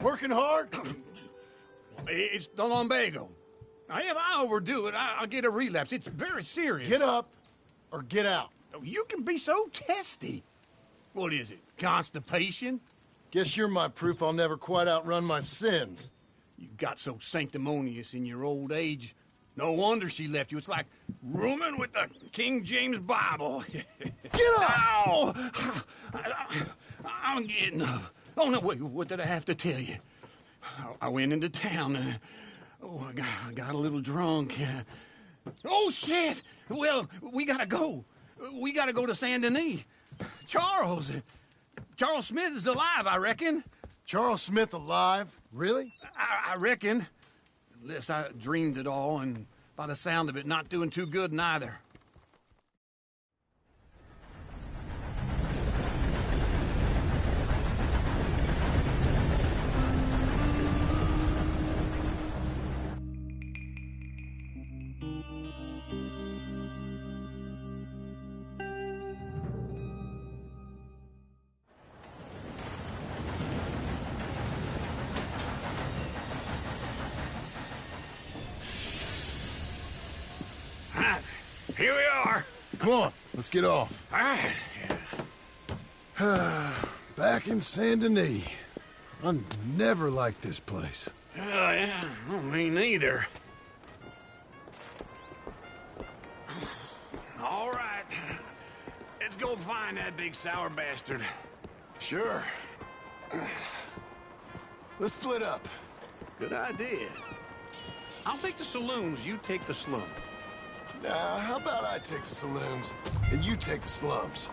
Working hard? It's the lumbago. If I overdo it, I'll get a relapse. It's very serious. Get up or get out. You can be so testy. What is it, constipation? Guess you're my proof I'll never quite outrun my sins. You got so sanctimonious in your old age. No wonder she left you. It's like rooming with the King James Bible. Get up! Ow! I'm getting up. Oh, no, wait, what did I have to tell you? I went into town. I got a little drunk. Oh, shit! Well, we gotta go. We gotta go to Saint Denis. Charles Smith is alive, I reckon. Charles Smith alive? Really? I reckon. Unless I dreamed it all, and by the sound of it, not doing too good neither. Here we are. Come on, let's get off. All right. Back in Saint Denis. I never liked this place. Oh, yeah. Oh, me neither. All right. Let's go find that big sour bastard. Sure. Let's split up. Good idea. I'll take the saloons, you take the slum. Nah, how about I take the saloons, and you take the slums?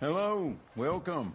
Hello, welcome.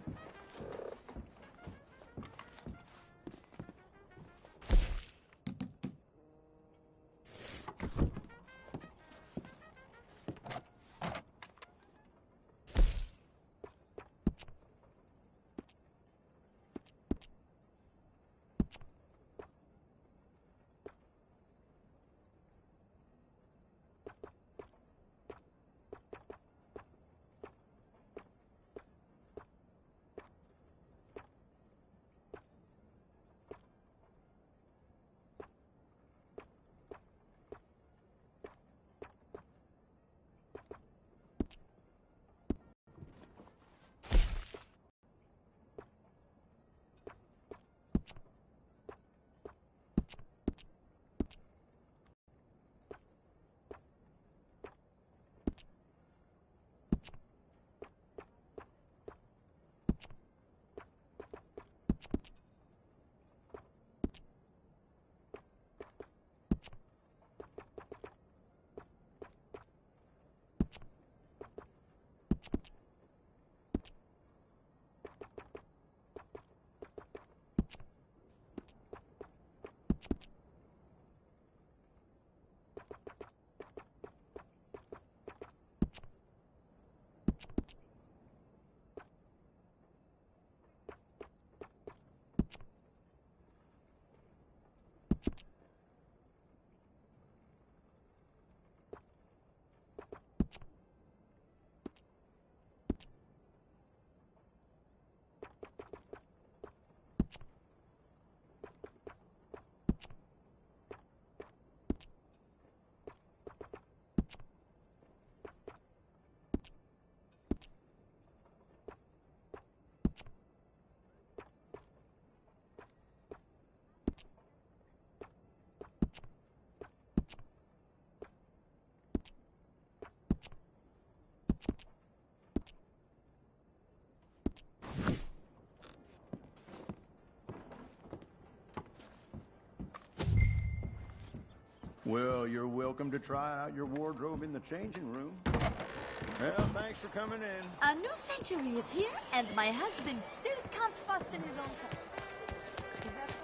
Well, you're welcome to try out your wardrobe in the changing room. Well, thanks for coming in. A new century is here, and my husband still can't fasten his own car. Is that so?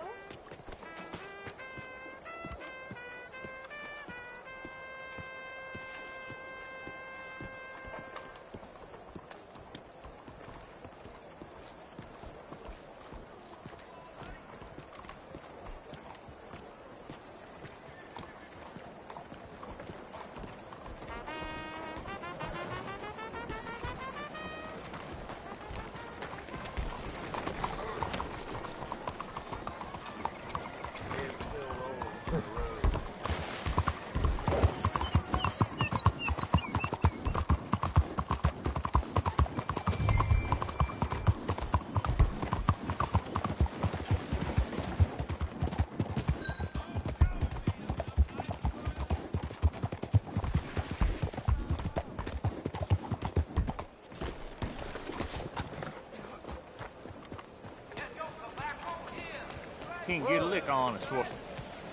Can't get a lick on us. What?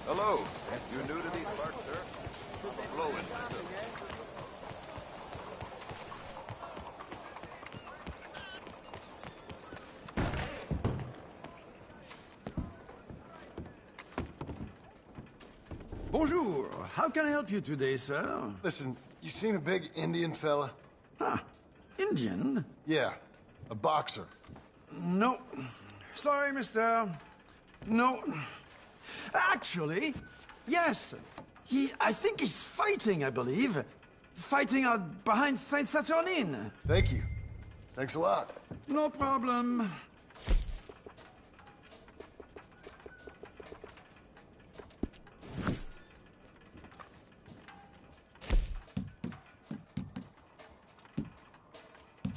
Hello. You new to these parts, sir? I'm a blow-in myself. Bonjour. How can I help you today, sir? Listen, you seen a big Indian fella? Huh. Indian? Yeah, a boxer. No. Sorry, mister. No. Actually, yes. I think he's fighting, I believe. Fighting out behind Saint Saturnine. Thank you. Thanks a lot. No problem.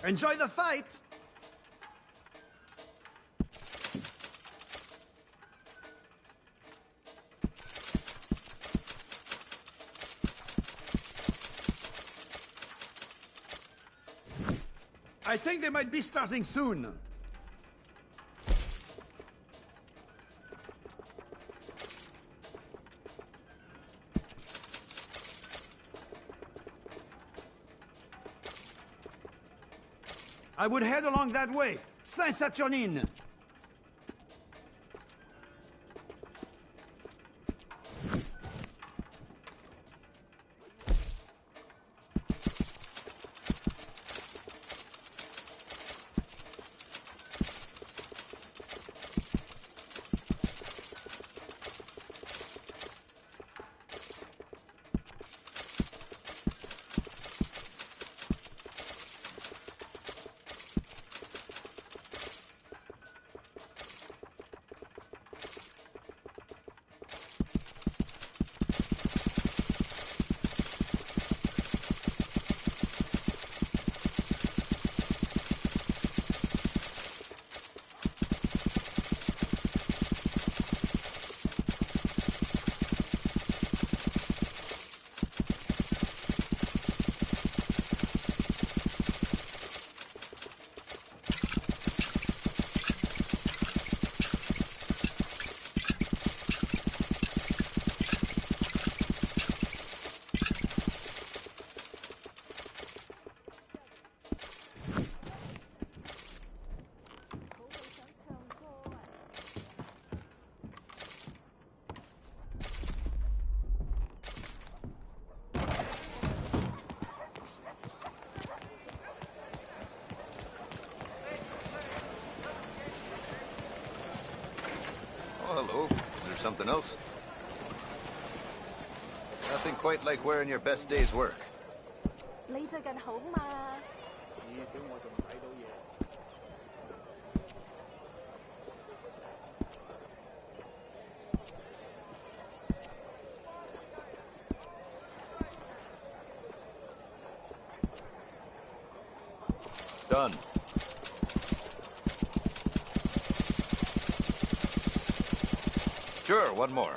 Enjoy the fight! I think they might be starting soon. I would head along that way. Saint Saturnine. Oh, hello. Is there something else? Nothing quite like wearing your best day's work. 你最近好嘛？至少我仲睇到嘢。Done. Sure, one more.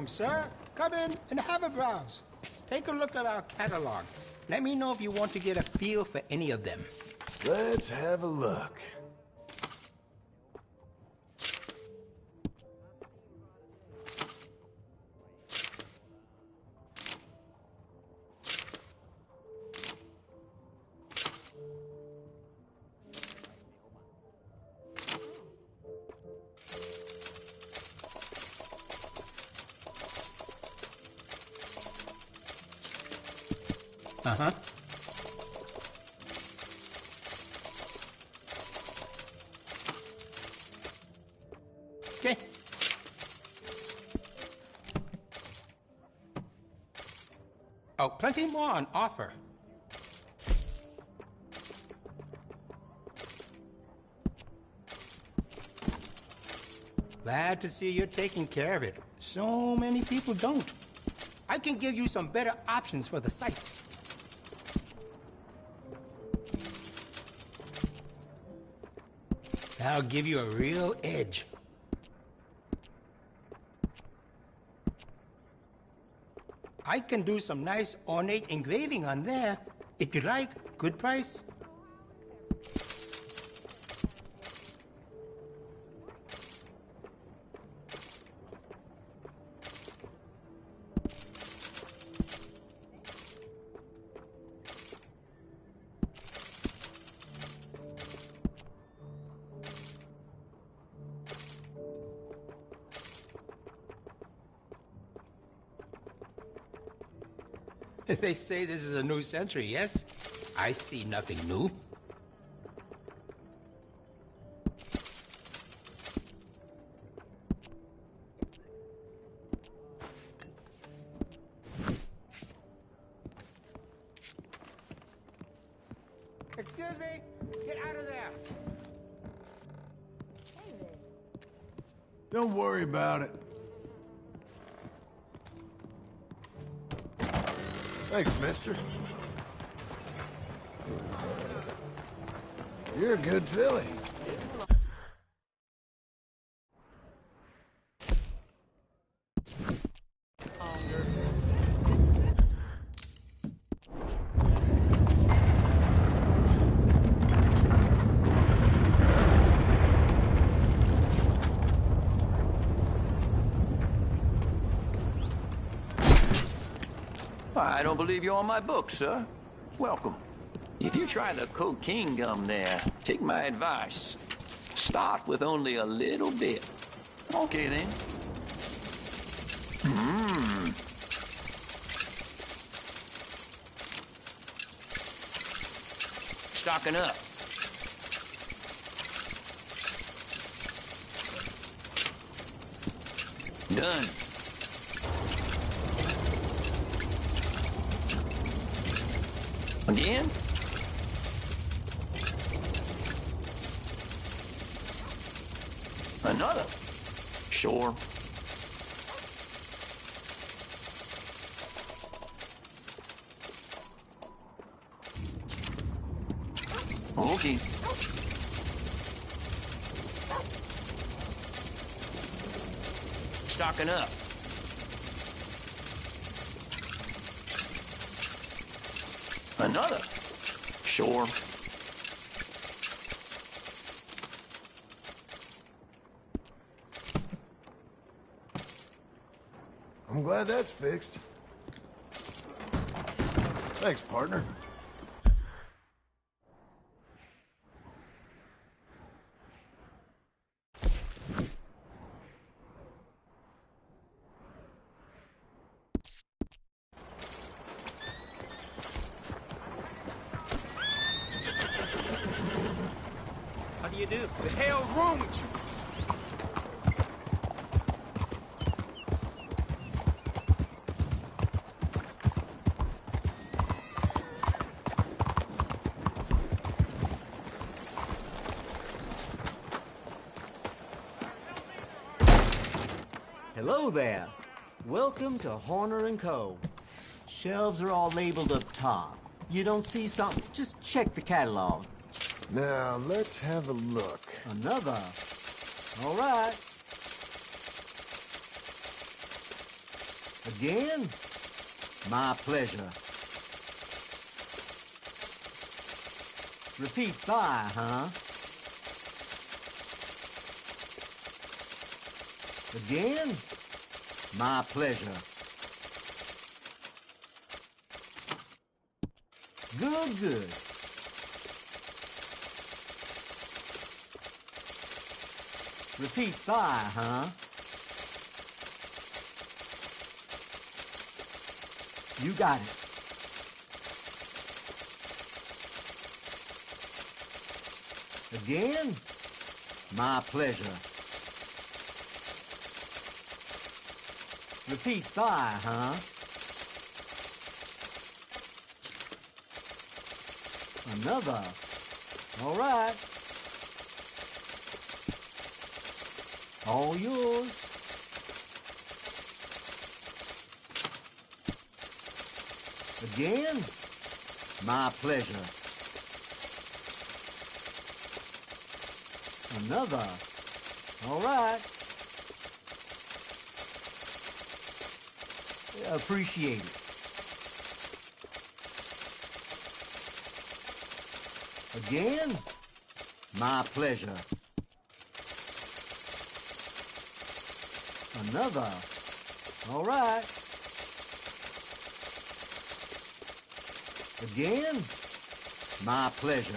welcome, sir. Come in and have a browse. Take a look at our catalog. Let me know if you want to get a feel for any of them. Let's have a look. Uh-huh. Okay. Oh, plenty more on offer. Glad to see you're taking care of it. So many people don't. I can give you some better options for the sites. That'll give you a real edge. I can do some nice ornate engraving on there. If you like, good price. They say this is a new century, yes? I see nothing new. Excuse me, get out of there. Don't worry about it. Thanks, mister. You're a good filly. I don't believe you're on my book, sir. Welcome. If you try the cocaine gum there, take my advice. Start with only a little bit. Okay, then. Stocking up. Done. Again? Another? Sure. Okay. Stocking up. Another? Sure. I'm glad that's fixed. Thanks, partner. How do you do? The hell's wrong with you? Hello there. Welcome to Horner & Co. Shelves are all labeled up top. You don't see something, just check the catalog. Now, let's have a look. Another? All right. Again? My pleasure. Repeat fire, huh? Again? My pleasure. Good, good. Repeat fire, huh? You got it. Again? My pleasure. Repeat fire, huh? Another. All right. All yours. Again? My pleasure. Another. All right. Appreciate it. Again? My pleasure. Another. All right. Again? My pleasure.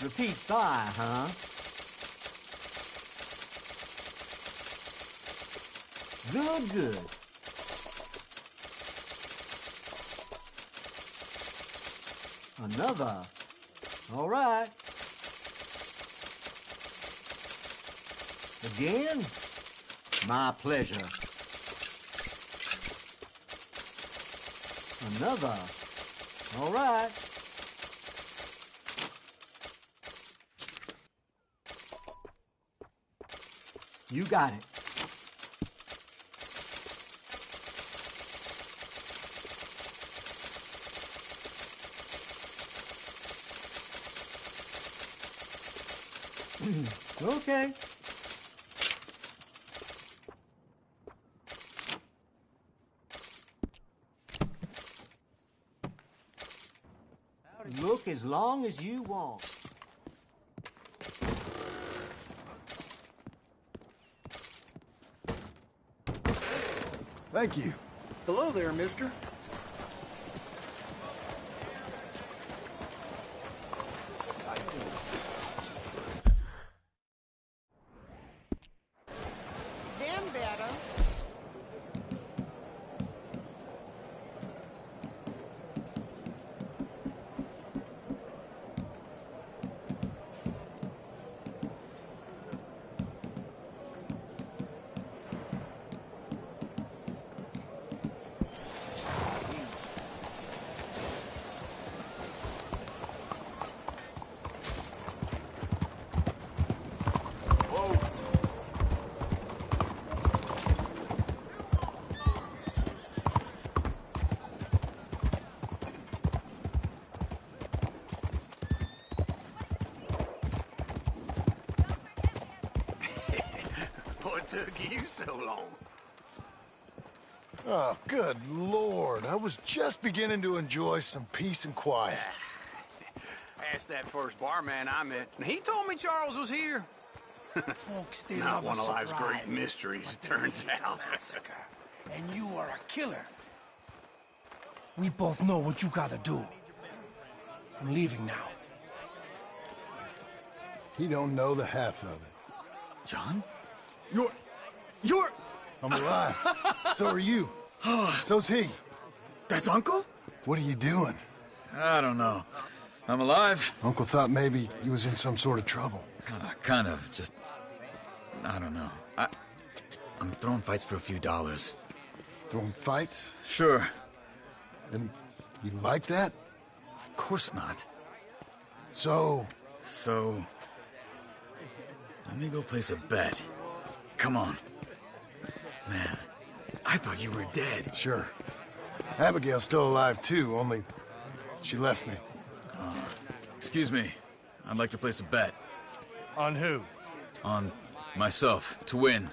Repeat fire, huh? Good, good. Another. All right. Again? My pleasure. Another. All right. You got it. Okay. Look as long as you want. Thank you. Hello there, mister. Damn better. What took you so long? Oh, good Lord. I was just beginning to enjoy some peace and quiet. Asked that first barman I met, and he told me Charles was here. Folks, they Not love one a of life's surprise. great mysteries, it turns out. Massacre. And you are a killer. We both know what you gotta do. I'm leaving now. He don't know the half of it. John? You're... I'm alive. So are you. So's he. That's Uncle? What are you doing? I don't know. I'm alive. Uncle thought maybe he was in some sort of trouble. Kind of. Just... I don't know. I'm throwing fights for a few dollars. Throwing fights? Sure. And you like that? Of course not. So... So... Let me go place a bet. Come on. Man, I thought you were dead. Sure. Abigail's still alive, too, only she left me. Excuse me. I'd like to place a bet. On who? On myself, to win.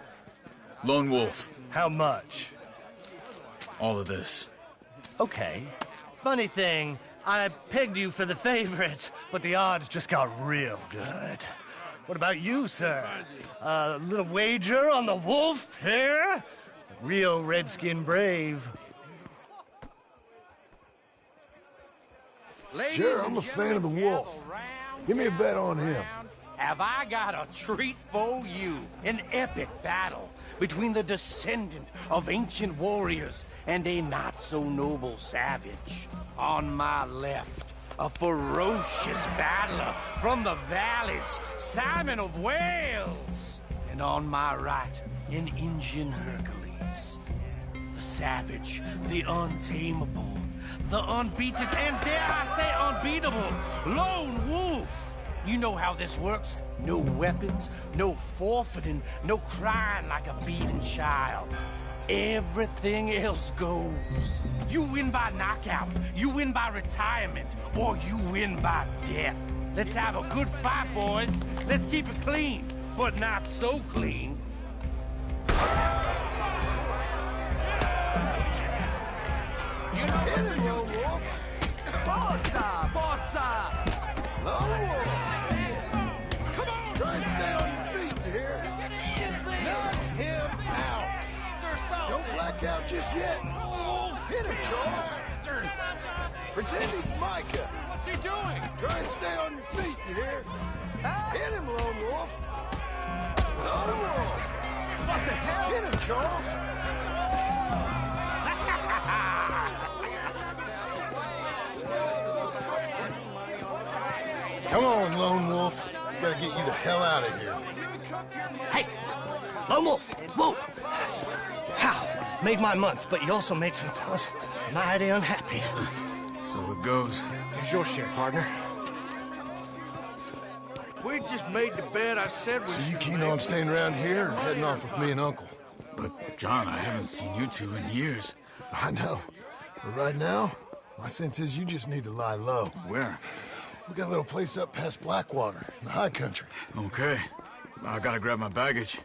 Lone Wolf. How much? All of this. Okay. Funny thing, I pegged you for the favorite, but the odds just got real good. What about you, sir? A little wager on the wolf here? Real redskin brave. Sure, I'm a fan of the wolf. Give me a bet on him. Have I got a treat for you? An epic battle between the descendant of ancient warriors and a not-so-noble savage. On my left, a ferocious battler from the valleys, Simon of Wales. And on my right, an Indian Hercules. The savage, the untamable, the unbeaten, and dare I say unbeatable, Lone Wolf. You know how this works. No weapons, no forfeiting, no crying like a beaten child. Everything else goes. You win by knockout, you win by retirement, or you win by death. Let's have a good fight, boys. Let's keep it clean, but not so clean. Hit him, Lone Wolf! Forza! Forza! Lone Wolf! Come on! Try and stay on your feet, you hear? Knock him out! Don't black out just yet. Hit him, Charles! Pretend he's Micah. What's he doing? Try and stay on your feet, you hear? Hit him, Lone Wolf! Lone Wolf! What the hell? Hit him, Charles! Come on, Lone Wolf. Gotta get you the hell out of here. Hey! Lone Wolf! Whoa! How? Made my month, but you also made some fellas mighty unhappy. So it goes. Here's your share, partner. If we'd just made the bed, I said we So you should keen make. on staying around here or heading off with me and Uncle? But, John, I haven't seen you two in years. I know. But right now, my sense is you just need to lie low. Where? We got a little place up past Blackwater, in the high country. Okay. I gotta grab my baggage.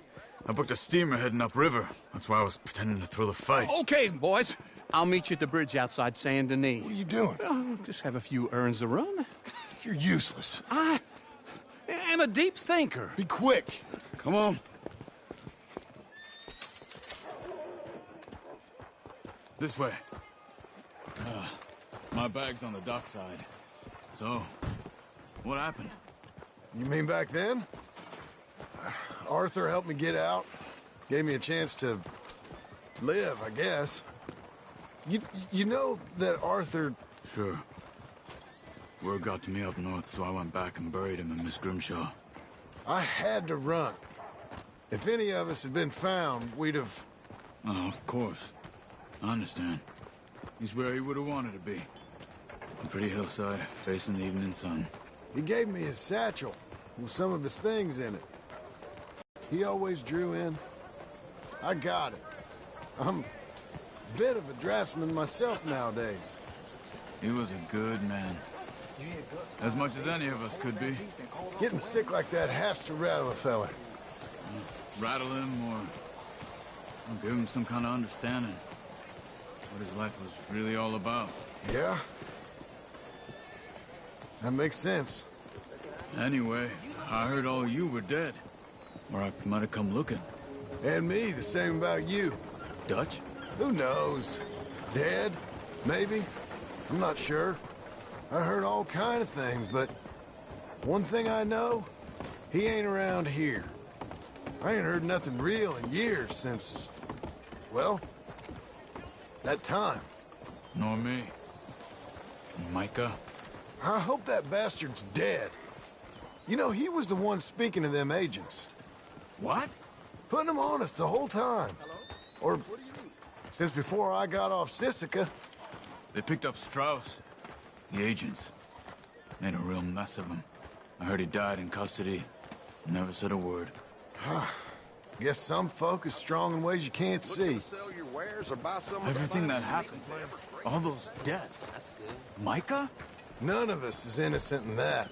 I booked a steamer heading upriver. That's why I was pretending to throw the fight. Okay, boys. I'll meet you at the bridge outside Saint Denis. What are you doing? Just have a few errands to run. You're useless. I am a deep thinker. Be quick. Come on. This way. My bag's on the dockside. So, what happened? You mean back then? Arthur helped me get out. Gave me a chance to live, I guess. You know that Arthur... Sure. Word got to me up north, so I went back and buried him in Miss Grimshaw. I had to run. If any of us had been found, we'd have... Oh, of course. I understand. He's where he would have wanted to be. A pretty hillside, facing the evening sun. He gave me his satchel with some of his things in it. He always drew in. I got it. I'm a bit of a draftsman myself nowadays. He was a good man. As much as any of us could be. Getting sick like that has to rattle a fella. Rattle him or give him some kind of understanding. What his life was really all about. Yeah? That makes sense. Anyway, I heard all you were dead. Or I might have come looking. And me, the same about you. Dutch? Who knows? Dead? Maybe? I'm not sure. I heard all kind of things, but one thing I know, he ain't around here. I ain't heard nothing real in years since, well, that time. Nor me. Micah? I hope that bastard's dead. You know, he was the one speaking to them agents. What? Putting them on us the whole time. Or since before I got off Sisika. They picked up Strauss. The agents. Made a real mess of him. I heard he died in custody. Never said a word. Guess some folk is strong in ways you can't see. Everything that happened. All those deaths. Micah? None of us is innocent in that.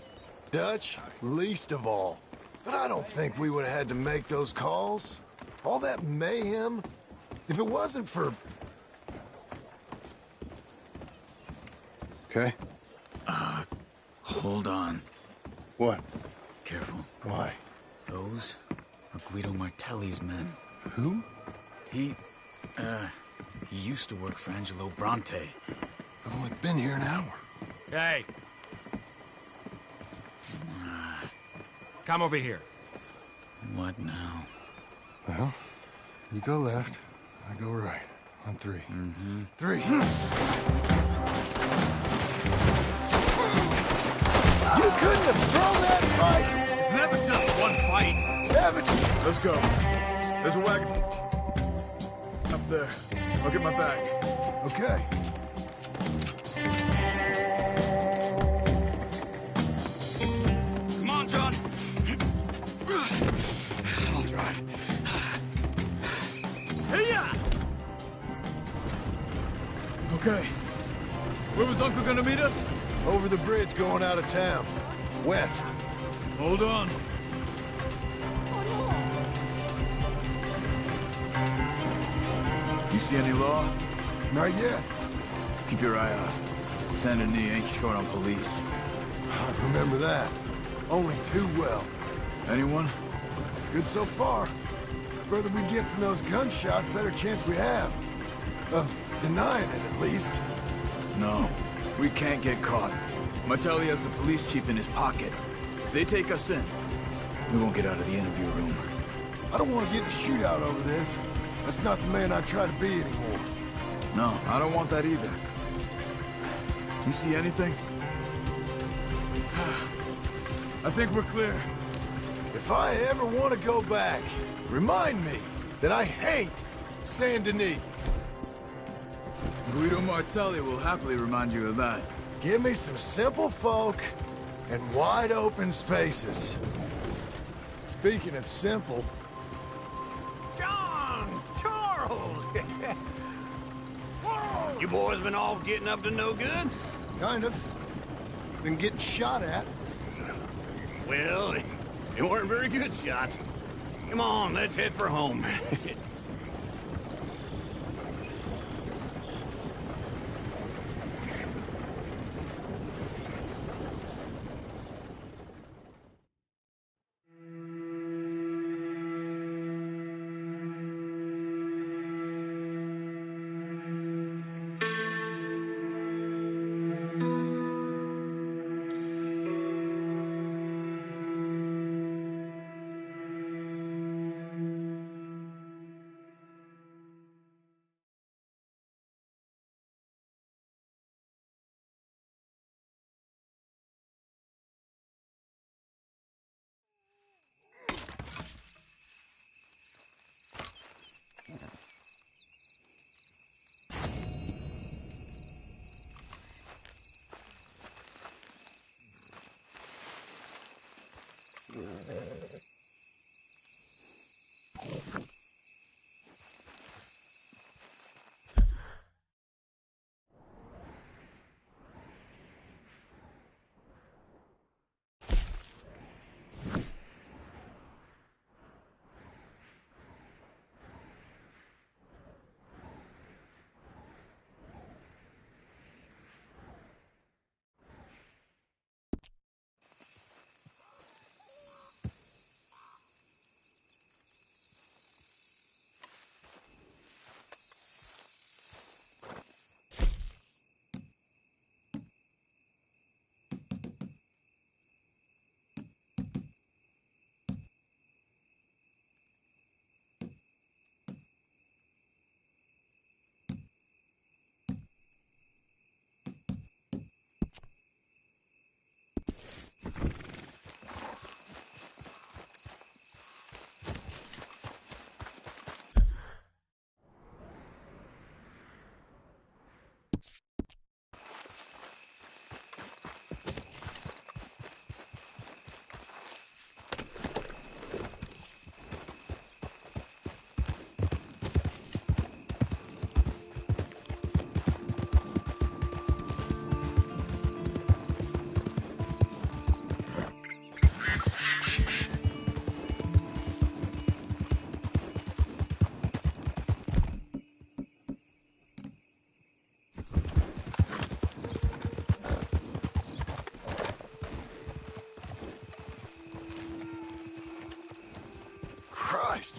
Dutch, least of all. But I don't think we would have had to make those calls. All that mayhem? If it wasn't for... Okay? Hold on. What? Careful. Why? Those are Guido Martelli's men. Who? He used to work for Angelo Bronte. I've only been here an hour. Hey. Come over here. What now? Well, you go left, I go right. On three. Mm-hmm. 3. You couldn't have thrown that fight! It's never just one fight. Let's go. There's a wagon. Up there. I'll get my bag. Okay. Come on, John. I'll drive. Hey-ya! Okay. Where was Uncle gonna meet us? Over the bridge going out of town. West. Hold on. You see any law? Not yet. Keep your eye out. Saint Denis ain't short on police. I remember that. Only too well. Anyone? Good so far. Further we get from those gunshots, better chance we have. Of denying it, at least. No. We can't get caught. Martelli has the police chief in his pocket. If they take us in, we won't get out of the interview room. I don't want to get in a shootout over this. That's not the man I try to be anymore. No, I don't want that either. You see anything? I think we're clear. If I ever want to go back, remind me that I hate Saint Denis. Guido Martelli will happily remind you of that. Give me some simple folk and wide open spaces. Speaking of simple... John! Charles! You boys been off getting up to no good? Kind of. Been getting shot at. Well, they weren't very good shots. Come on, let's head for home.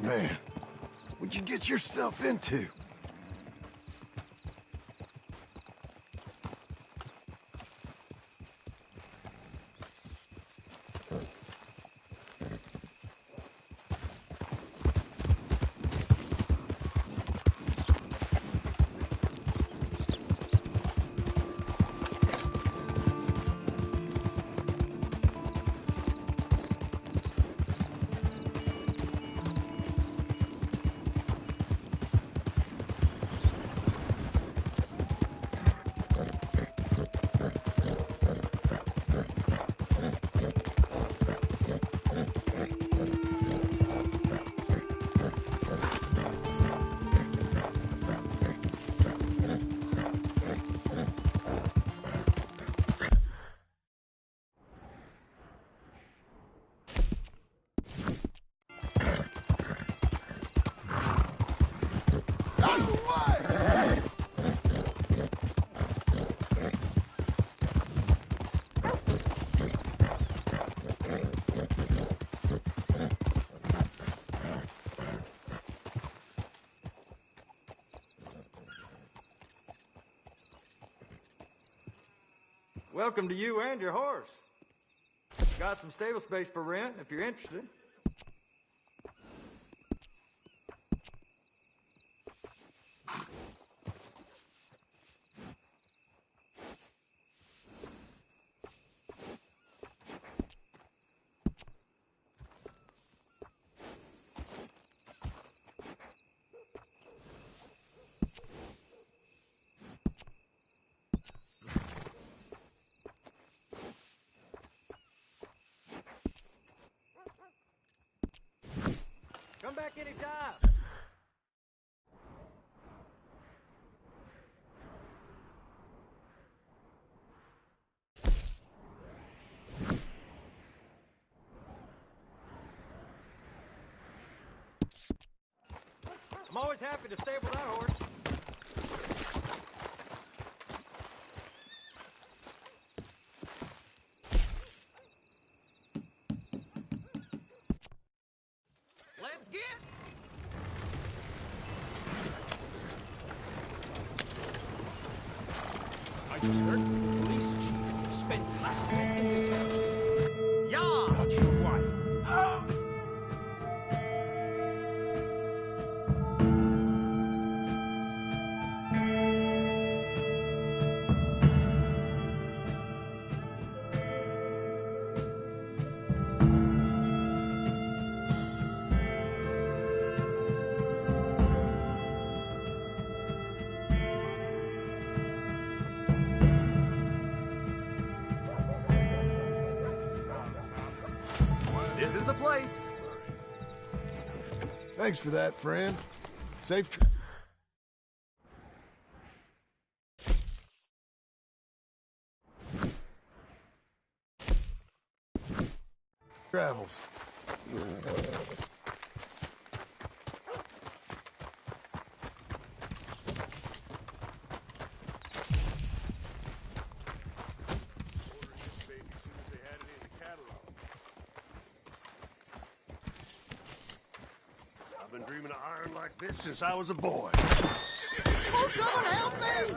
man. What'd you get yourself into? Welcome to you and your horse. Got some stable space for rent if you're interested. Come back anytime. I'm always happy to stable that horse. Let's get. I just heard the police chief spent last night in the cells. Yeah. Not sure why. This is the place. Thanks for that, friend. Safe travels. I've been dreaming of iron like this since I was a boy. Oh, someone help me!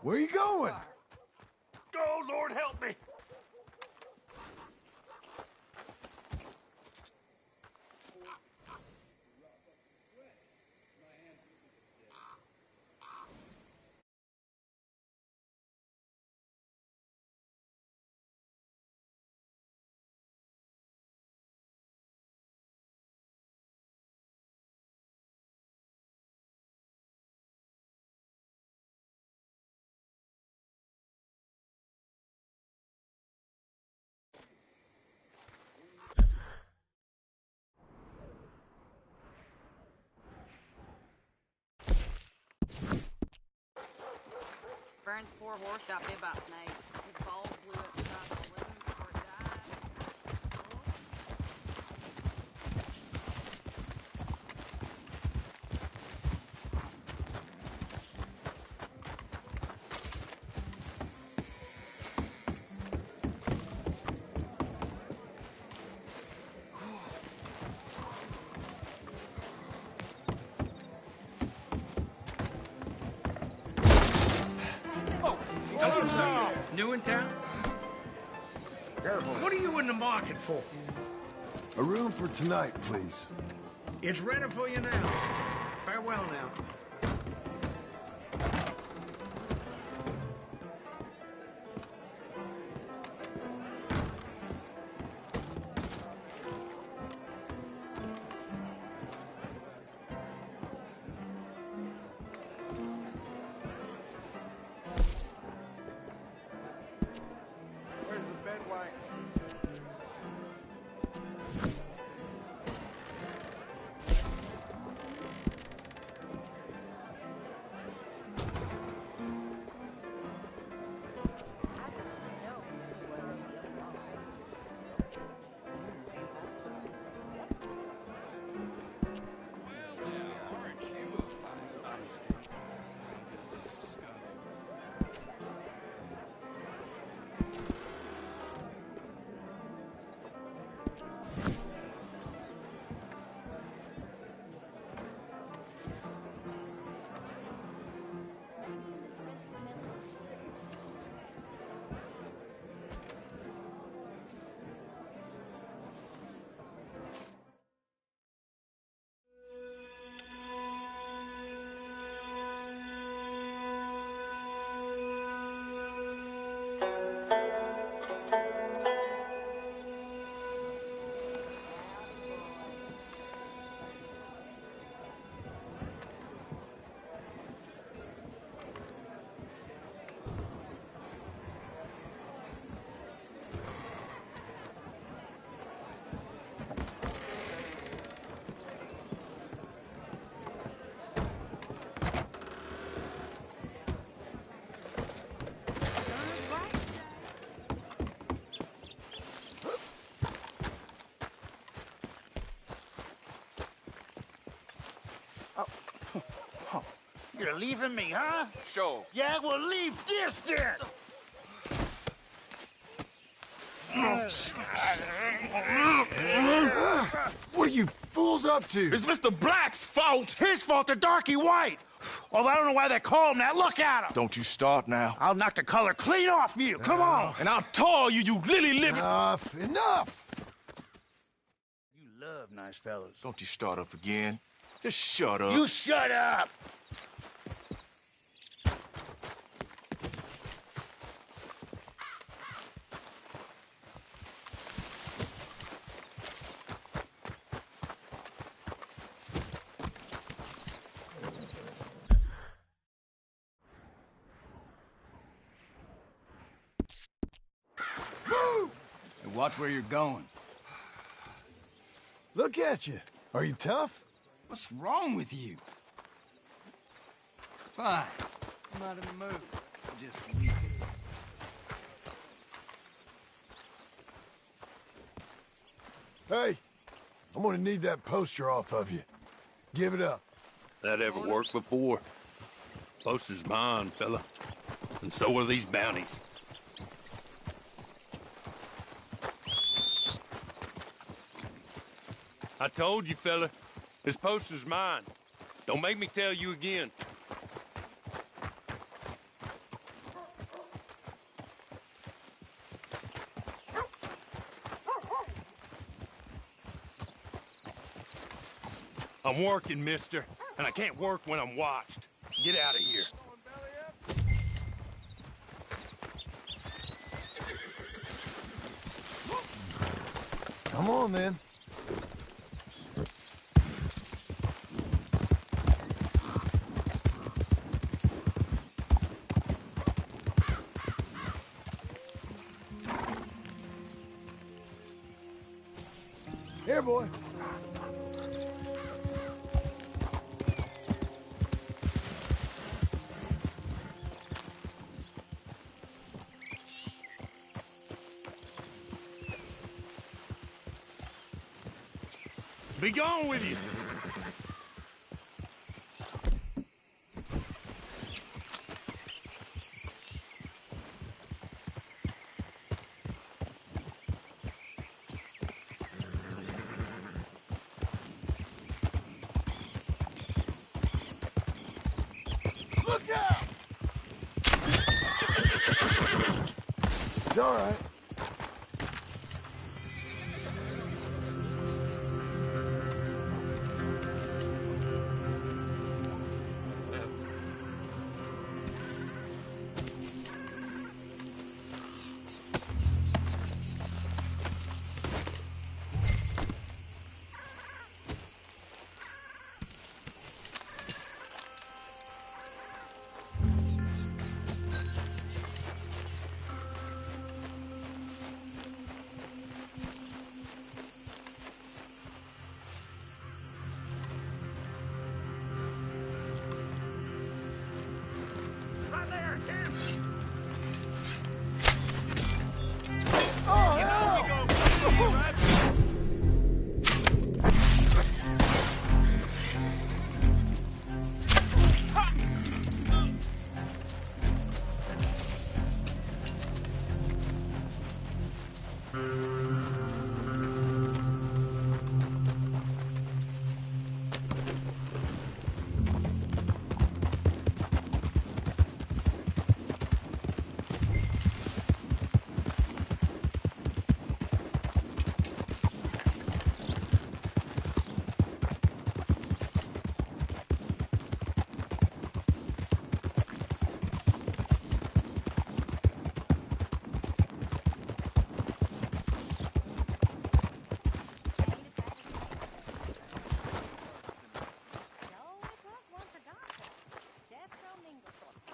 Where you going? Oh, Lord, help me! Vern's poor horse got bit by a snake. His balls blew up inside the balloon before it died. in town? Careful. What are you in the market for? A room for tonight, please. It's rented for you now. Farewell now. Where's the bed wagon? You're leaving me, huh? Sure. Yeah, well, leave this then! What are you fools up to? It's Mr. Black's fault! His fault, the darky white! Well, I don't know why they call him that. Look at him! Don't you start now. I'll knock the color clean off you. Come on! And I'll tar you, you lily-livered... Enough! You love nice fellas. Don't you start up again. Just shut up. You shut up! And watch where you're going. Look at you. Are you tough? What's wrong with you? Fine. I'm not in the mood. Just weak. Hey, I'm gonna need that poster off of you. Give it up. That ever worked before? Poster's mine, fella. And so are these bounties. I told you, fella. This poster's mine. Don't make me tell you again. I'm working, mister, and I can't work when I'm watched. Get out of here. Come on, then. Here, boy. Be gone with you. Look out! It's all right. Right there, Tim!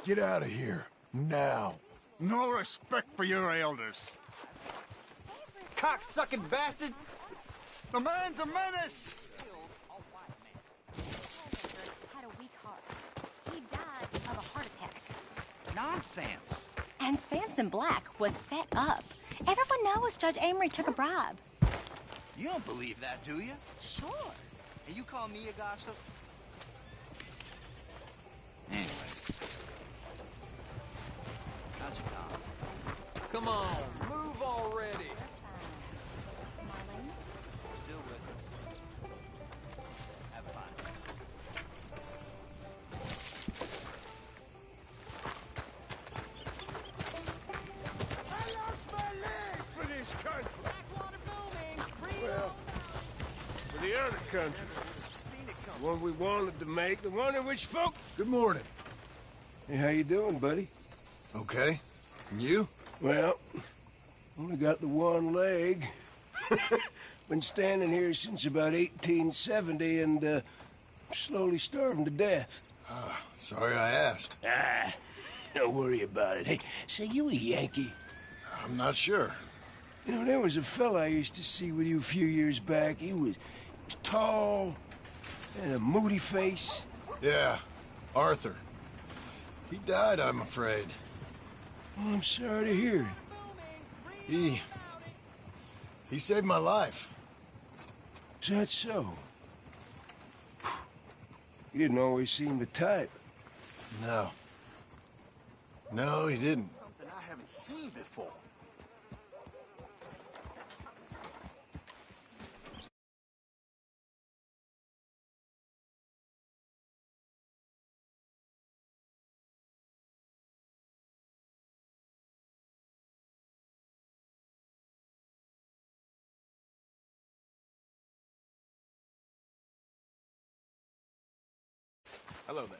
Get out of here. Now. No respect for your elders. Cocksucking bastard! The man's a menace! Had a weak heart. He died of a heart attack. Nonsense. And Samson Black was set up. Everyone knows Judge Amory took a bribe. You don't believe that, do you? Sure. And you call me a gossip? Anyway. How's your dog? Come on, move already. Still with us. Have fun. I lost my leg for this country. Backwater booming. Well, for the other country. The one we wanted to make, the one in which folk... Good morning. Hey, how you doing, buddy? Okay. And you? Well, only got the one leg. Been standing here since about 1870 and slowly starving to death. Sorry I asked. Don't worry about it. Hey, say, you a Yankee? I'm not sure. You know, there was a fella I used to see with you a few years back. He was tall and a moody face. Yeah, Arthur. He died, I'm afraid. Well, I'm sorry to hear it. He saved my life. Is that so? He didn't always seem the type. No. No, he didn't. Something I haven't seen before. Hello there.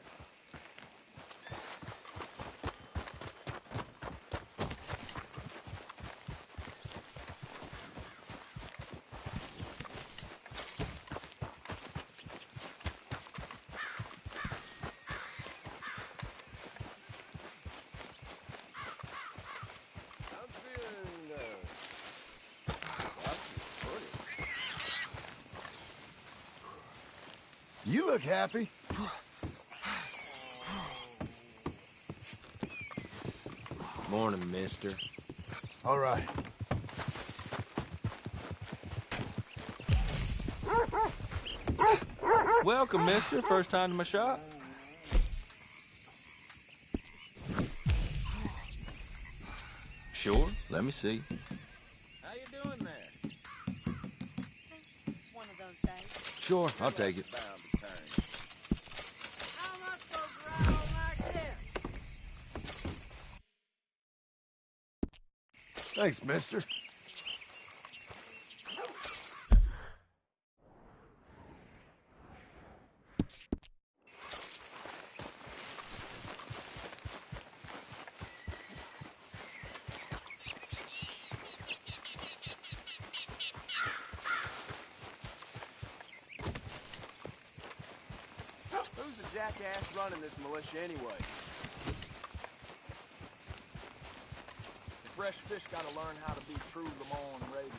You look happy. Morning, mister. All right. Welcome, mister. First time to my shop? Sure. Let me see. How you doing there? It's one of those days. Sure, I'll take it. Bound to turn. How am I supposed to ride on like this? Thanks, mister. Who's the jackass running this militia anyway? The fresh fish gotta learn how to be true Le Mans Raiders.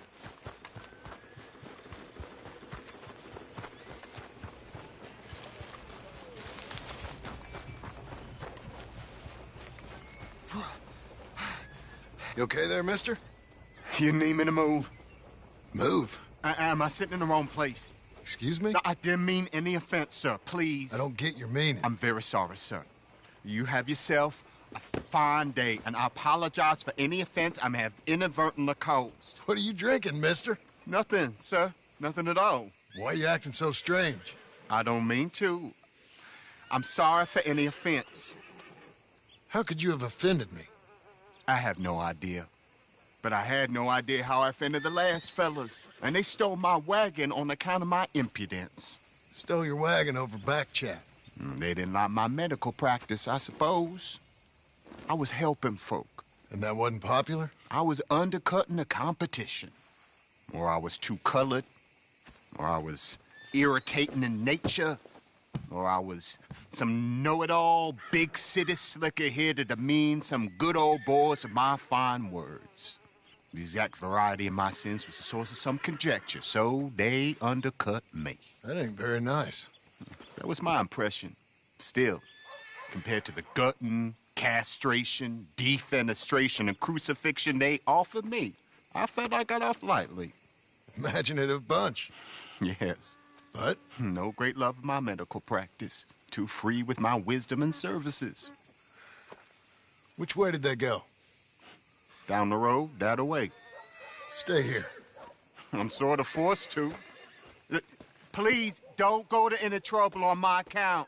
You okay there, mister? You need me to move? Move? Am I sitting in the wrong place? Excuse me? No, I didn't mean any offense, sir. Please. I don't get your meaning. I'm very sorry, sir. You have yourself a fine day, and I apologize for any offense I may have inadvertently caused. What are you drinking, mister? Nothing, sir. Nothing at all. Why are you acting so strange? I don't mean to. I'm sorry for any offense. How could you have offended me? I have no idea. But I had no idea how I offended the last fellas. And they stole my wagon on account of my impudence. Stole your wagon over back chat. They didn't like my medical practice, I suppose. I was helping folk. And that wasn't popular? I was undercutting the competition. Or I was too colored. Or I was irritating in nature. Or I was some know-it-all, big city slicker here to demean some good old boys of my fine words. The exact variety of my sins was the source of some conjecture, so they undercut me. That ain't very nice. That was my impression. Still, compared to the gutting, castration, defenestration, and crucifixion they offered me, I felt I got off lightly. Imaginative bunch. Yes. But? No great love of my medical practice. Too free with my wisdom and services. Which way did they go? Down the road, that way. Stay here. I'm sort of forced to. Please, don't go to any trouble on my account.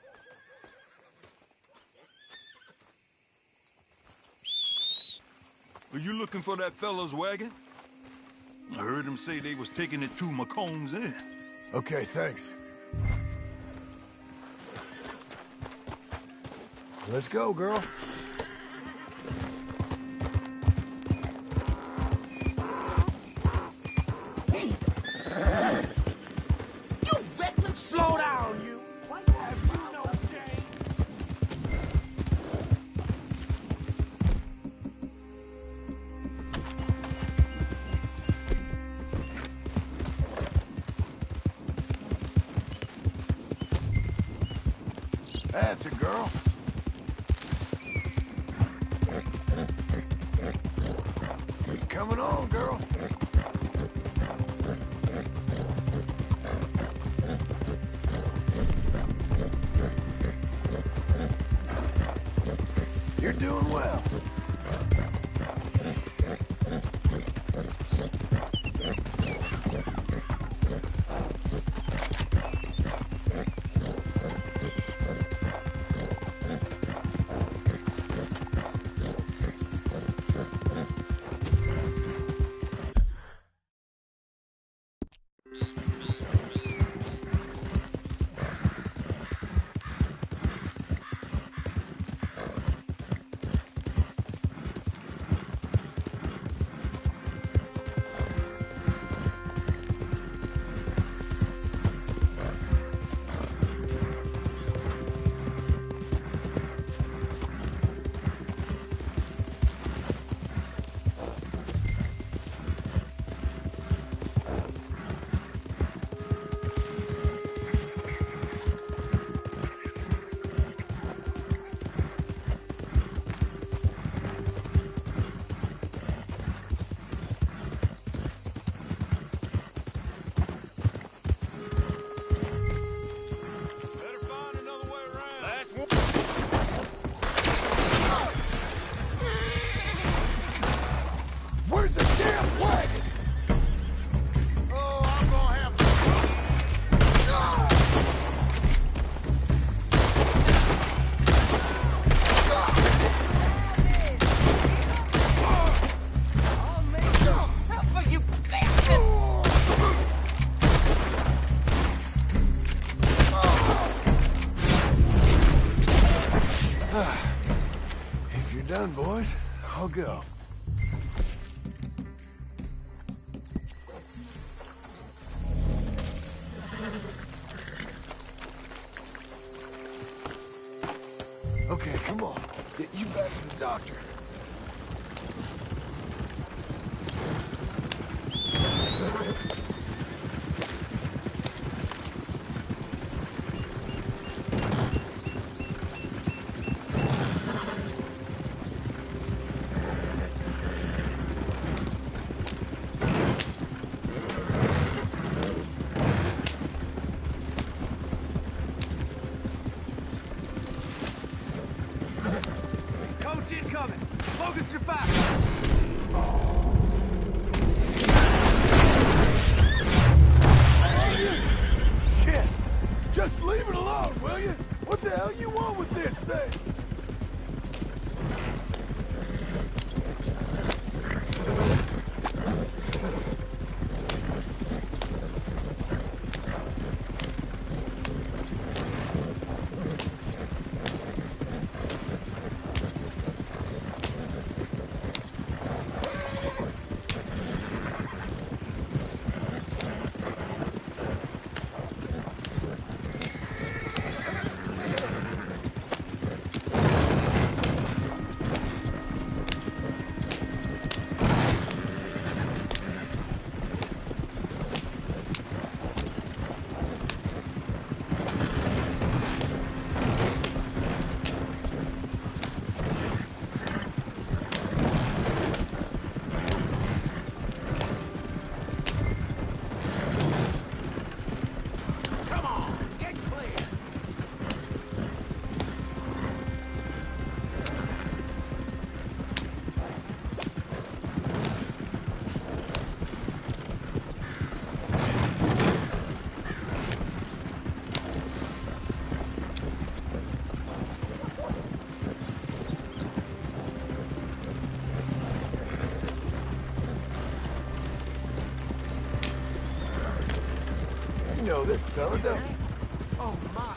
Are you looking for that fellow's wagon? I heard him say they was taking it to McComb's Inn. Okay, thanks. Let's go, girl. You reckless! Slow down, you! What have you no shame? That's a girl. Coming on, girl. You're doing well. done, boys. I'll go. Okay, come on. Get you back to the doctor. Coach incoming. Focus your fire. Shit! Just leave it alone, will you? What the hell you want with this thing? You know this fella, don't you? Oh, my.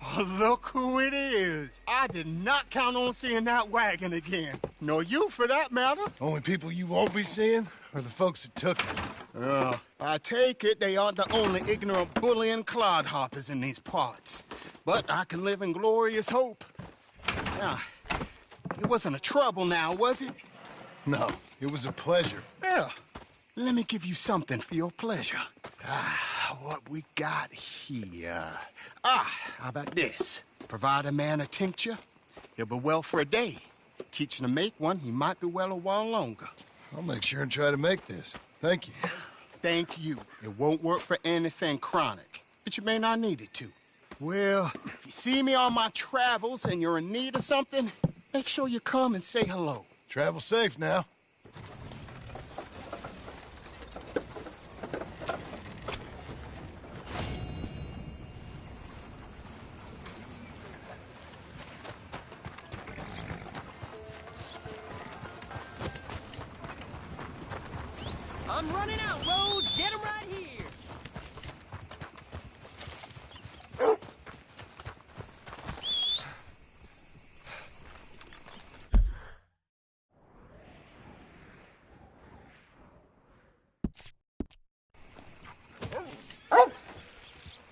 Oh, look who it is. I did not count on seeing that wagon again. Nor you, for that matter. Only people you won't be seeing are the folks that took it. I take it they aren't the only ignorant bullying clodhoppers in these parts. But I can live in glorious hope. Now, it wasn't a trouble now, was it? No, it was a pleasure. Yeah. Let me give you something for your pleasure. What we got here? How about this? Provide a man a tincture, he'll be well for a day. Teach him to make one, he might be well a while longer. I'll make sure and try to make this. Thank you. Thank you. It won't work for anything chronic, but you may not need it to. Well, if you see me on my travels and you're in need of something, make sure you come and say hello. Travel safe now. I'm running out, Rhodes. Get him right here.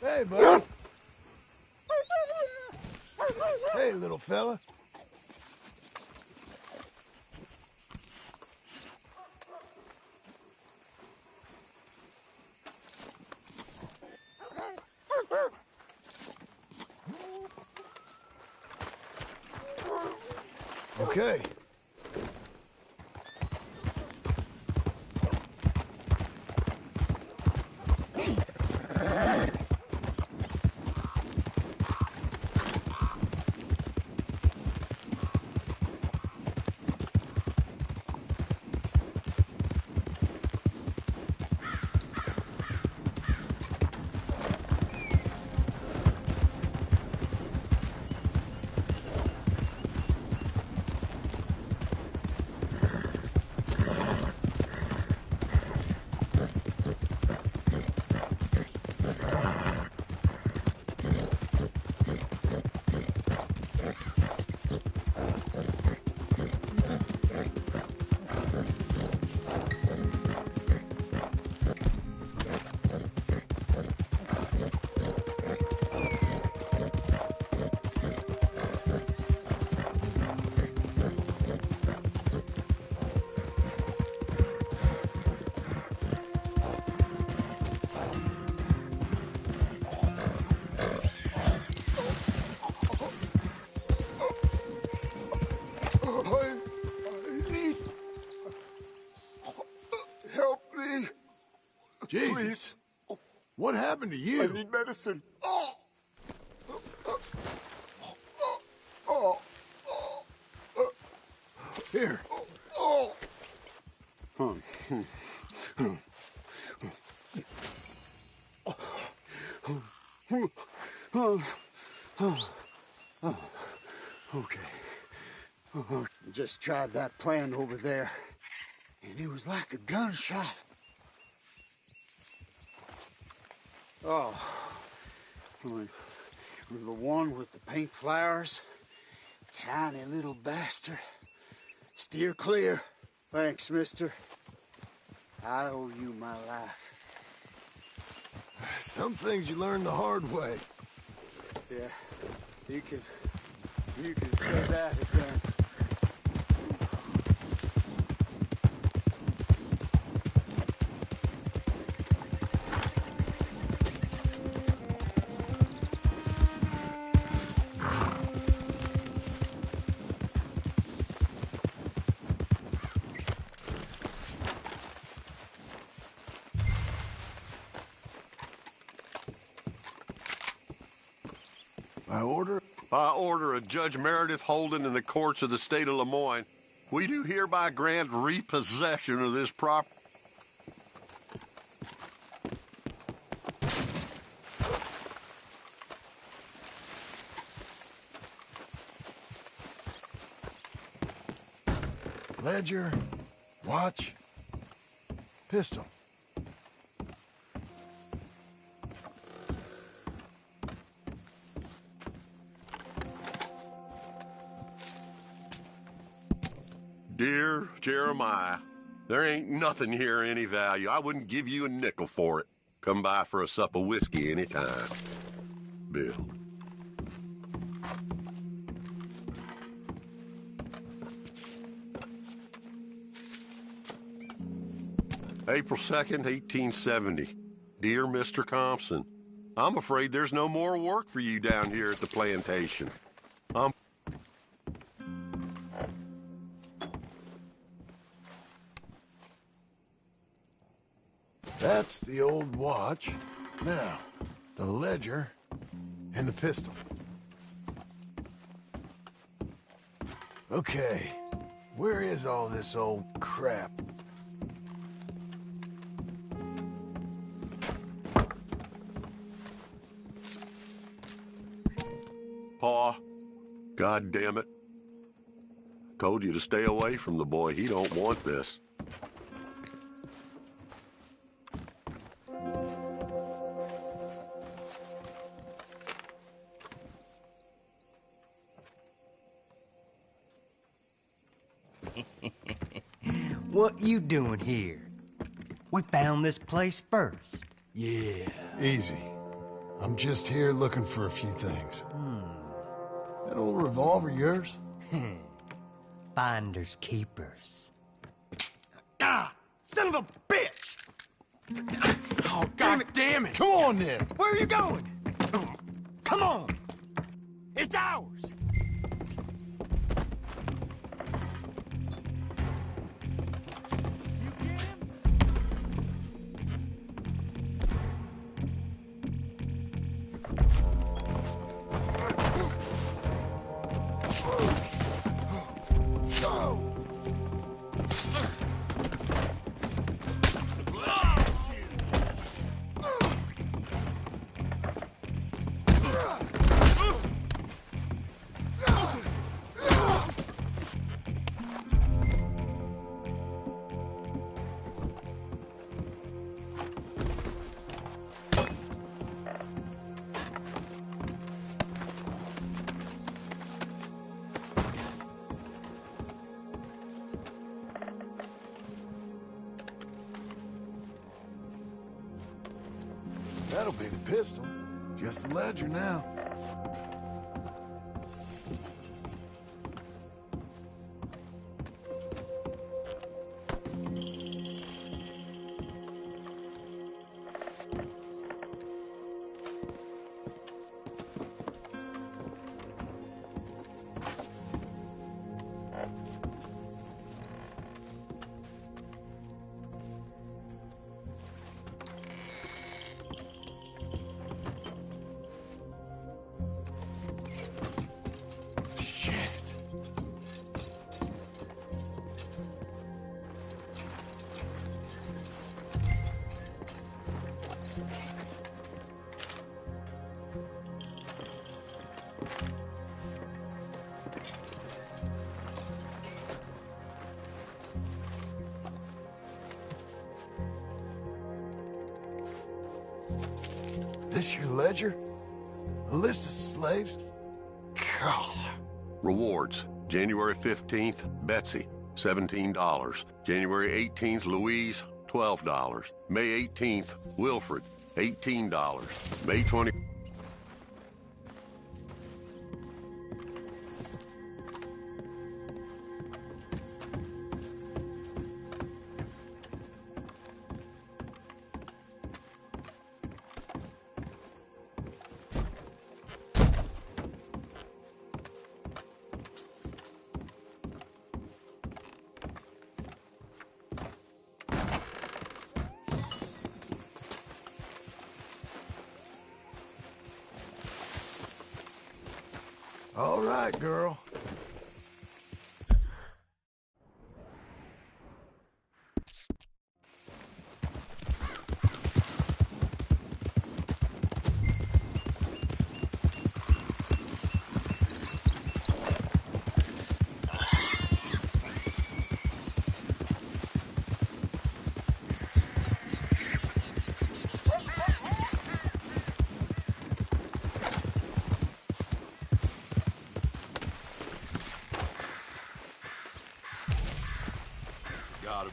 Hey, buddy. Hey, little fella. Okay. Jesus. What happened to you? I need medicine. Oh! Oh! Here. Oh! Okay. Just tried that plan over there, and it was like a gunshot. Oh, the one with the pink flowers, tiny little bastard. Steer clear. Thanks, mister. I owe you my life. Some things you learn the hard way. Yeah, you can say that again. By order of Judge Meredith Holden in the courts of the state of Lemoyne, we do hereby grant repossession of this property. Ledger, watch, pistol. Dear Jeremiah, there ain't nothing here of any value. I wouldn't give you a nickel for it. Come by for a sup of whiskey anytime. Bill. April 2nd, 1870. Dear Mr. Thompson, I'm afraid there's no more work for you down here at the plantation. That's the old watch. Now, the ledger and the pistol. Okay, where is all this old crap? Pa, God damn it. Told you to stay away from the boy. He don't want this. What you doing here? We found this place first. Yeah. Easy. I'm just here looking for a few things. That old revolver yours? Finders keepers. Ah! Son of a bitch! Oh, God damn it! Come on, then! Where are you going? Come on! It's ours! That'll be the pistol. Just the ledger now. This your ledger? A list of slaves? God. Rewards. January 15th, Betsy, $17. January 18th, Louise, $12. May 18th, Wilfred, $18. May 20... All right, girl.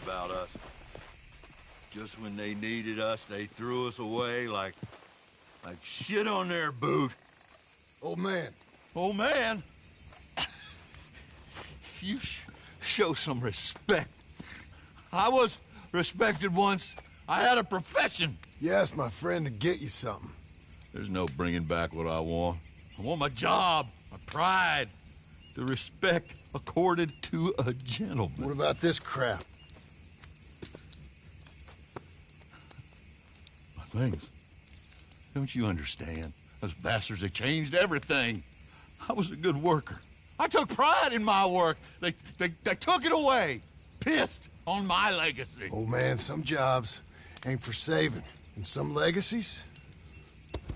About us. Just when they needed us, they threw us away like shit on their boot. Old man. Old man? You show some respect. I was respected once. I had a profession. You asked my friend to get you something. There's no bringing back what I want. I want my job, my pride, the respect accorded to a gentleman. What about this crap? Things. Don't you understand? Those bastards, they changed everything. I was a good worker. I took pride in my work. They took it away. Pissed on my legacy. Old man, some jobs ain't for saving. And some legacies,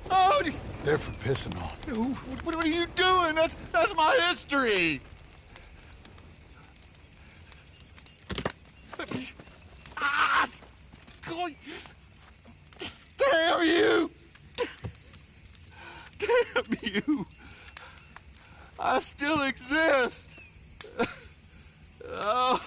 oh, they're for pissing on. What are you doing? That's my history. Ah! God. Damn you! Damn you! I still exist! Oh.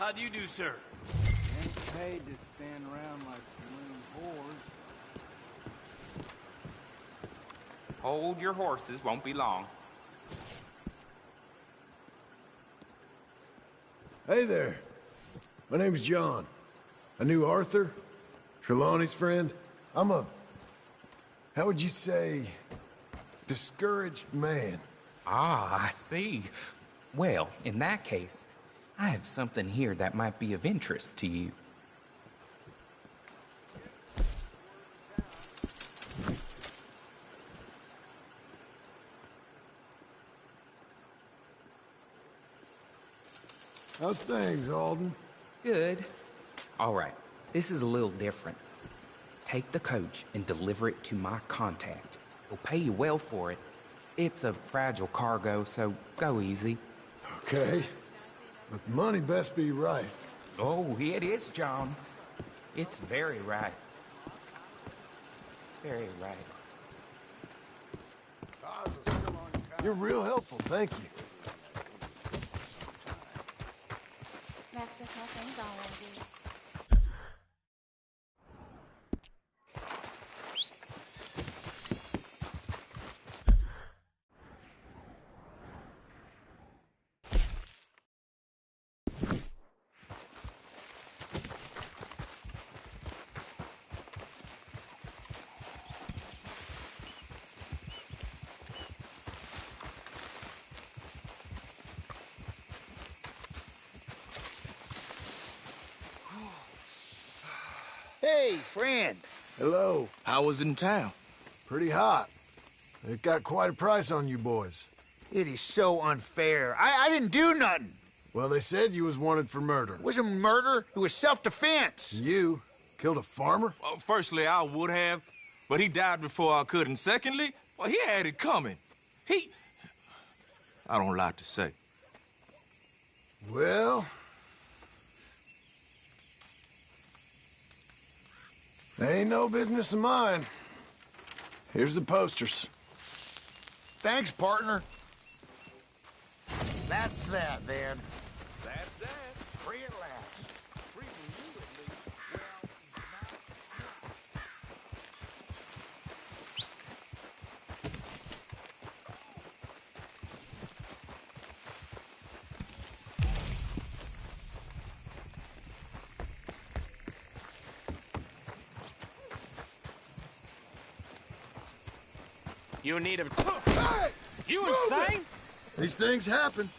How do you do, sir? Ain't paid to stand around like saloon whores. Hold your horses, won't be long. Hey there. My name's John. I knew Arthur, Trelawney's friend. I'm a, how would you say, discouraged man. Ah, I see. Well, in that case, I have something here that might be of interest to you. How's things, Alden? Good. All right, this is a little different. Take the coach and deliver it to my contact. He'll pay you well for it. It's a fragile cargo, so go easy. Okay. But the money best be right. Oh, it is, John. It's very right. Very right. You're real helpful, thank you. That's just how things always is. Hey, friend. Hello. How was in town? Pretty hot. It got quite a price on you boys. It is so unfair. I didn't do nothing. Well, they said you was wanted for murder. It wasn't murder. It was self-defense. You killed a farmer? Well, firstly, I would have, but he died before I could. And secondly, well, he had it coming. I don't like to say. Well... ain't no business of mine. Here's the posters. Thanks, partner. That's that, then. That's that. Free at last. Free with you, at least. You need a... Hey! You Move insane? it! These things happen.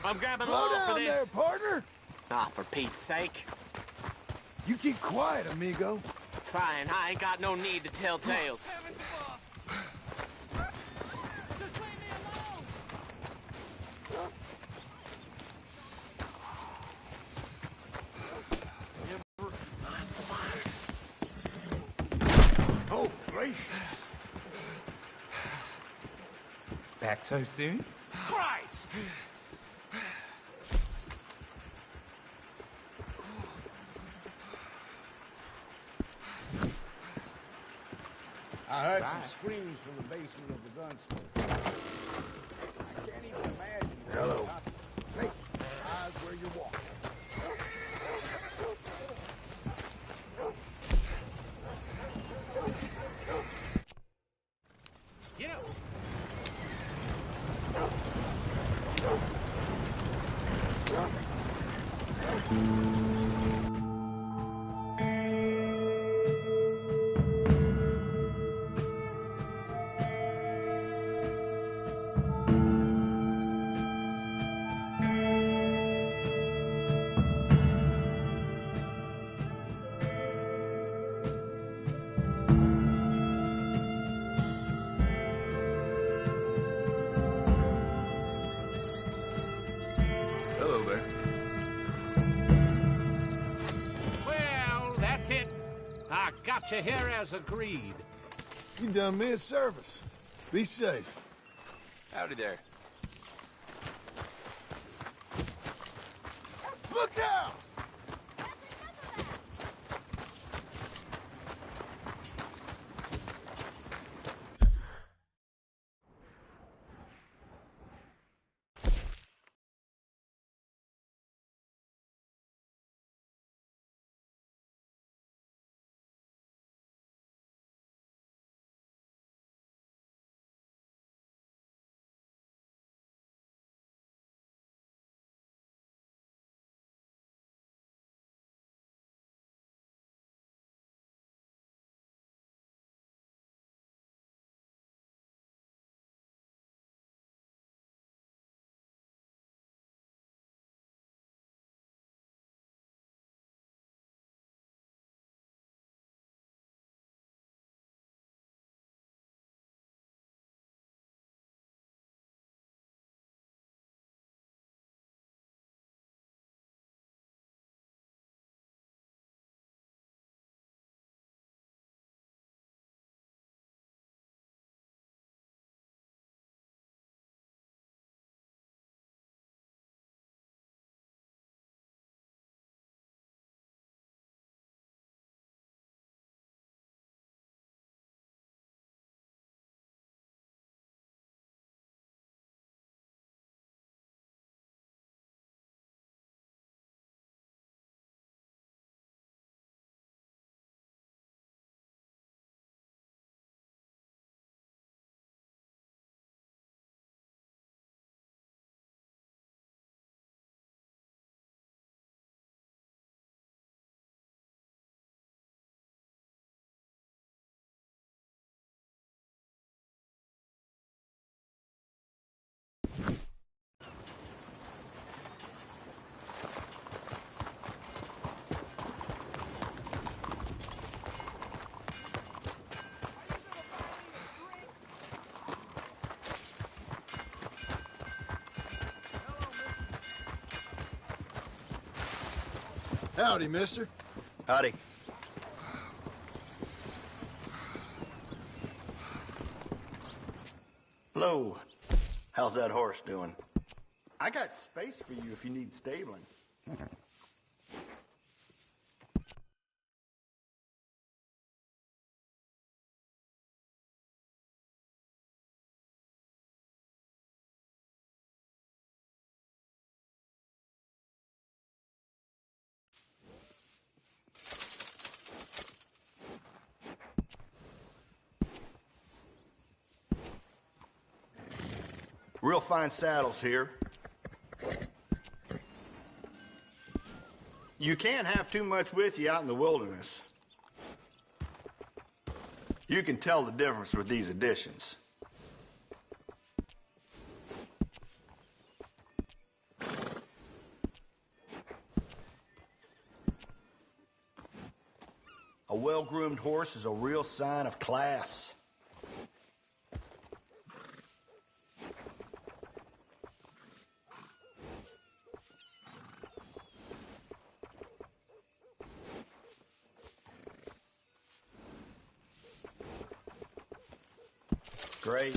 I'm grabbing Slow law for down this. there, partner. Ah, for Pete's sake. You keep quiet, amigo. Fine, I ain't got no need to tell tales. Oh, gracious. Back so soon? Christ! I heard some screams from the basement of the gunsmoke. I can't even imagine. Hello. Hey, eyes where you're walking. Get up! Hello there. Well, that's it. I got you here as agreed. You done me a service. Be safe. Howdy there. Look out! Howdy, mister. Howdy. Hello. How's that horse doing? I got space for you if you need stabling. Real fine saddles here. You can't have too much with you out in the wilderness. You can tell the difference with these additions. A well-groomed horse is a real sign of class. Great.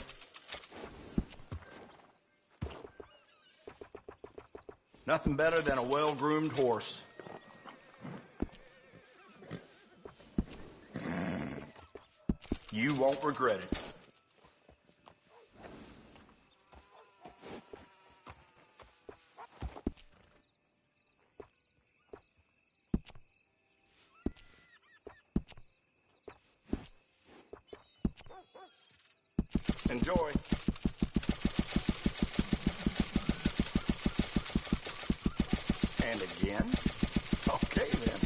Nothing better than a well-groomed horse. You won't regret it. Enjoy. And again. Okay, then.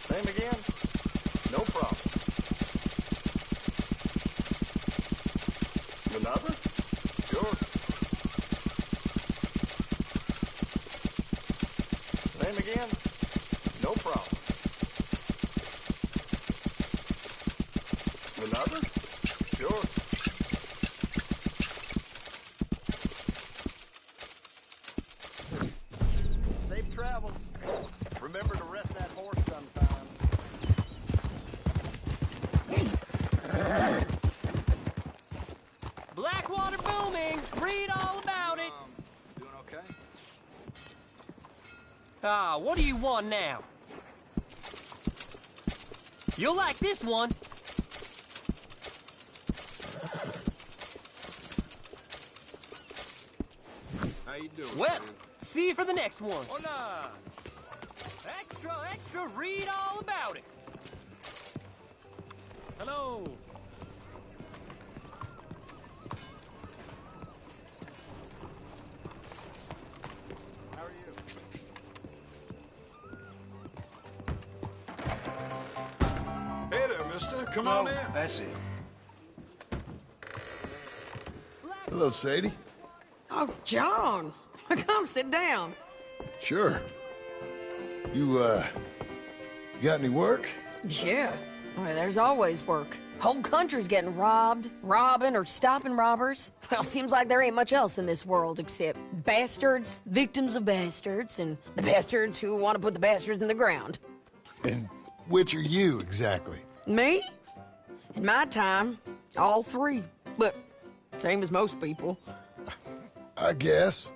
Same again. No problem. Another? Sure. Same again. No problem. Another? Sure. Safe travels. Remember to rest that horse sometime. Blackwater booming. Read all about it. Doing okay? Ah, what do you want now? You'll like this one. How you doing? Well, see you for the next one. Hola. Extra, extra, read all about it. Hello. How are you? Hey there, mister. Come on in. That's it. Hello, Sadie. Oh, John. Come sit down. Sure. You got any work? Yeah. Well, there's always work. Whole country's getting robbed, robbing, or stopping robbers. Well, seems like there ain't much else in this world except bastards, victims of bastards, and the bastards who want to put the bastards in the ground. And which are you, exactly? Me? In my time, all three. But same as most people. I guess.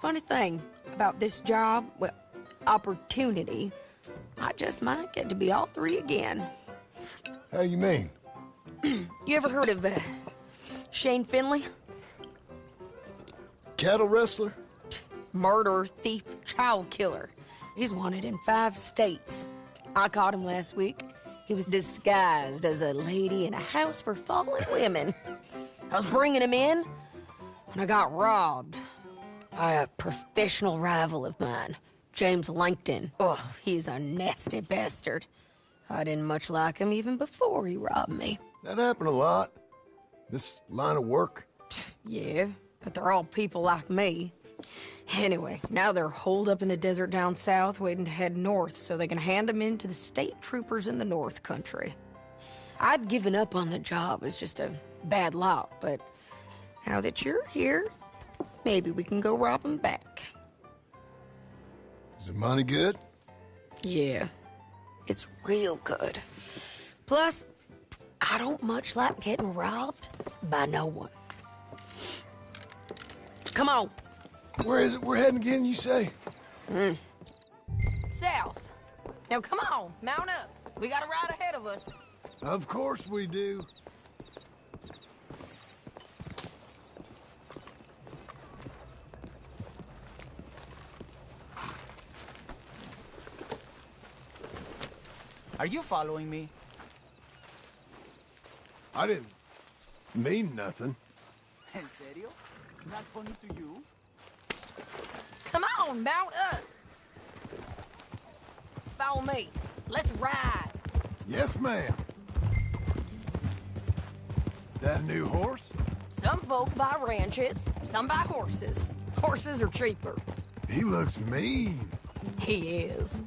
Funny thing about this job, well, opportunity, I just might get to be all three again. How you mean? You ever heard of Shane Finley? Cattle wrestler? Murderer, thief, child killer. He's wanted in 5 states. I caught him last week. He was disguised as a lady in a house for fallen women. I was bringing him in, and I got robbed by a professional rival of mine, James Langton. Oh, he's a nasty bastard. I didn't much like him even before he robbed me. That happened a lot. This line of work. Yeah, but they're all people like me. Anyway, now they're holed up in the desert down south waiting to head north so they can hand them in to the state troopers in the north country. I'd given up on the job as just a bad lot, but now that you're here, maybe we can go rob them back. Is the money good? Yeah, it's real good. Plus, I don't much like getting robbed by no one. Come on. Where is it we're heading again, you say? South. Now come on, mount up. We got a ride ahead of us. Of course we do. Are you following me? I didn't mean nothing. En serio? Not funny to you? Come on, mount up. Follow me. Let's ride. Yes, ma'am. That a new horse? Some folk buy ranches, some buy horses. Horses are cheaper. He looks mean. He is.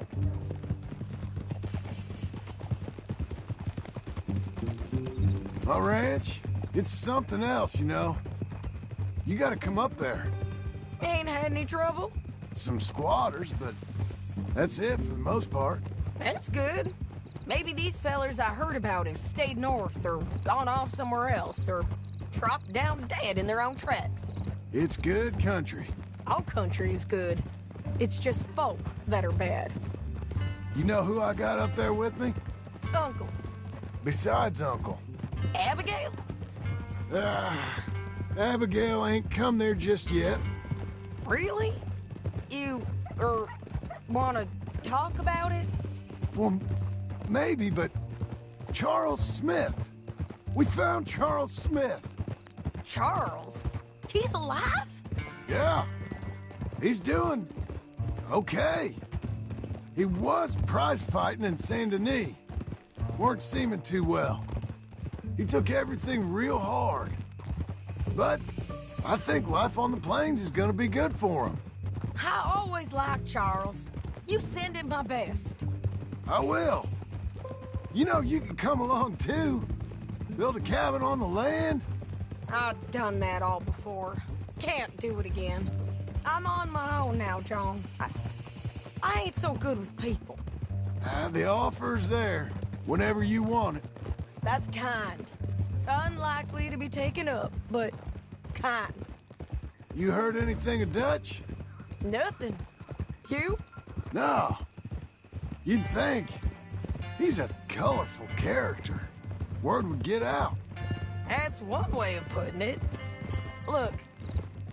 My ranch, it's something else, you know. You gotta come up there. Ain't had any trouble? Some squatters, but that's it for the most part. That's good. Maybe these fellers I heard about have stayed north or gone off somewhere else or dropped down dead in their own tracks. It's good country. All country is good. It's just folk that are bad. You know who I got up there with me? Uncle. Besides Uncle. Abigail? Abigail ain't come there just yet. Really? You, wanna talk about it? Well, maybe, but Charles Smith. We found Charles Smith. Charles? He's alive? Yeah. He's doing okay. He was prize fighting in Saint Denis. Weren't seeming too well. He took everything real hard. But I think life on the plains is gonna be good for him. I always liked Charles. You send him my best. I will. You know, you can come along too. Build a cabin on the land. I've done that all before. Can't do it again. I'm on my own now, John. I ain't so good with people. The offer's there, whenever you want it. That's kind. Unlikely to be taken up, but kind. You heard anything of Dutch? Nothing. You? No. You'd think. He's a colorful character. Word would get out. That's one way of putting it. Look,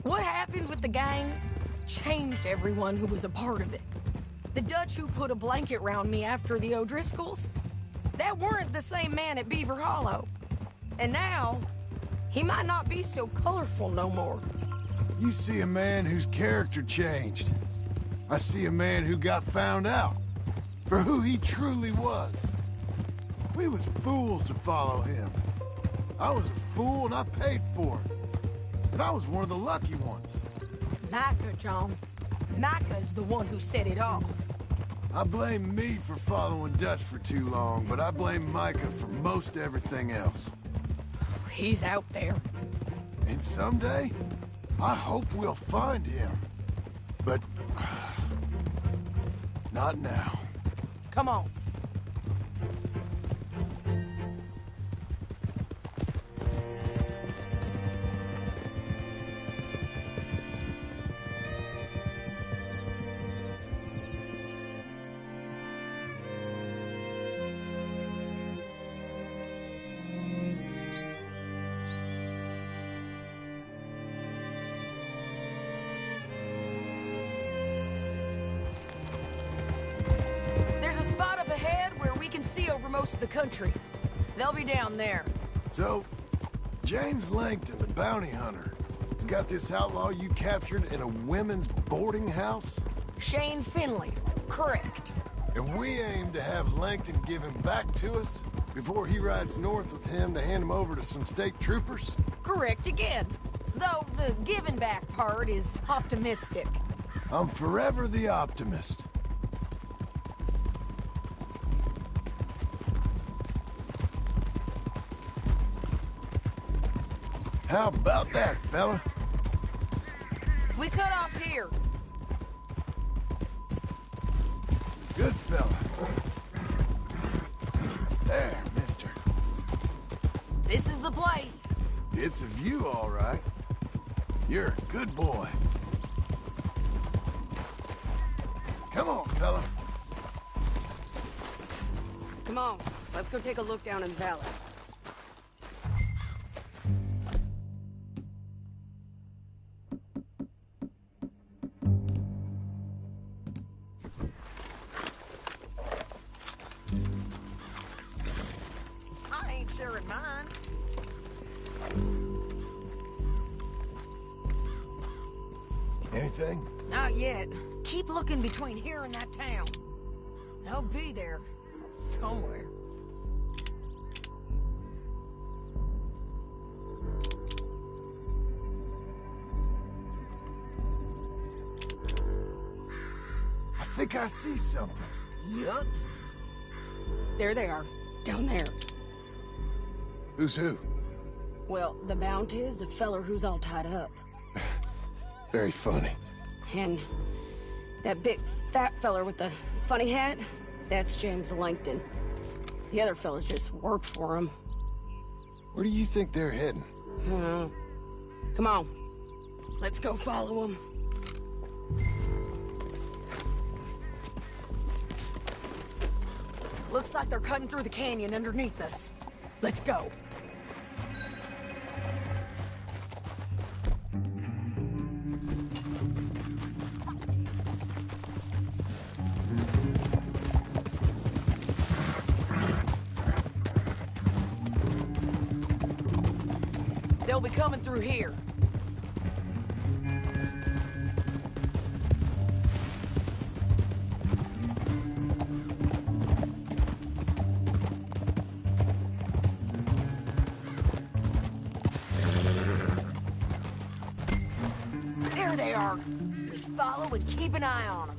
what happened with the gang changed everyone who was a part of it. The Dutch who put a blanket round me after the O'Driscolls, that weren't the same man at Beaver Hollow. And now, he might not be so colorful no more. You see a man whose character changed. I see a man who got found out for who he truly was. We was fools to follow him. I was a fool and I paid for it. But I was one of the lucky ones. Micah, John. Micah's the one who set it off. I blame me for following Dutch for too long, but I blame Micah for most everything else. He's out there. And someday, I hope we'll find him. But not now. Come on. Most of the country. They'll be down there. So, James Langton, the bounty hunter, has got this outlaw you captured in a women's boarding house? Shane Finley, correct. And we aim to have Langton give him back to us before he rides north with him to hand him over to some state troopers? Correct again. Though the giving back part is optimistic. I'm forever the optimist. How about that, fella? We cut off here. Good fella. There, mister. This is the place. It's a view, all right. You're a good boy. Come on, fella. Come on, let's go take a look down in the valley. I ain't sharing mine. Anything? Not yet. Keep looking between here and that town. They'll be there. Somewhere. I think I see something. Yup. There they are. Down there. Who's who? Well, the Bounty is the feller who's all tied up. Very funny. And that big fat feller with the funny hat, that's James Langton. The other fellas just work for him. Where do you think they're heading? Come on. Let's go follow them. Looks like they're cutting through the canyon underneath us. Let's go. They'll be coming through here. There they are. We follow and keep an eye on them.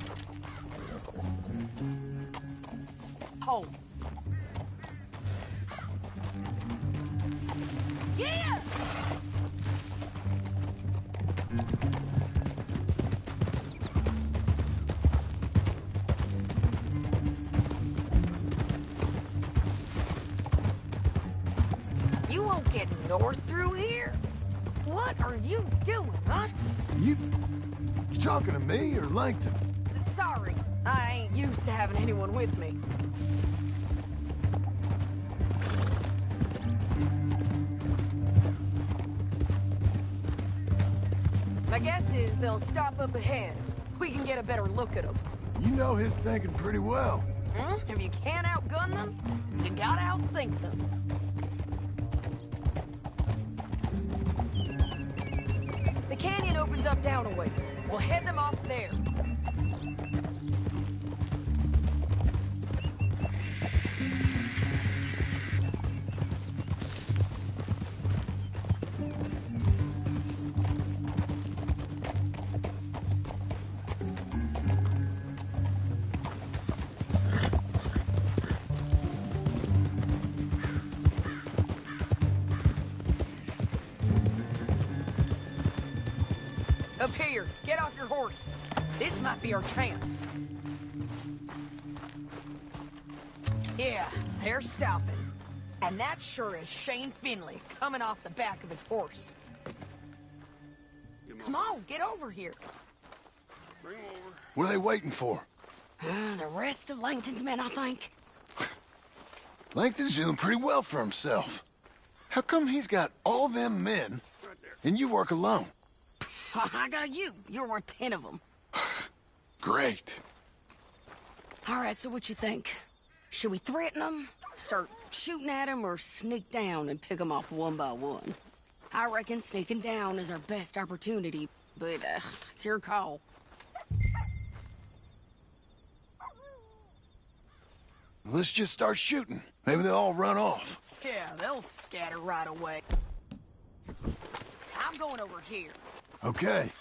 Hold. Yeah! You won't get north through here? What are you doing, huh? You talking to me or Langton? Sorry, I ain't used to having anyone with me. My guess is they'll stop up ahead. We can get a better look at them. You know his thinking pretty well. If you can't outgun them, you gotta outthink them. The canyon opens up down a ways. We'll head them off there. Up here, get off your horse. This might be our chance. Yeah, they're stopping. And that sure is Shane Finley coming off the back of his horse. Come on, get over here. Bring him over. What are they waiting for? The rest of Langton's men, I think. Langton's doing pretty well for himself. How come he's got all them men and you work alone? I got you. You're worth 10 of them. Great. All right, so what you think? Should we threaten them, start shooting at them, or sneak down and pick them off one by one? I reckon sneaking down is our best opportunity, but it's your call. Let's just start shooting. Maybe they'll all run off. Yeah, they'll scatter right away. I'm going over here. Okay.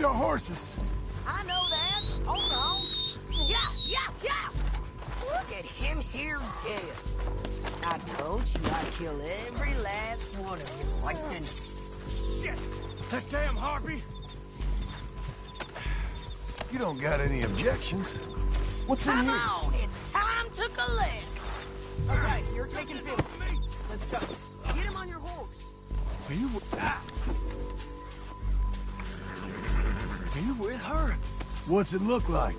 your horses. I know that. Hold on. Yeah! Look at him here dead. I told you I'd kill every last one of you, Langton. Shit! That damn harpy! You don't got any objections. What's in Come here? on, it's time to collect. Okay, you're taking 50. Let's go. Get him on your horse. Are you... Are you with her? What's it look like?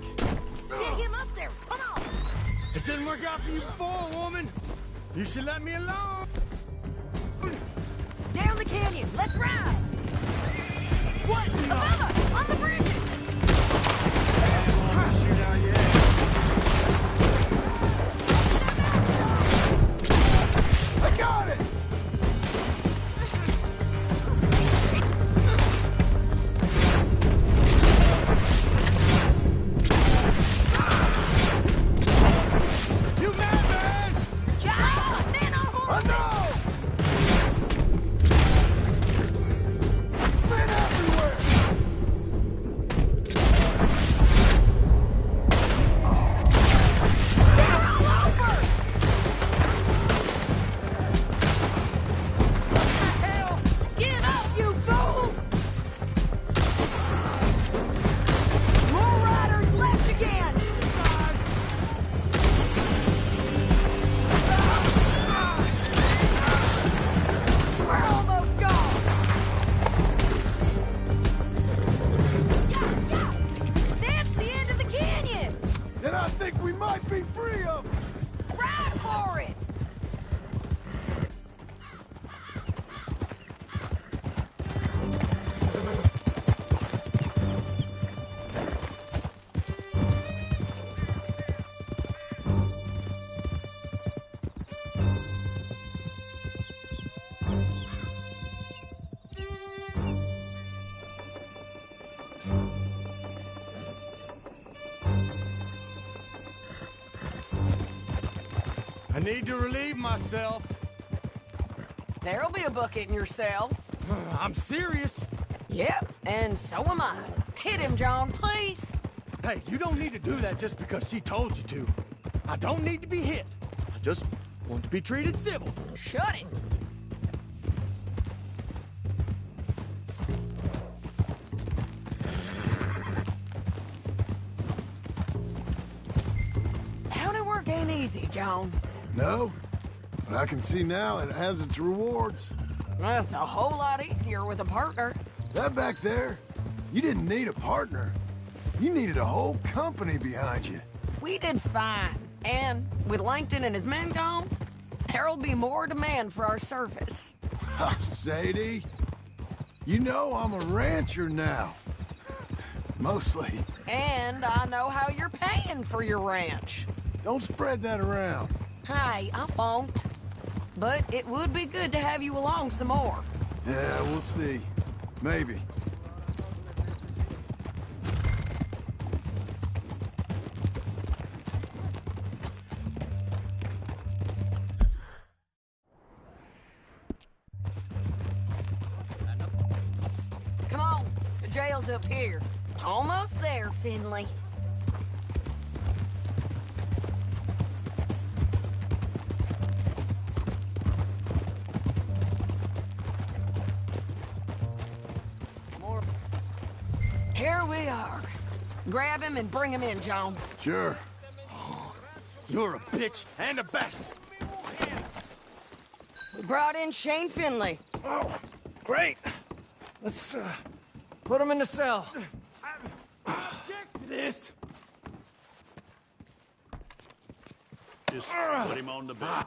Get him up there. Come on. It didn't work out for you before, woman. You should let me alone. Down the canyon. Let's ride. What? Above us, on the bridges. Shoot out your I got it! You mad, man? Giles, men on horses. Men everywhere! They're all over. What the hell? Give up, you fools. More riders left again. We're almost gone. Yeah. That's the end of the canyon. Then I think we might be free of them. Ride for it. I need to relieve myself. There'll be a bucket in your cell. I'm serious. Yep, and so am I. Hit him, John, please. Hey, you don't need to do that just because she told you to. I don't need to be hit. I just want to be treated civil. Shut it. County work ain't easy, John. No, but I can see now it has its rewards. That's a whole lot easier with a partner. That back there, you didn't need a partner. You needed a whole company behind you. We did fine. And with Langton and his men gone, there'll be more demand for our service. Sadie, you know I'm a rancher now. Mostly. And I know how you're paying for your ranch. Don't spread that around. Hey, I won't. But it would be good to have you along some more. Yeah, we'll see. Maybe. Come on, the jail's up here. Almost there, Finley. Here we are. Grab him and bring him in, John. Sure. You're a bitch and a bastard. We brought in Shane Finley. Oh, great. Let's, put him in the cell. Object to this. Just put him on the bed.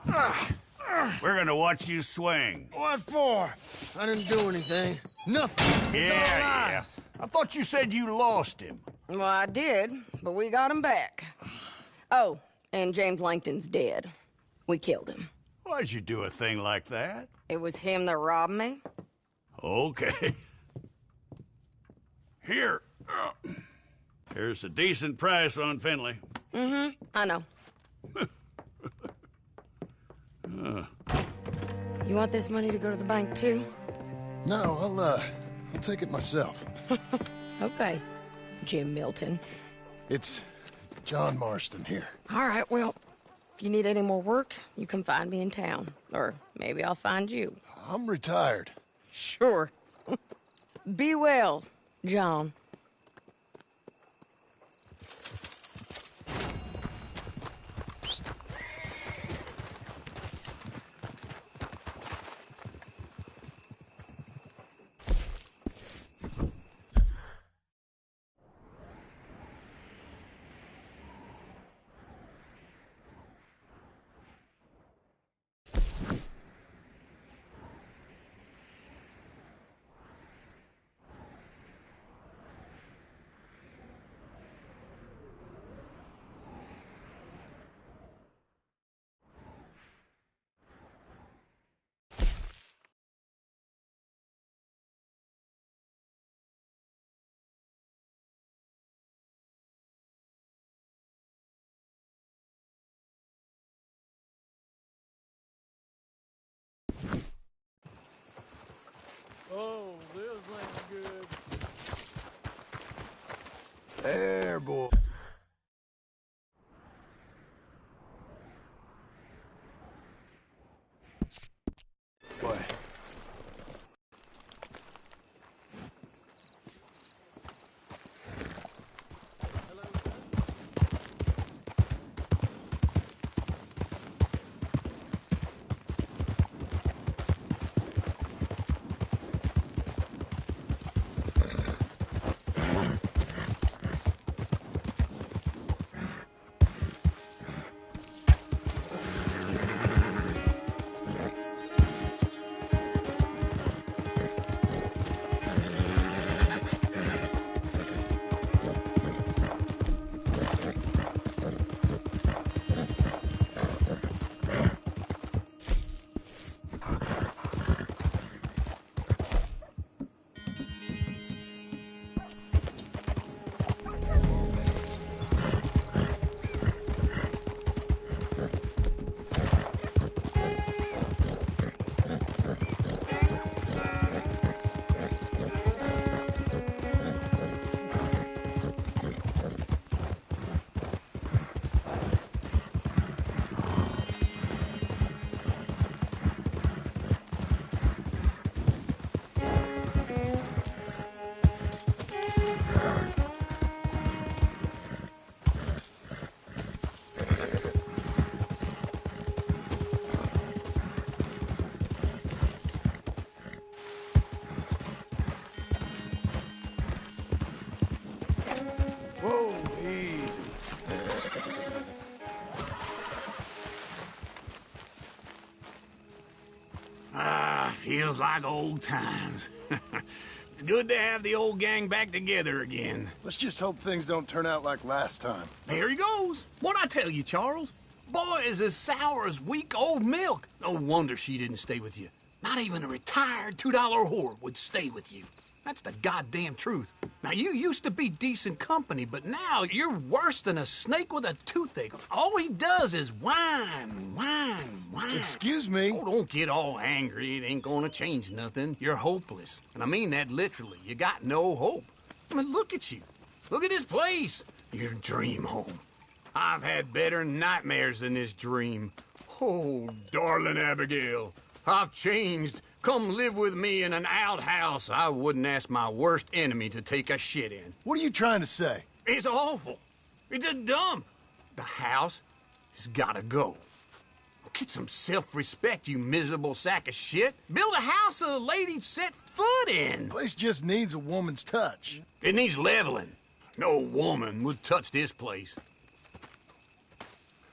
We're gonna watch you swing. What for? I didn't do anything. Nothing. It's all Yeah. I thought you said you lost him. Well, I did, but we got him back. Oh, and James Langton's dead. We killed him. Why'd you do a thing like that? It was him that robbed me. Okay. Here. Here's a decent price on Finley. Mm-hmm, I know. You want this money to go to the bank, too? No, I'll take it myself. Okay, Jim Milton. It's John Marston here. All right, well, if you need any more work, you can find me in town. Or maybe I'll find you. I'm retired. Sure. Be well, John. Oh, this ain't good. There, boy. Boy. Whoa, easy. Feels like old times. It's good to have the old gang back together again. Let's just hope things don't turn out like last time. There he goes. What'd I tell you, Charles? Boy is as sour as week-old milk. No wonder she didn't stay with you. Not even a retired $2 whore would stay with you. That's the goddamn truth. Now, you used to be decent company, but now you're worse than a snake with a toothache. All he does is whine, whine, whine. Excuse me? Oh, don't get all angry. It ain't gonna change nothing. You're hopeless. And I mean that literally. You got no hope. I mean, look at you. Look at this place. Your dream home. I've had better nightmares than this dream. Oh, darling Abigail, I've changed. Come live with me in an outhouse I wouldn't ask my worst enemy to take a shit in. What are you trying to say? It's awful. It's a dump. The house has gotta go. Get some self-respect, you miserable sack of shit. Build a house a lady'd set foot in. The place just needs a woman's touch. It needs leveling. No woman would touch this place.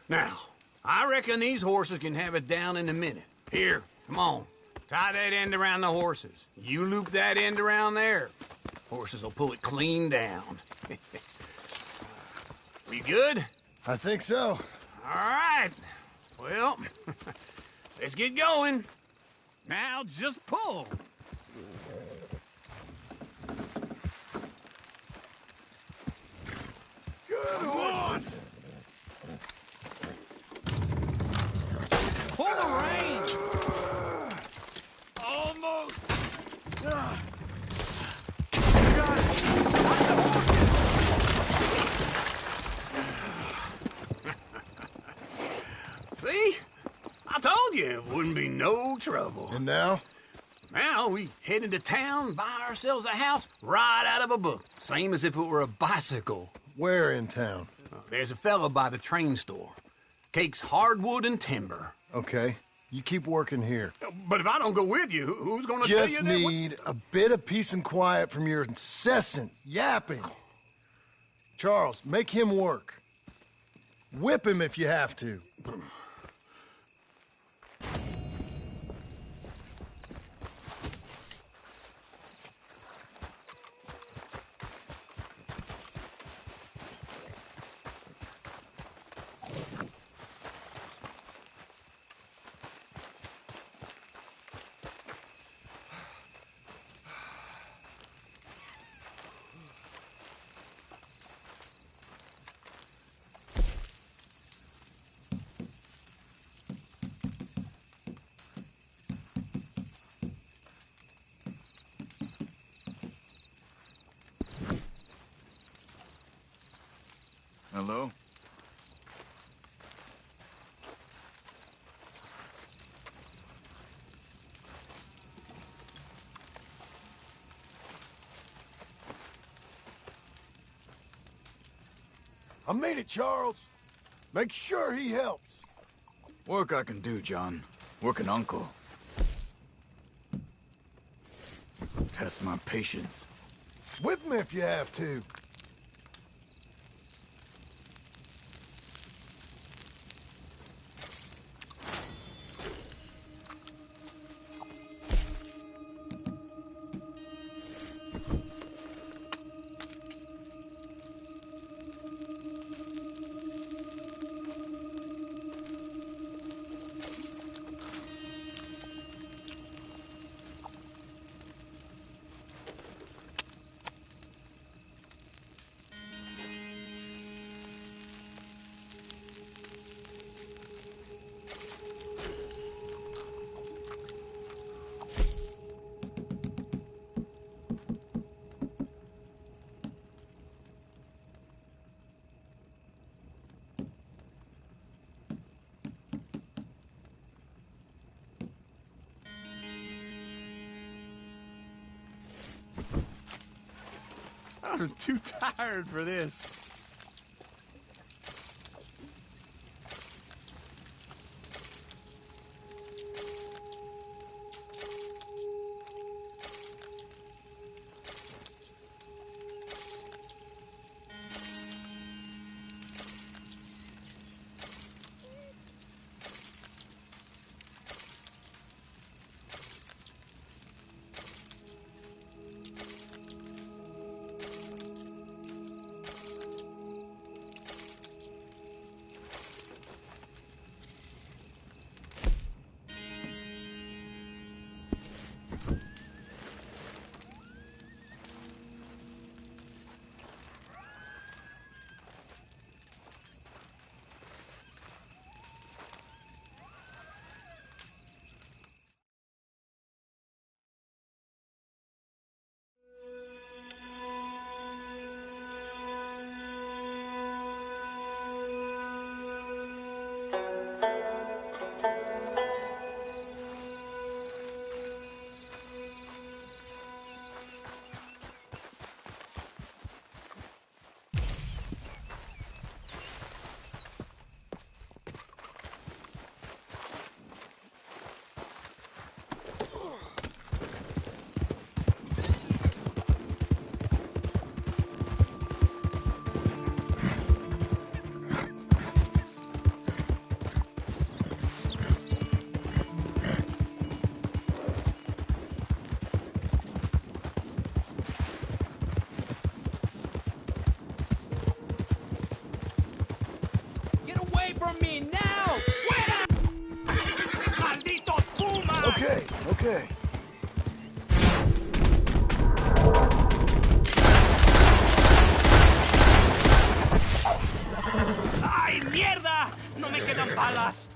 Now, I reckon these horses can have it down in a minute. Here, come on. Tie that end around the horses. You loop that end around there. Horses will pull it clean down. We good? I think so. All right. Well, let's get going. Now just pull. Good horse. Pull the rein. Almost. You got it. no trouble. And now? Now we head into town, buy ourselves a house right out of a book. Same as if it were a bicycle. Where in town? There's a fella by the train store. Cakes hardwood and timber. Okay. You keep working here. But if I don't go with you, who's gonna tell you Just that? need a bit of peace and quiet from your incessant yapping. Charles, make him work. Whip him if you have to. Hello? I made it, Charles. Make sure he helps. Work I can do, John. Work an uncle. Test my patience. Whip him if you have to. I'm too tired for this. Okay. ¡Ay, mierda! ¡No me quedan balas!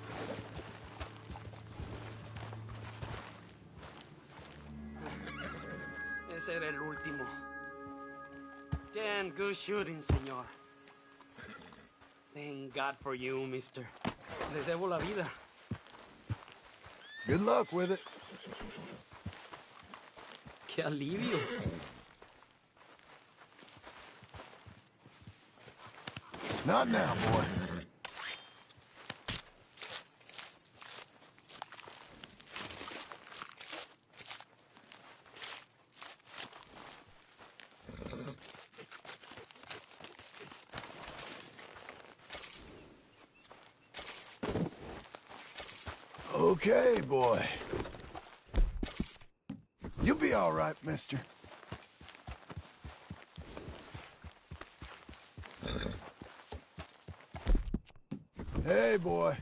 Ese era el último. Damn good shooting, señor. Thank God for you, mister. Le debo la vida. Good luck with it. Que alivio. Not now, boy. Okay, boy. You'll be all right, mister. Hey, boy.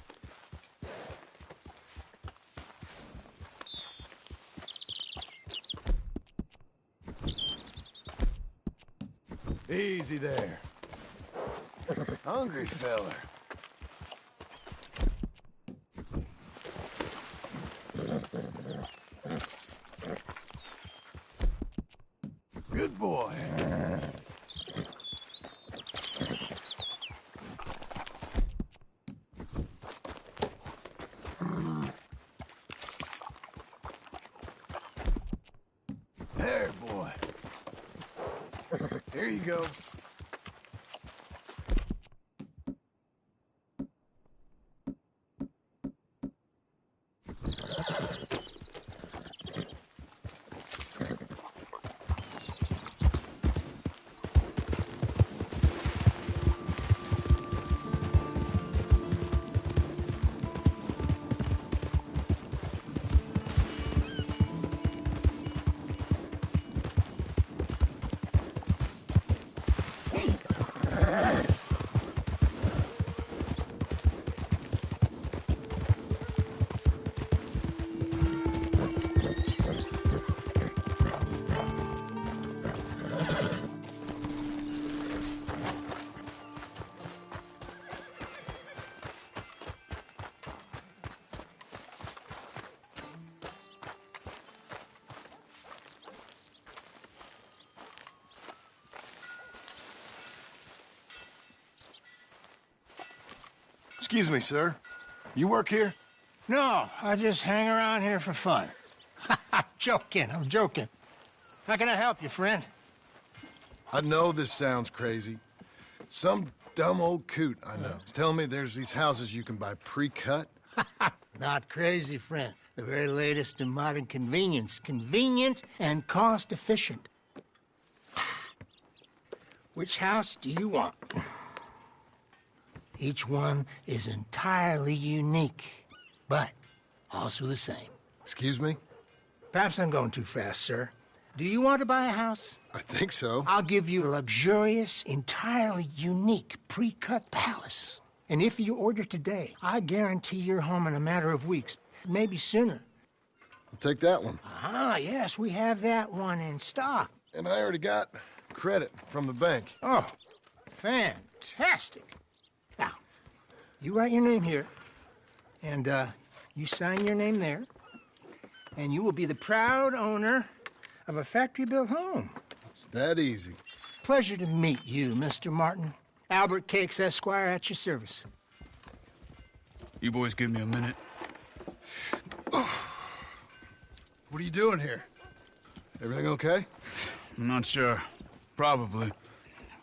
Easy there. Hungry feller. Good boy. There, boy. Here you go. Excuse me, sir. You work here? No, I just hang around here for fun. I'm joking. How can I help you, friend? I know this sounds crazy. Some dumb old coot I know is telling me there's these houses you can buy pre-cut. Not crazy, friend. The very latest in modern convenience. Convenient and cost-efficient. Which house do you want? Each one is entirely unique, but also the same. Excuse me? Perhaps I'm going too fast, sir. Do you want to buy a house? I think so. I'll give you a luxurious, entirely unique pre-cut palace. And if you order today, I guarantee you're home in a matter of weeks, maybe sooner. I'll take that one. Ah, yes, we have that one in stock. And I already got credit from the bank. Oh, fantastic. Now, you write your name here, and you sign your name there, and you will be the proud owner of a factory-built home. It's that easy. Pleasure to meet you, Mr. Martin. Albert Cakes, Esquire, at your service. You boys give me a minute. What are you doing here? Everything okay? I'm not sure. Probably.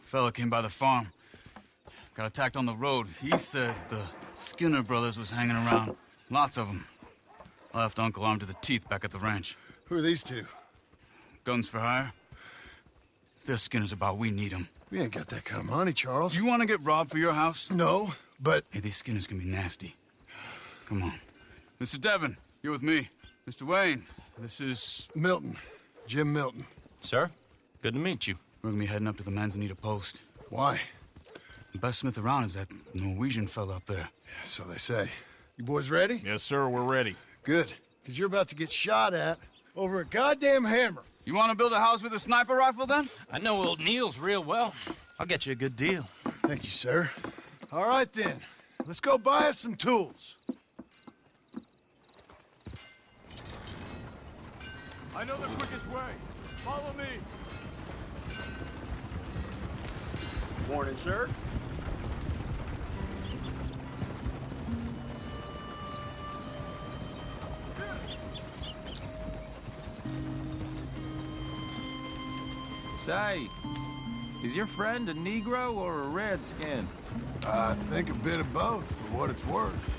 Fella came by the farm. Got attacked on the road. He said the Skinner brothers was hanging around. Lots of them. I left Uncle armed to the teeth back at the ranch. Who are these two? Guns for hire. If they're Skinner's about, we need them. We ain't got that kind of money, Charles. You want to get robbed for your house? No, but... Hey, these Skinners can be nasty. Come on. Mr. Devon, you're with me. Mr. Wayne, this is... Milton. Jim Milton. Sir, good to meet you. We're gonna be heading up to the Manzanita post. Why? The best smith around is that Norwegian fella up there. Yeah, so they say. You boys ready? Yes, sir, we're ready. Good, because you're about to get shot at over a goddamn hammer. You want to build a house with a sniper rifle, then? I know old Neil's real well. I'll get you a good deal. Thank you, sir. All right, then. Let's go buy us some tools. I know the quickest way. Follow me. Morning, sir. Say, is your friend a Negro or a Redskin? I think a bit of both, for what it's worth.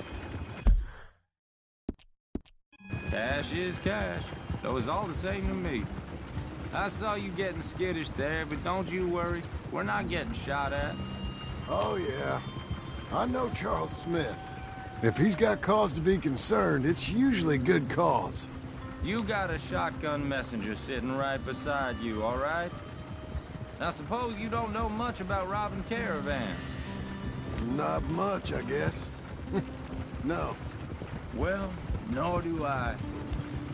Cash is cash, though it's all the same to me. I saw you getting skittish there, but don't you worry. We're not getting shot at. Oh, yeah. I know Charles Smith. If he's got cause to be concerned, it's usually good cause. You got a shotgun messenger sitting right beside you, all right? Now, suppose you don't know much about robbing caravans. Not much, I guess. No. Well, nor do I.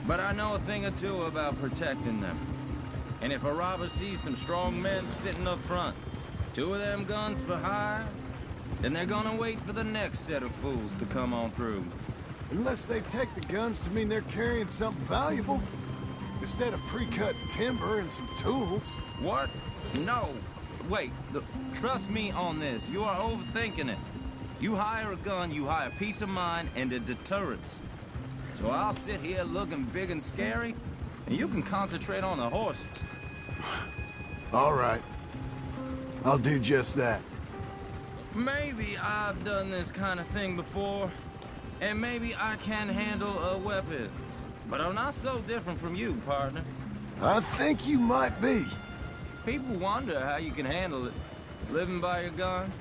But I know a thing or two about protecting them. And if a robber sees some strong men sitting up front, 2 of them guns behind, then they're gonna wait for the next set of fools to come on through. Unless they take the guns to mean they're carrying something valuable. Instead of pre-cut timber and some tools. What? No. Wait, look, trust me on this. You are overthinking it. You hire a gun, you hire peace of mind and a deterrence. So I'll sit here looking big and scary, and you can concentrate on the horses. All right. I'll do just that. Maybe I've done this kind of thing before, and maybe I can handle a weapon. But I'm not so different from you, partner. I think you might be. People wonder how you can handle it, living by your gun.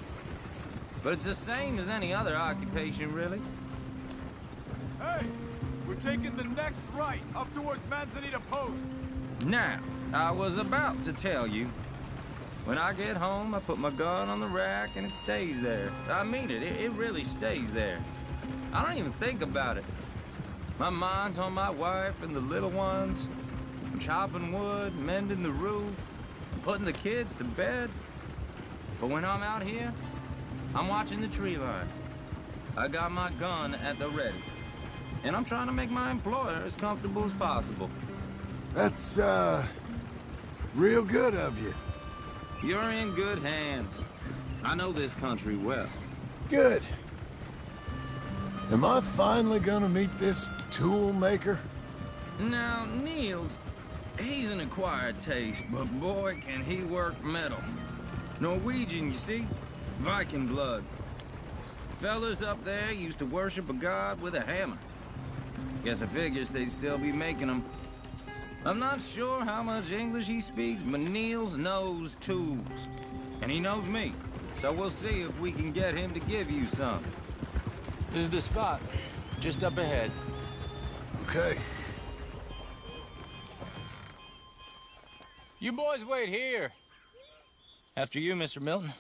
But it's the same as any other occupation, really. Hey, we're taking the next right, up towards Manzanita Post. Now, I was about to tell you. When I get home, I put my gun on the rack and it stays there. I mean it, it really stays there. I don't even think about it. My mind's on my wife and the little ones. I'm chopping wood, mending the roof, putting the kids to bed. But when I'm out here, I'm watching the tree line. I got my gun at the ready. And I'm trying to make my employer as comfortable as possible. That's, real good of you. You're in good hands. I know this country well. Good. Am I finally gonna meet this tool maker? Now, Niels, he's an acquired taste, but boy, can he work metal. Norwegian, you see? Viking blood. Fellas up there used to worship a god with a hammer. Guess I figures they'd still be making them. I'm not sure how much English he speaks, but Niels knows tools. And he knows me. So we'll see if we can get him to give you some. This is the spot. Just up ahead. Okay. You boys wait here. After you, Mr. Milton.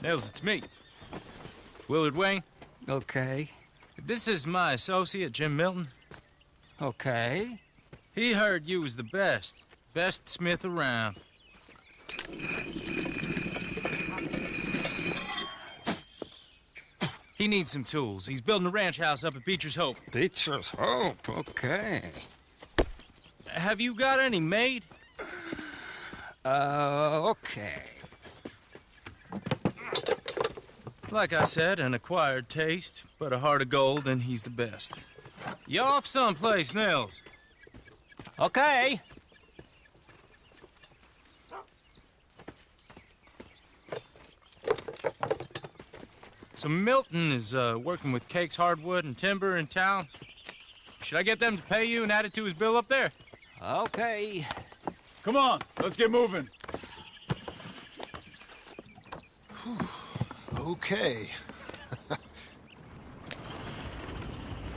Nils, it's me. Willard Wayne. Okay. This is my associate, Jim Milton. Okay. He heard you was the best. Best smith around. He needs some tools. He's building a ranch house up at Beecher's Hope. Beecher's Hope, okay. Have you got any made? Okay. Like I said, an acquired taste, but a heart of gold, and he's the best. You off someplace, Nils? Okay. So Milton is working with Cake's Hardwood and Timber in town. Should I get them to pay you and add it to his bill up there? Okay. Come on, let's get moving. Okay.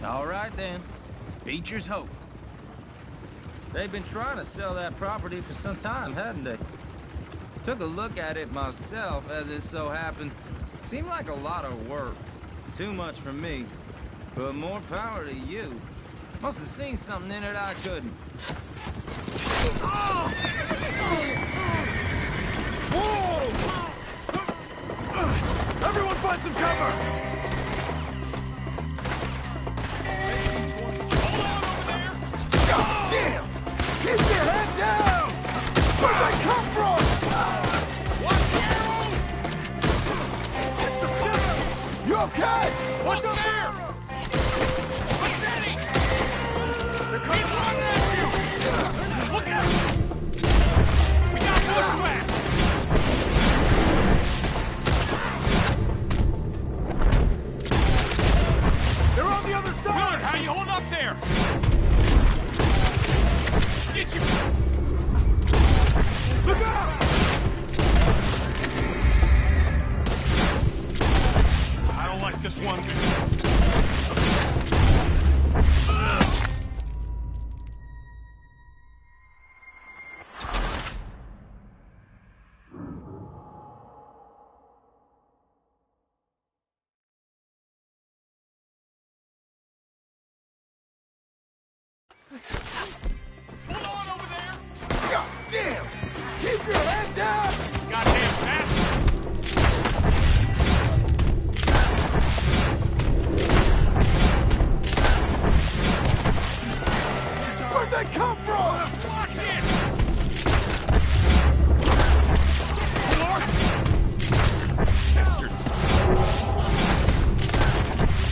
All right, then. Beecher's Hope. They've been trying to sell that property for some time, hadn't they? Took a look at it myself, as it so happens. Seemed like a lot of work. Too much for me. But more power to you. Must have seen something in it I couldn't. Whoa! Everyone find some cover! God damn! Keep your head down! Where'd they come from? Watch the arrows! okay? What's up there? Machete! They're coming running at you! Look out! We got more swag! They're on the other side! Willard, how you holding up there? Get you! Look out! I don't like this one. Hold on over there! God damn! Keep your head down! Goddamn bastard! Where'd they come from? Watch it! Lord! Bastards!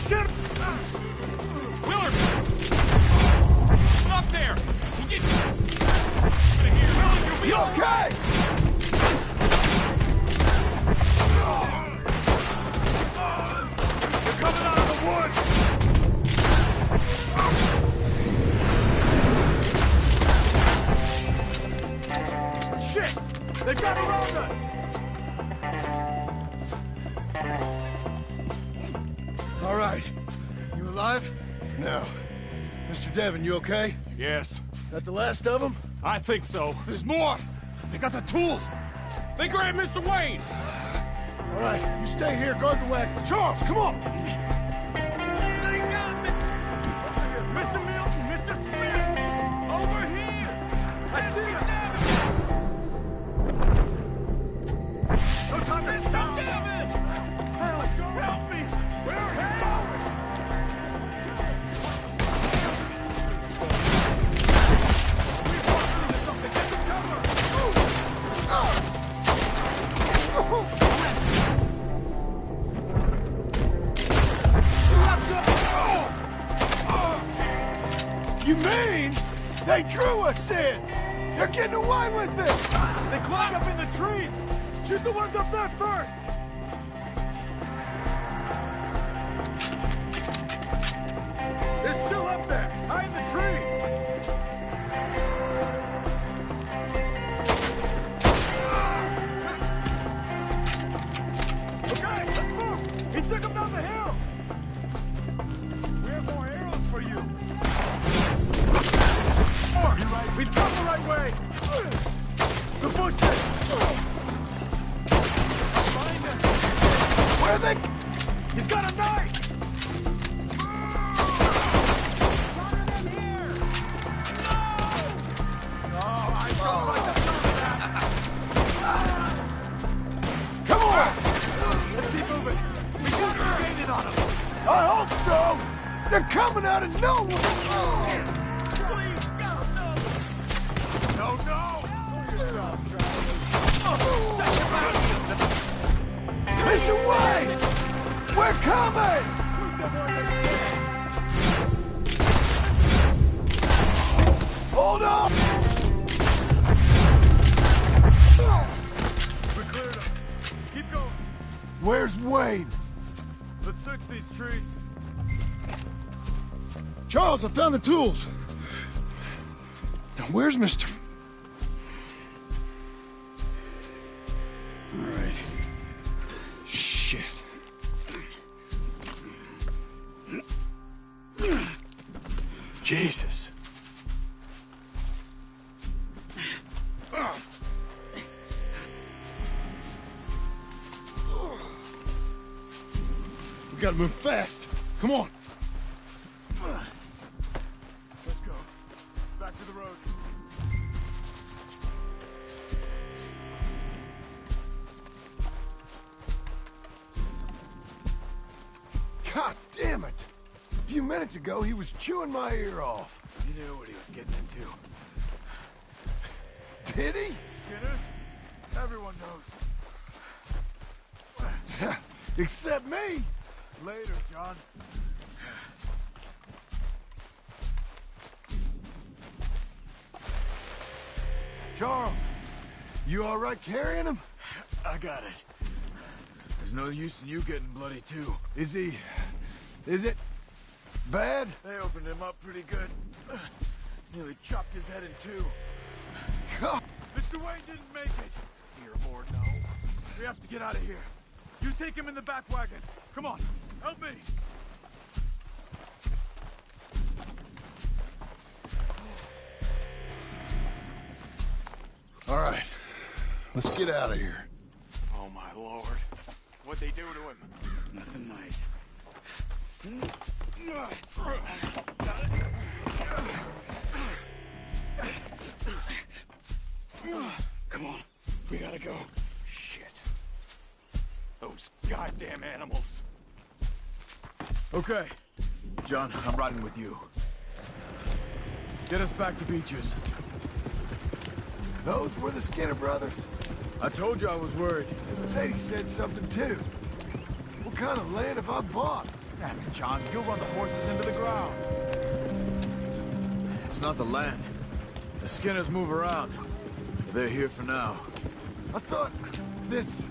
Get him! Willard! Up there! He get you! Out of here! Willard, you'll be You okay? They're coming out of the woods! Shit! They got around us! All right. You alive? No. Mr. Devon, you okay? Yes. That the last of them? I think so. There's more! They got the tools! They grabbed Mr. Wayne! All right, you stay here, guard the wagon. Charles, come on! They got me! Over here! Mr. Milton! Mr. Smith! Over here! I see you! No time to stop! Devon! Hey, let's go! Help me! Where is he going? We walked into something! Get some cover! You mean they drew us in? They're getting away with it! They climbed up in the trees! Shoot the ones up there first! They're still up there, high in the tree! Okay, let's move! He took him down the hill! We have more arrows for you! More! We've come the right way! The bushes! Find him! Where are they? He's got a knife! Come on! Let's keep moving! We got gaining on him! I hope so! They're coming out of nowhere! Please, no! No, no! Mr. Wayne! We're coming! Hold on! We cleared him. Keep going. Where's Wayne? Let's search these trees. Charles, I found the tools. Now, where's Mr. All right. Shit. Jesus. We gotta move fast. Come on. Let's go. Back to the road. God damn it! A few minutes ago, he was chewing my ear off. You knew what he was getting into. Did he? Skinner? Everyone knows. Except me. Later, John. Charles, you all right carrying him? I got it. There's no use in you getting bloody, too. Is it bad? They opened him up pretty good. Nearly chopped his head in two. God. Mr. Wayne didn't make it. Dear Lord, no. We have to get out of here. You take him in the back wagon. Come on, help me. All right, let's get out of here. Oh, my Lord. What'd they do to him? Nothing nice. Come on, we gotta go. Shit. Those goddamn animals. Okay. John, I'm riding with you. Get us back to Beaches. Those were the Skinner brothers? I told you I was worried. Sadie said something too. What kind of land have I bought? Damn it, John, you'll run the horses into the ground. It's not the land. The Skinners move around. They're here for now. I thought this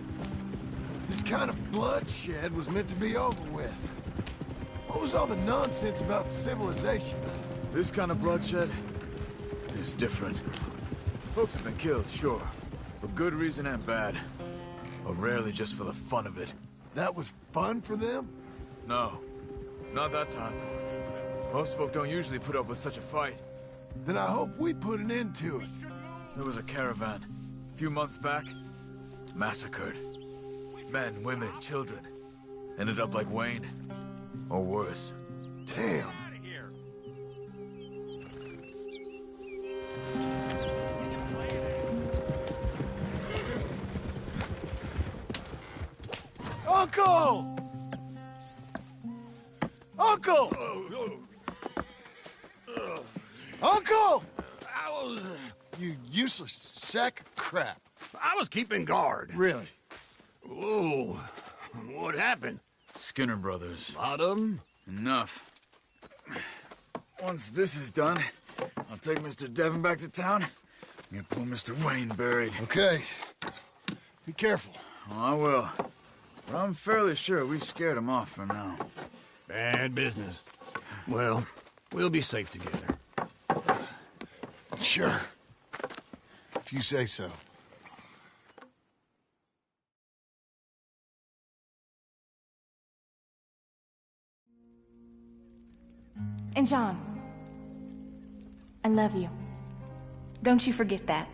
kind of bloodshed was meant to be over with. What was all the nonsense about civilization? This kind of bloodshed is different. Folks have been killed, sure. For good reason and bad. But rarely just for the fun of it. That was fun for them? No. Not that time. Most folk don't usually put up with such a fight. Then I hope we put an end to it. There was a caravan. A few months back. Massacred. Men, women, children. Ended up like Wayne. Or worse. Damn. Uncle! Uncle! Uncle! You useless sack of crap. I was keeping guard. Really? Whoa. What happened? Skinner brothers. Lot of them? Enough. Once this is done, I'll take Mr. Devon back to town and get poor Mr. Wayne buried. Okay. Be careful. Oh, I will. But I'm fairly sure we scared him off for now. Bad business. Well, we'll be safe together. Sure. If you say so. And John, I love you. Don't you forget that.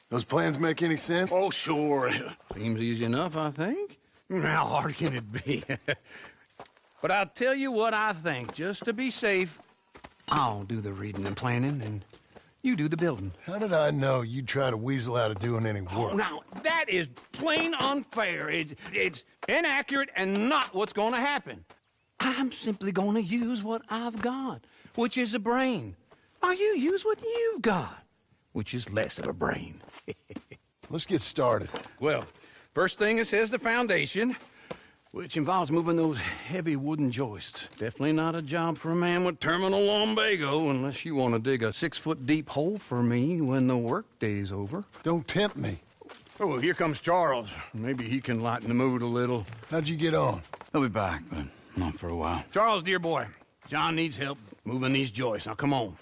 Those plans make any sense? Oh, sure. Seems easy enough, I think. How hard can it be? But I'll tell you what I think, just to be safe. I'll do the reading and planning, and you do the building. How did I know you'd try to weasel out of doing any work? Oh, now, that is plain unfair. It's inaccurate and not what's going to happen. I'm simply going to use what I've got, which is a brain. While you use what you've got, which is less of a brain. Let's get started. Well, first thing it says the foundation, which involves moving those heavy wooden joists. Definitely not a job for a man with terminal lumbago, unless you want to dig a 6-foot deep hole for me when the workday's over. Don't tempt me. Oh, well, here comes Charles. Maybe he can lighten the mood a little. How'd you get on? He'll be back, but Not for a while. Charles, dear boy, John needs help moving these joists. Now, come on.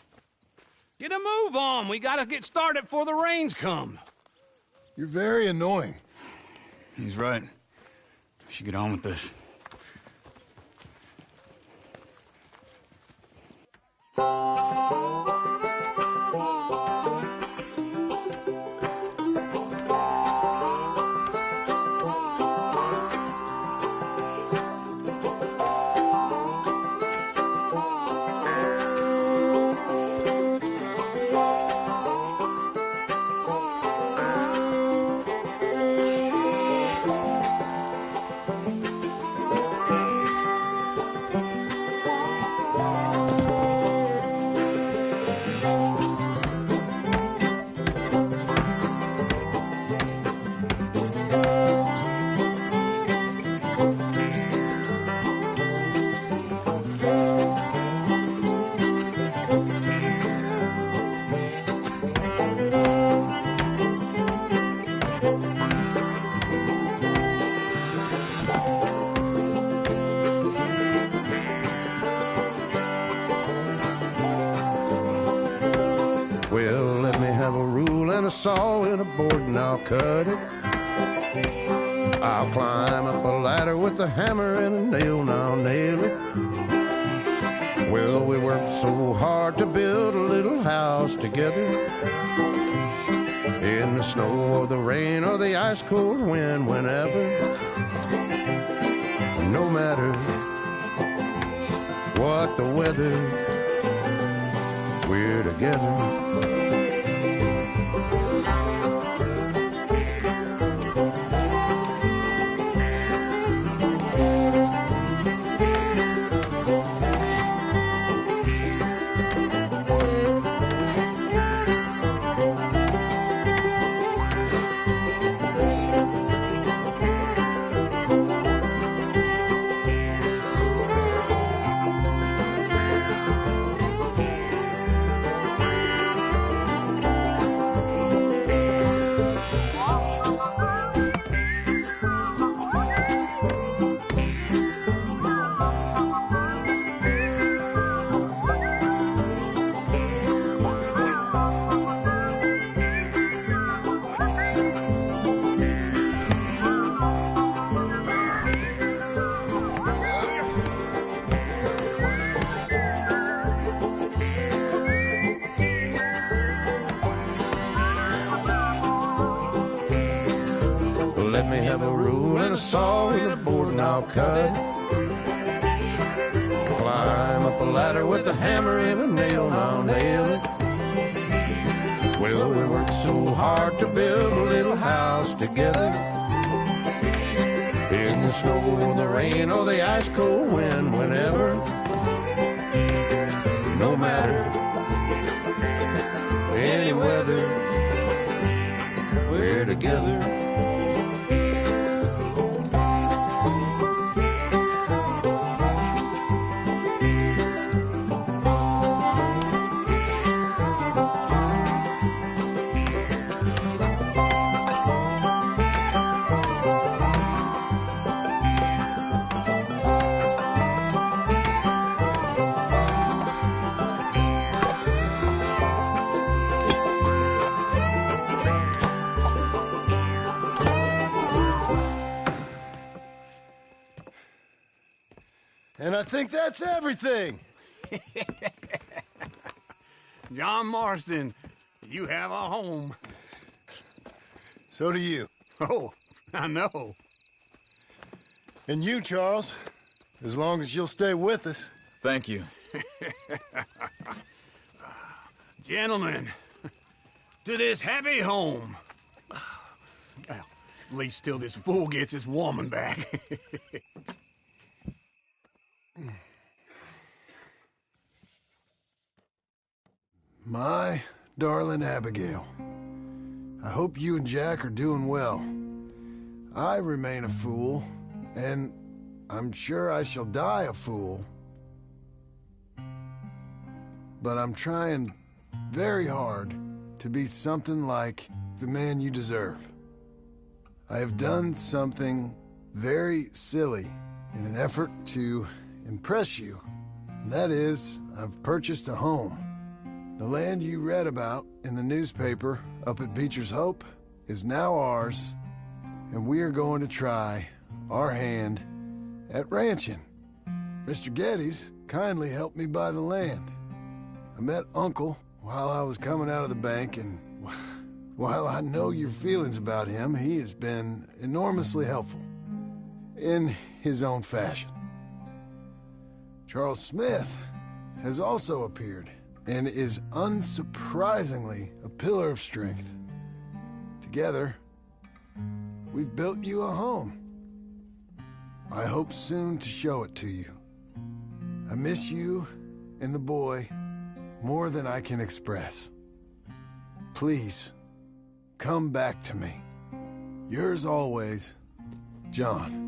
Get a move on. We gotta get started before the rains come. You're very annoying. He's right. We should get on with this. Well, let me have a rule and a saw and a board and I'll cut it. I'll climb up a ladder with a hammer and a nail and I'll nail it. Well, we worked so hard to build a little house together. In the snow or the rain or the ice cold wind, whenever. No matter what the weather, we're together. Let me have a rule and a saw and a board and I'll cut. Climb up a ladder with a hammer and a nail and I'll nail it. Well, we worked so hard to build a little house together. In the snow or the rain or the ice cold wind, whenever. No matter any weather, we're together. And I think that's everything. John Marston, you have a home. So do you. Oh, I know. And you, Charles, as long as you'll stay with us. Thank you. Gentlemen, to this happy home. Well, at least till this fool gets his woman back. My darling Abigail, I hope you and Jack are doing well. I remain a fool, and I'm sure I shall die a fool. But I'm trying very hard to be something like the man you deserve. I have done something very silly in an effort to impress you. And that is, I've purchased a home. The land you read about in the newspaper up at Beecher's Hope is now ours, and we are going to try our hand at ranching. Mr. Geddes kindly helped me buy the land. I met Uncle while I was coming out of the bank, and while I know your feelings about him, he has been enormously helpful in his own fashion. Charles Smith has also appeared and is unsurprisingly a pillar of strength. Together, we've built you a home. I hope soon to show it to you. I miss you and the boy more than I can express. Please, come back to me. Yours always, John.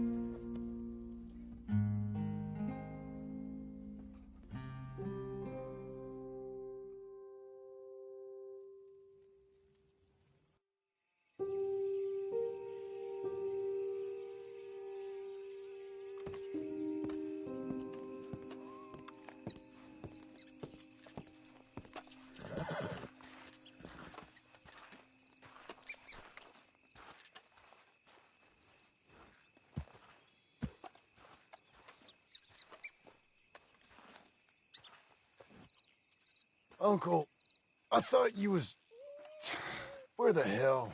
Uncle, I thought you was... Where the hell?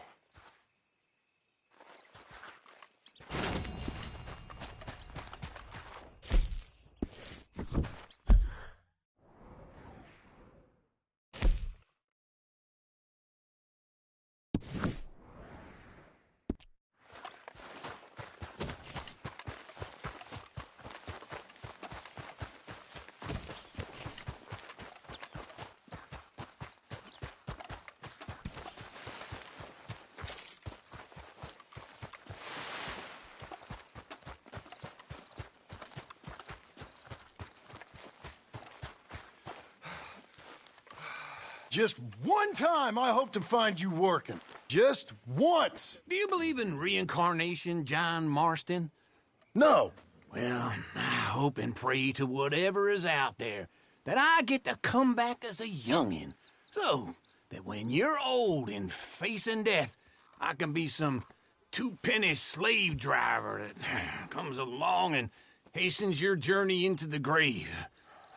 Just one time I hope to find you working. Just once. Do you believe in reincarnation, John Marston? No. Well, I hope and pray to whatever is out there that I get to come back as a youngin', so that when you're old and facing death, I can be some two-penny slave driver that comes along and hastens your journey into the grave.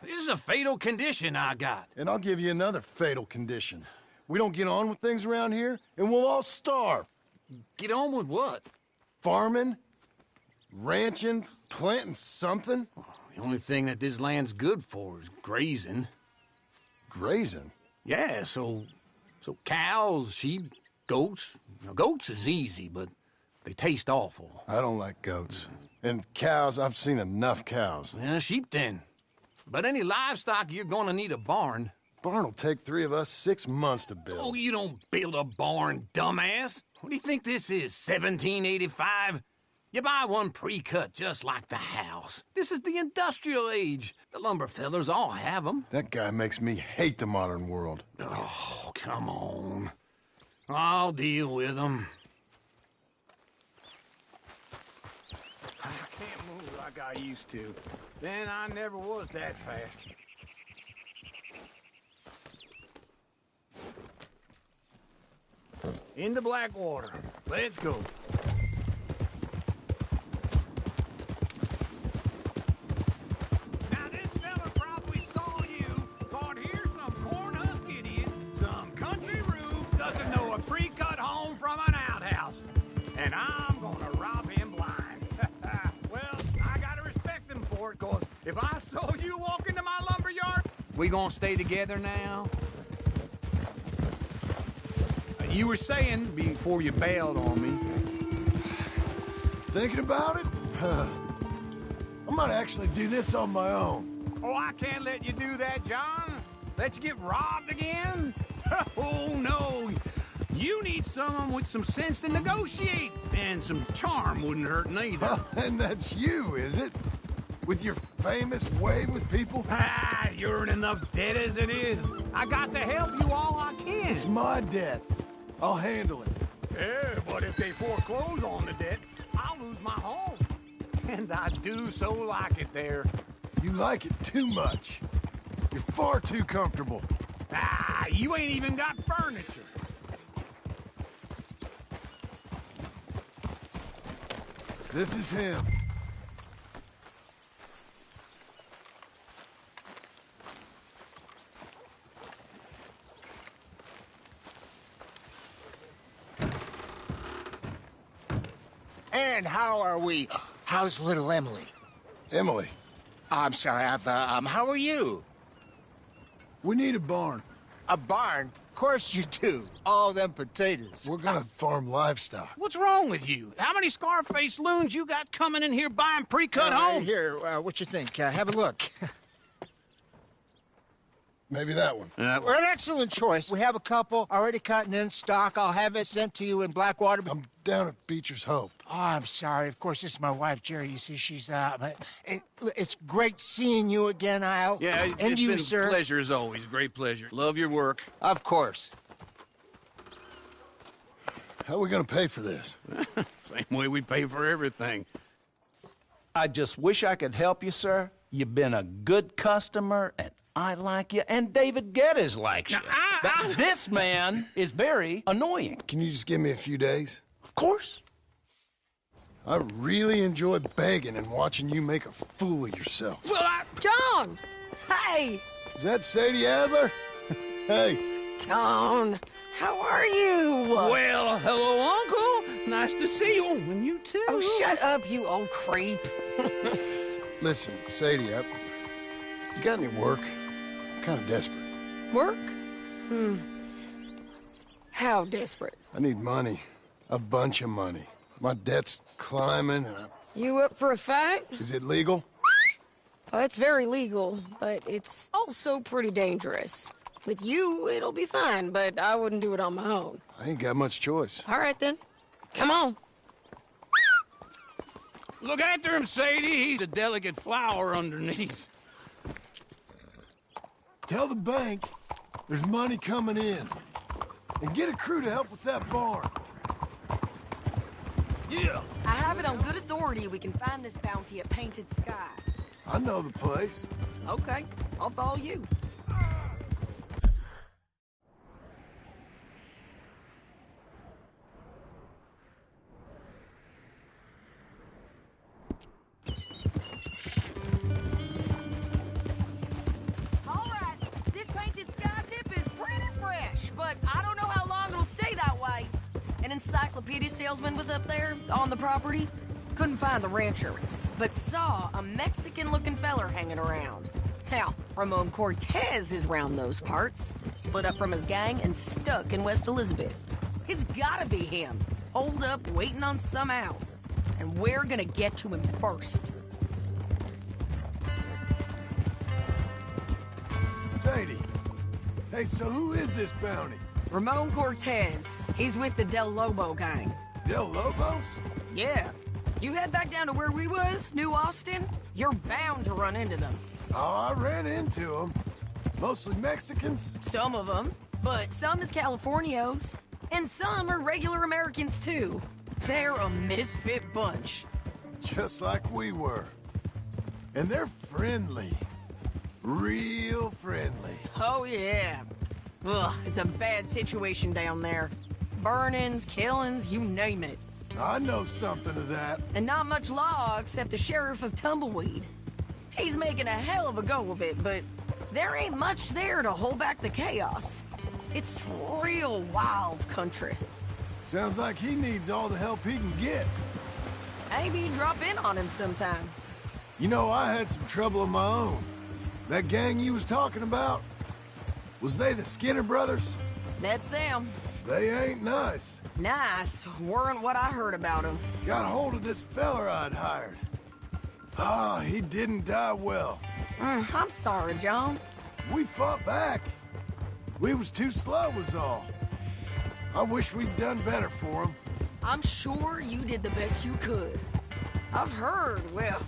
This is a fatal condition I got. And I'll give you another fatal condition. We don't get on with things around here, and we'll all starve. Get on with what? Farming, ranching, planting something. The only thing that this land's good for is grazing. Grazing? Yeah, so cows, sheep, goats. Now, goats is easy, but they taste awful. I don't like goats. And cows, I've seen enough cows. Yeah, sheep then. But any livestock, you're gonna need a barn. Barn will take 3 of us 6 months to build. Oh, you don't build a barn, dumbass. What do you think this is, 1785? You buy one pre-cut just like the house. This is the industrial age. The lumber fellers all have them. That guy makes me hate the modern world. Oh, come on. I'll deal with them. I can't move like I used to. Then I never was that fast. Into Blackwater. Let's go. Now this fella probably saw you, thought here's some corn-husk idiot, some country rube doesn't know a pre-cut home from an outhouse. And I'm gonna rob him blind. Well, I gotta respect him for it, cause if I saw you walk into my lumber yard, we gonna stay together now? You were saying before you bailed on me. Thinking about it? I might actually do this on my own. Oh, I can't let you do that, John. Let you get robbed again? Oh, no. You need someone with some sense to negotiate. And some charm wouldn't hurt neither. And that's you, is it? With your famous way with people? Ah, you're in enough debt as it is. I got to help you all I can. It's my debt. I'll handle it. Yeah, but if they foreclose on the debt, I'll lose my home. And I do so like it there. You like it too much. You're far too comfortable. Ah, you ain't even got furniture. This is him. And how are we? How's little Emily? Emily. I'm sorry, how are you? We need a barn. A barn? Of course you do. All them potatoes. We're gonna farm livestock. What's wrong with you? How many Scarface loons you got coming in here buying pre-cut homes? Here, what you think? Have a look. Maybe that one. Well, an excellent choice. We have a couple already cut and in stock. I'll have it sent to you in Blackwater. I'm down at Beecher's Hope. Oh, I'm sorry. Of course, this is my wife, Jerry. You see, she's but it's great seeing you again, Al. Yeah, and it's you, been sir. a pleasure as always. Great pleasure. Love your work. Of course. How are we gonna pay for this? Same way we pay for everything. I just wish I could help you, sir. You've been a good customer, and I like you, and David Geddes likes you. But this man is very annoying. Can you just give me a few days? Of course. I really enjoy begging and watching you make a fool of yourself. Well, John! Hey! Is that Sadie Adler? Hey. John, how are you? Well, hello, Uncle. Nice to see you. And you too. Oh, shut up, you old creep. Listen, Sadie, you got any work? I'm kind of desperate. Work? How desperate? I need money. A bunch of money. My debt's climbing and You up for a fight? Is it legal? Well, it's very legal, but it's also pretty dangerous. With you, it'll be fine, but I wouldn't do it on my own. I ain't got much choice. All right, then. Come on. Look after him, Sadie. He's a delicate flower underneath. Tell the bank there's money coming in. And get a crew to help with that barn. Yeah. I have it on good authority we can find this bounty at Painted Sky. I know the place. Okay, I'll follow you. Encyclopedia salesman was up there on the property. Couldn't find the rancher, but saw a Mexican-looking feller hanging around. Now, Ramon Cortez is round those parts, split up from his gang and stuck in West Elizabeth. It's gotta be him, holed up waiting on some out. And we're gonna get to him first. Sadie. Hey, so who is this bounty? Ramon Cortez. He's with the Del Lobo gang. Del Lobos? Yeah. You head back down to where we was, New Austin, you're bound to run into them. Oh, I ran into them. Mostly Mexicans? Some of them, but some is Californios. And some are regular Americans, too. They're a misfit bunch. Just like we were. And they're friendly. Real friendly. Oh, yeah. Ugh, it's a bad situation down there. Burnings, killings, you name it. I know something of that. And not much law except the sheriff of Tumbleweed. He's making a hell of a go of it, but there ain't much there to hold back the chaos. It's real wild country. Sounds like he needs all the help he can get. Maybe drop in on him sometime. You know, I had some trouble of my own. That gang you was talking about, was they the Skinner brothers? That's them. They ain't nice. Nice weren't what I heard about them. Got a hold of this feller I'd hired. Ah, he didn't die well. I'm sorry, John. We fought back. We was too slow was all. I wish we'd done better for him. I'm sure you did the best you could. I've heard, well,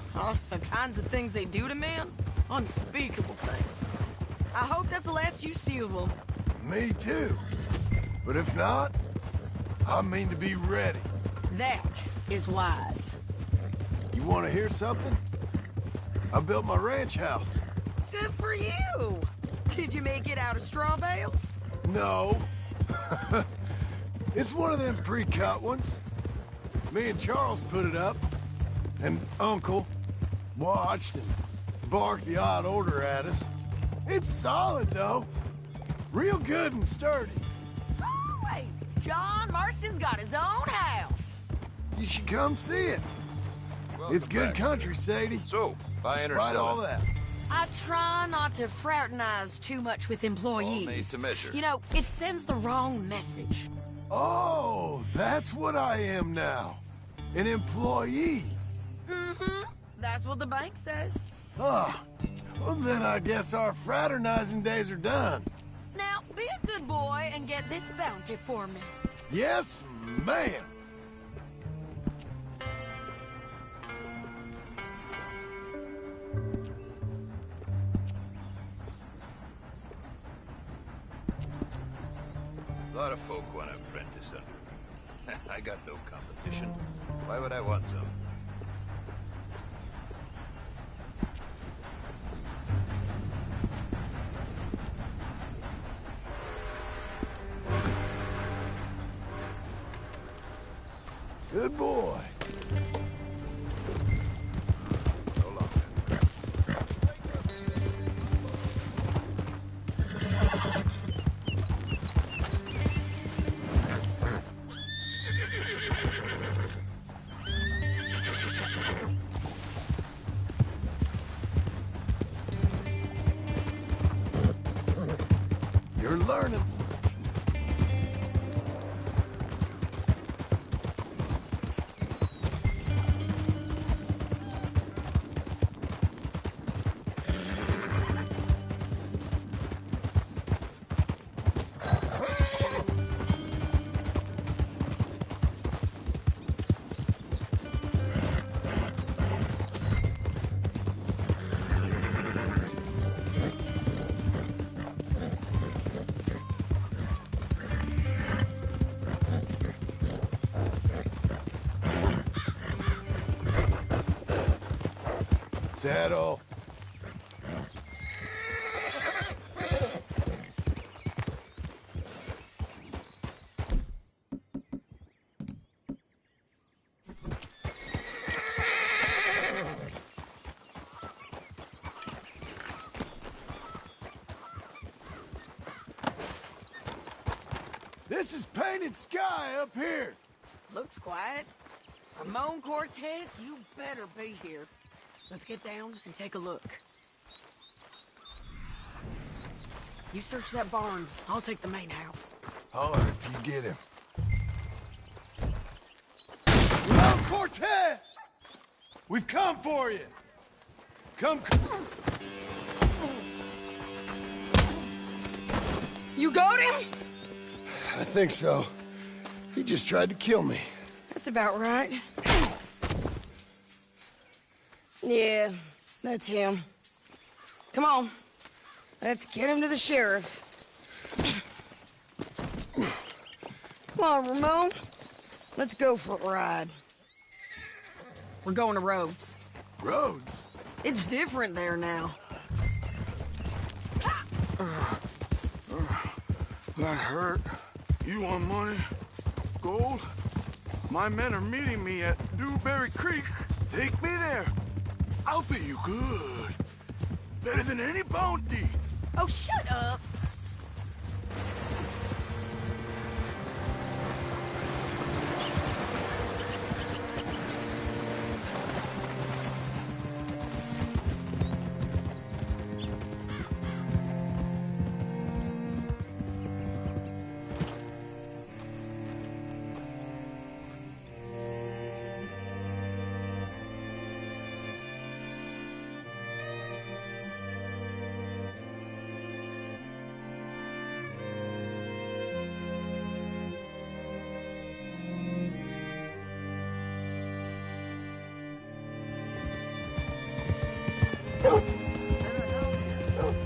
the kinds of things they do to men. Unspeakable things. I hope that's the last you see of them. Me too. But if not, I mean to be ready. That is wise. You You want to hear something? I built my ranch house. Good for you. Did you make it out of straw bales? No. It's one of them pre-cut ones. Me and Charles put it up, and Uncle watched and barked the odd order at us. It's solid, though. Real good and sturdy. Oh, wait. John Marston's got his own house. You should come see it. It's good country, Sadie. So, buying or Despite all selling? that. I try not to fraternize too much with employees. All made to measure. You know, it sends the wrong message. Oh, that's what I am now. An employee. Mm-hmm. That's what the bank says. Oh, well then I guess our fraternizing days are done. Now, be a good boy and get this bounty for me. Yes, ma'am. A lot of folk want to apprentice under me. I got no competition. Why would I want some? Good boy. So long. You're learning. Saddle. This is painted sky up here. Looks quiet. Ramon Cortez, you better be here. Let's get down and take a look. You search that barn. I'll take the main house. Holler if you get him. Ramon Cortez! We've come for you. Come. You got him? I think so. He just tried to kill me. That's about right. Yeah, that's him. Come on. Let's get him to the sheriff. Come on, Ramon. Let's go for a ride. We're going to Rhodes. Rhodes? It's different there now. That hurt. You want money? Gold? My men are meeting me at Dewberry Creek. Take me there. I'll pay you good. Better than any bounty. Oh, shut up.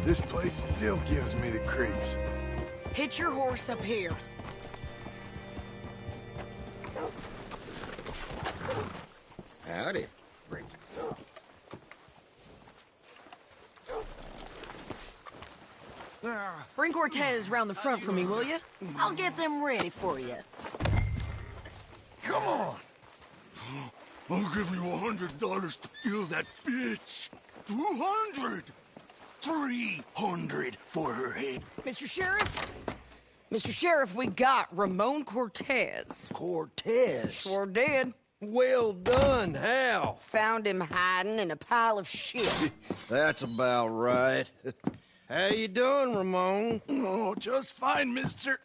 This place still gives me the creeps. Hitch your horse up here. Howdy. Bring Cortez round the front for me, will you? I'll get them ready for you. Come on. I'll give you $100 to kill that bitch. 200. 300 for her head. Mr. Sheriff? Mr. Sheriff, we got Ramon Cortez. Cortez? Sure did. Well done. How? Found him hiding in a pile of shit. That's about right. How you doing, Ramon? Oh, just fine, mister.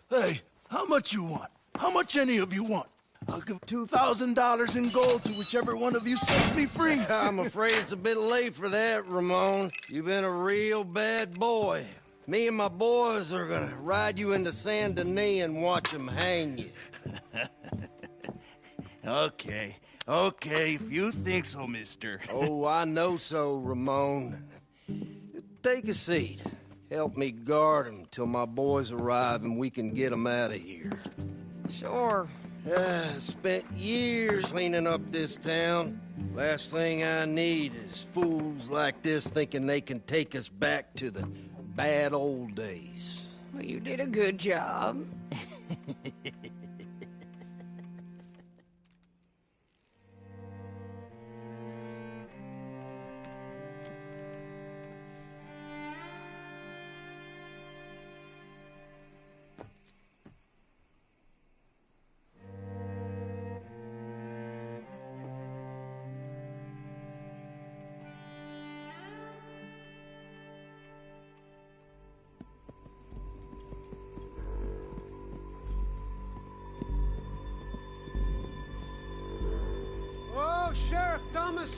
Hey, how much you want? How much any of you want? I'll give $2,000 in gold to whichever one of you sets me free. I'm afraid it's a bit late for that, Ramon. You've been a real bad boy. Me and my boys are gonna ride you into Saint Denis and watch them hang you. Okay, if you think so, mister. Oh, I know so, Ramon. Take a seat. Help me guard them till my boys arrive and we can get them out of here. Sure. Spent years cleaning up this town. Last thing I need is fools like this thinking they can take us back to the bad old days. Well, you did a good job.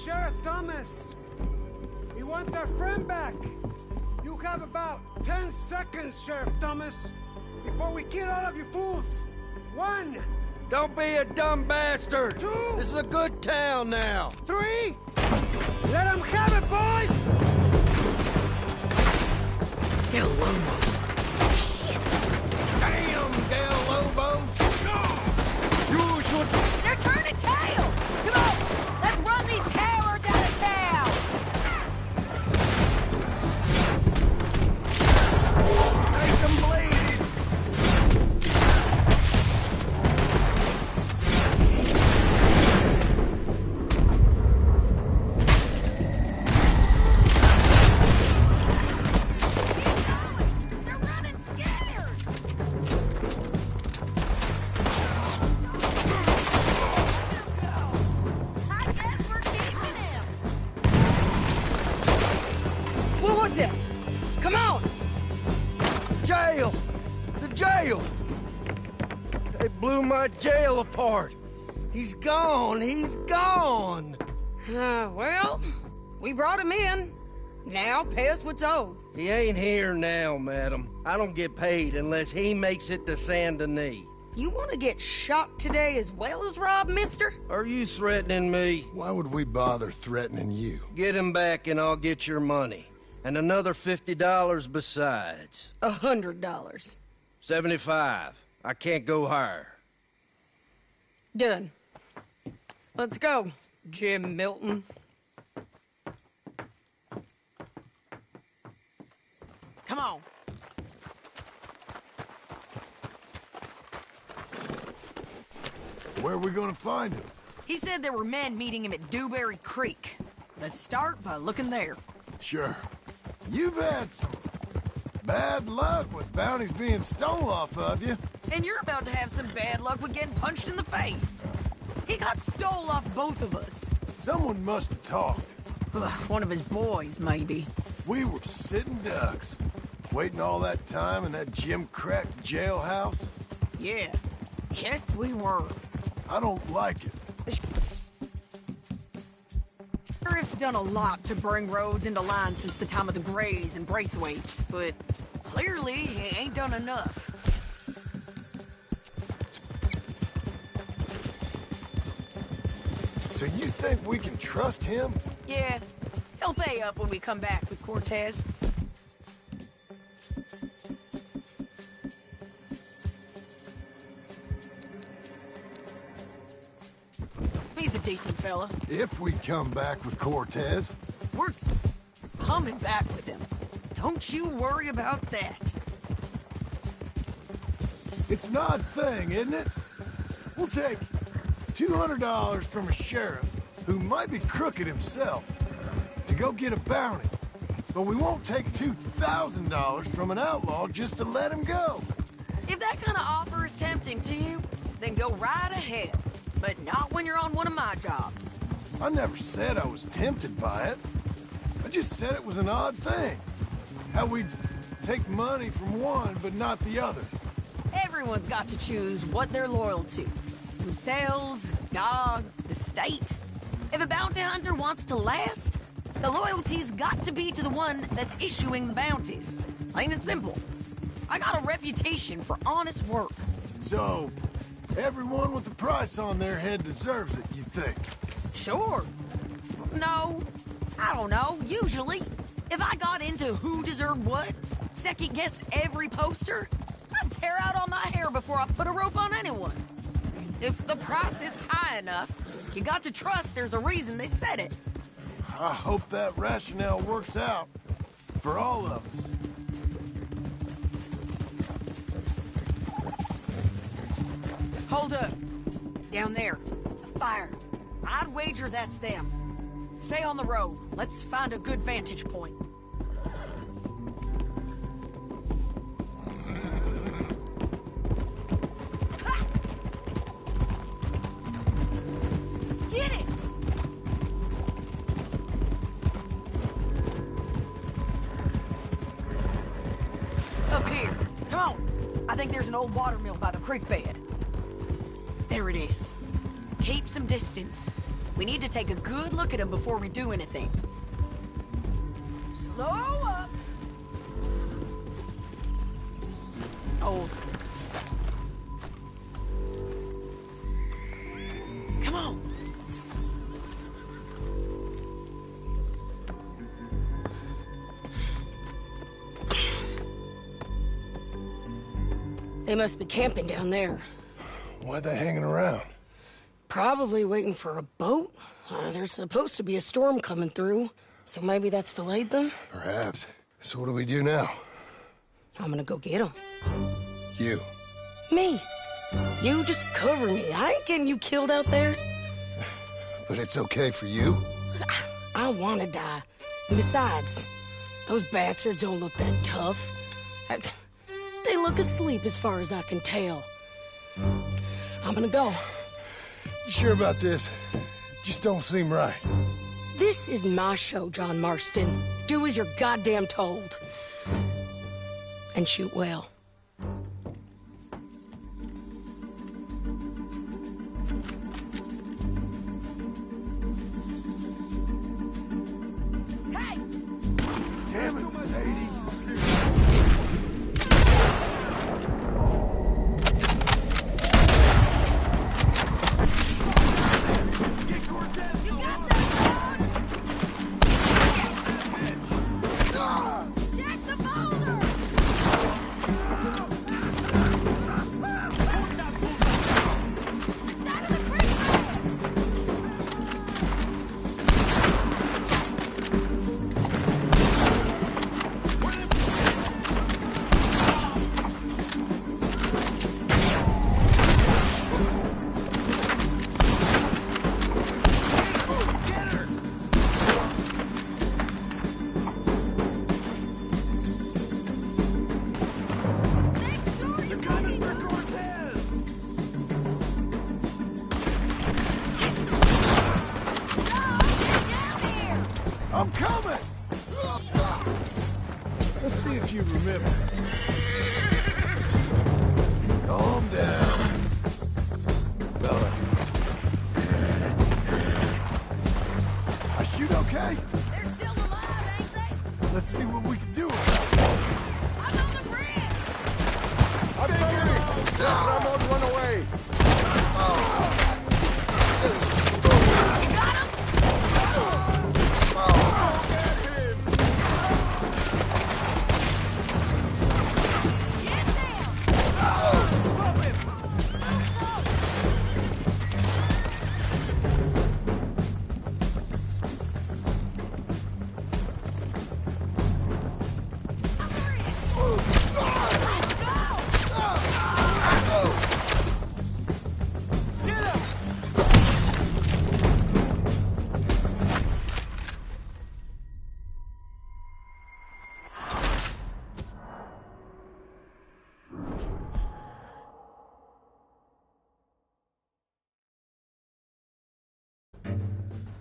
Sheriff Thomas! We want our friend back! You have about 10 seconds, Sheriff Thomas, before we kill all of you fools! 1! Don't be a dumb bastard! 2! This is a good town now! 3! Let them have it, boys! Del Lobos. Shit! Damn, Del Lobos! You should... They're turning tail! Come on! Let's run these cowards out of town! Make them bleed! They're running scared! I guess we're keeping him! What was it? Come on! Jail! The jail! They blew my jail apart! He's gone! He's gone! Well, we brought him in. Now pay us what's owed. He ain't here now, madam. I don't get paid unless he makes it to Saint Denis. You want to get shot today as well as rob, mister? Are you threatening me? Why would we bother threatening you? Get him back and I'll get your money. And another $50 besides. $100. 75. I can't go higher. Done. Let's go, Jim Milton. Come on. Where are we gonna find him? He said there were men meeting him at Dewberry Creek. Let's start by looking there. Sure. You've had some bad luck with bounties being stole off of you. And you're about to have some bad luck with getting punched in the face. He got stole off both of us. Someone must have talked. Ugh, one of his boys, maybe. We were sitting ducks, waiting all that time in that Jim Crack jailhouse. Yeah. Yes, we were. I don't like it. The sheriff's done a lot to bring roads into line since the time of the Grays and Braithwaites, but clearly he ain't done enough. So you think we can trust him? Yeah, he'll pay up when we come back with Cortez. He's a decent fella. If we come back with Cortez. We're coming back with him. Don't you worry about that. It's an odd thing, isn't it? We'll take $200 from a sheriff who might be crooked himself to go get a bounty. But we won't take $2,000 from an outlaw just to let him go. If that kind of offer is tempting to you, then go right ahead. But not when you're on one of my jobs. I never said I was tempted by it. I just said it was an odd thing. How we'd take money from one but not the other. Everyone's got to choose what they're loyal to. Themselves, God, the state. If a bounty hunter wants to last, the loyalty's got to be to the one that's issuing the bounties. Plain and simple. I got a reputation for honest work. So, everyone with a price on their head deserves it, you think? Sure. No, I don't know, usually. If I got into who deserved what, second-guessed every poster, I'd tear out all my hair before I put a rope on anyone. If the price is high enough, you got to trust there's a reason they said it. I hope that rationale works out for all of us. Hold up. Down there. A fire. I'd wager that's them. Stay on the road. Let's find a good vantage point. Ha! Get it! Up here. Come on. I think there's an old water mill by the creek bed. There it is. Keep some distance. We need to take a good look at him before we do anything. Slow up. Oh. Come on. They must be camping down there. Why are they hanging around? Probably waiting for a boat. There's supposed to be a storm coming through, so maybe that's delayed them? Perhaps. So what do we do now? I'm gonna go get them. You. Me. You just cover me. I ain't getting you killed out there. But it's okay for you? I wanna die. And besides, those bastards don't look that tough. They look asleep as far as I can tell. I'm gonna go. You sure about this? Just don't seem right. This is my show, John Marston. Do as you're goddamn told. And shoot well. Hey! Damn it, Sadie. I'm coming! Let's see if you remember. Calm down, fella. I shoot okay? They're still alive, ain't they? Let's see what we can do about it. I'm on the bridge! I'm coming! I won't run away!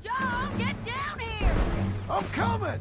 John, get down here! I'm coming!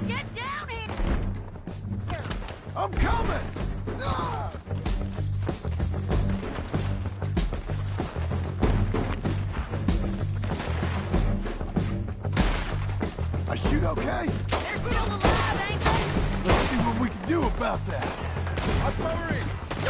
Get down here! I'm coming! Ah! I shoot okay? They're still alive, ain't they? Let's see what we can do about that. I'm covering! Ah!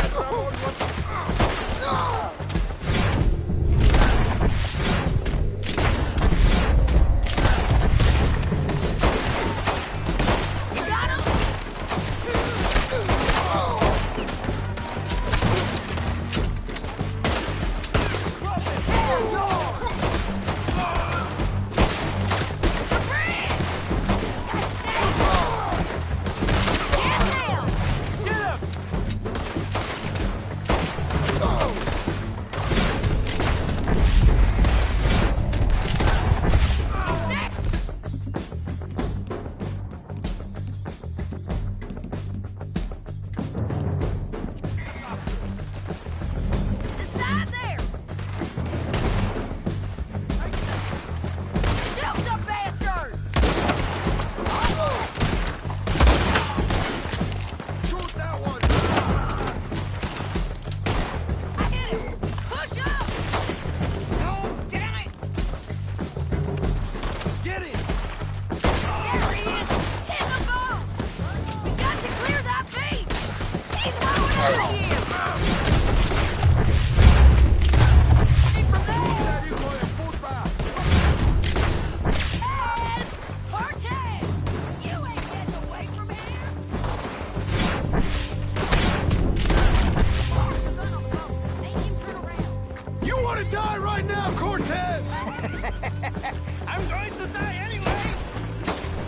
I'm going to die anyway!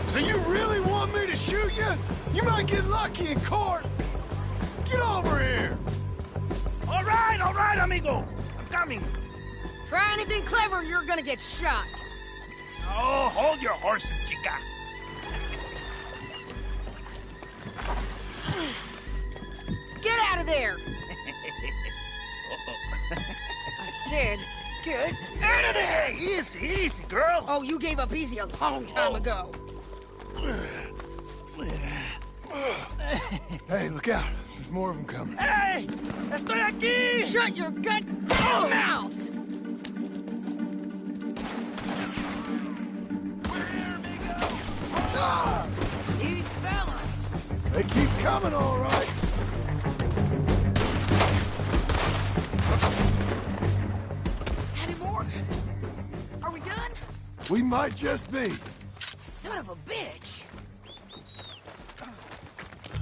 So you really want me to shoot you? You might get lucky in court! Get over here! All right, amigo! I'm coming! Try anything clever, you're gonna get shot! Oh, hold your horses, chica! Get out of there! I said, get out of there! Easy, easy, girl! Oh, you gave up easy a long time ago. Hey, look out. There's more of them coming. Hey! Estoy aquí! Shut your goddamn mouth! These fellas! They keep coming, all right. Any more? Are we done? We might just be. Son of a bitch!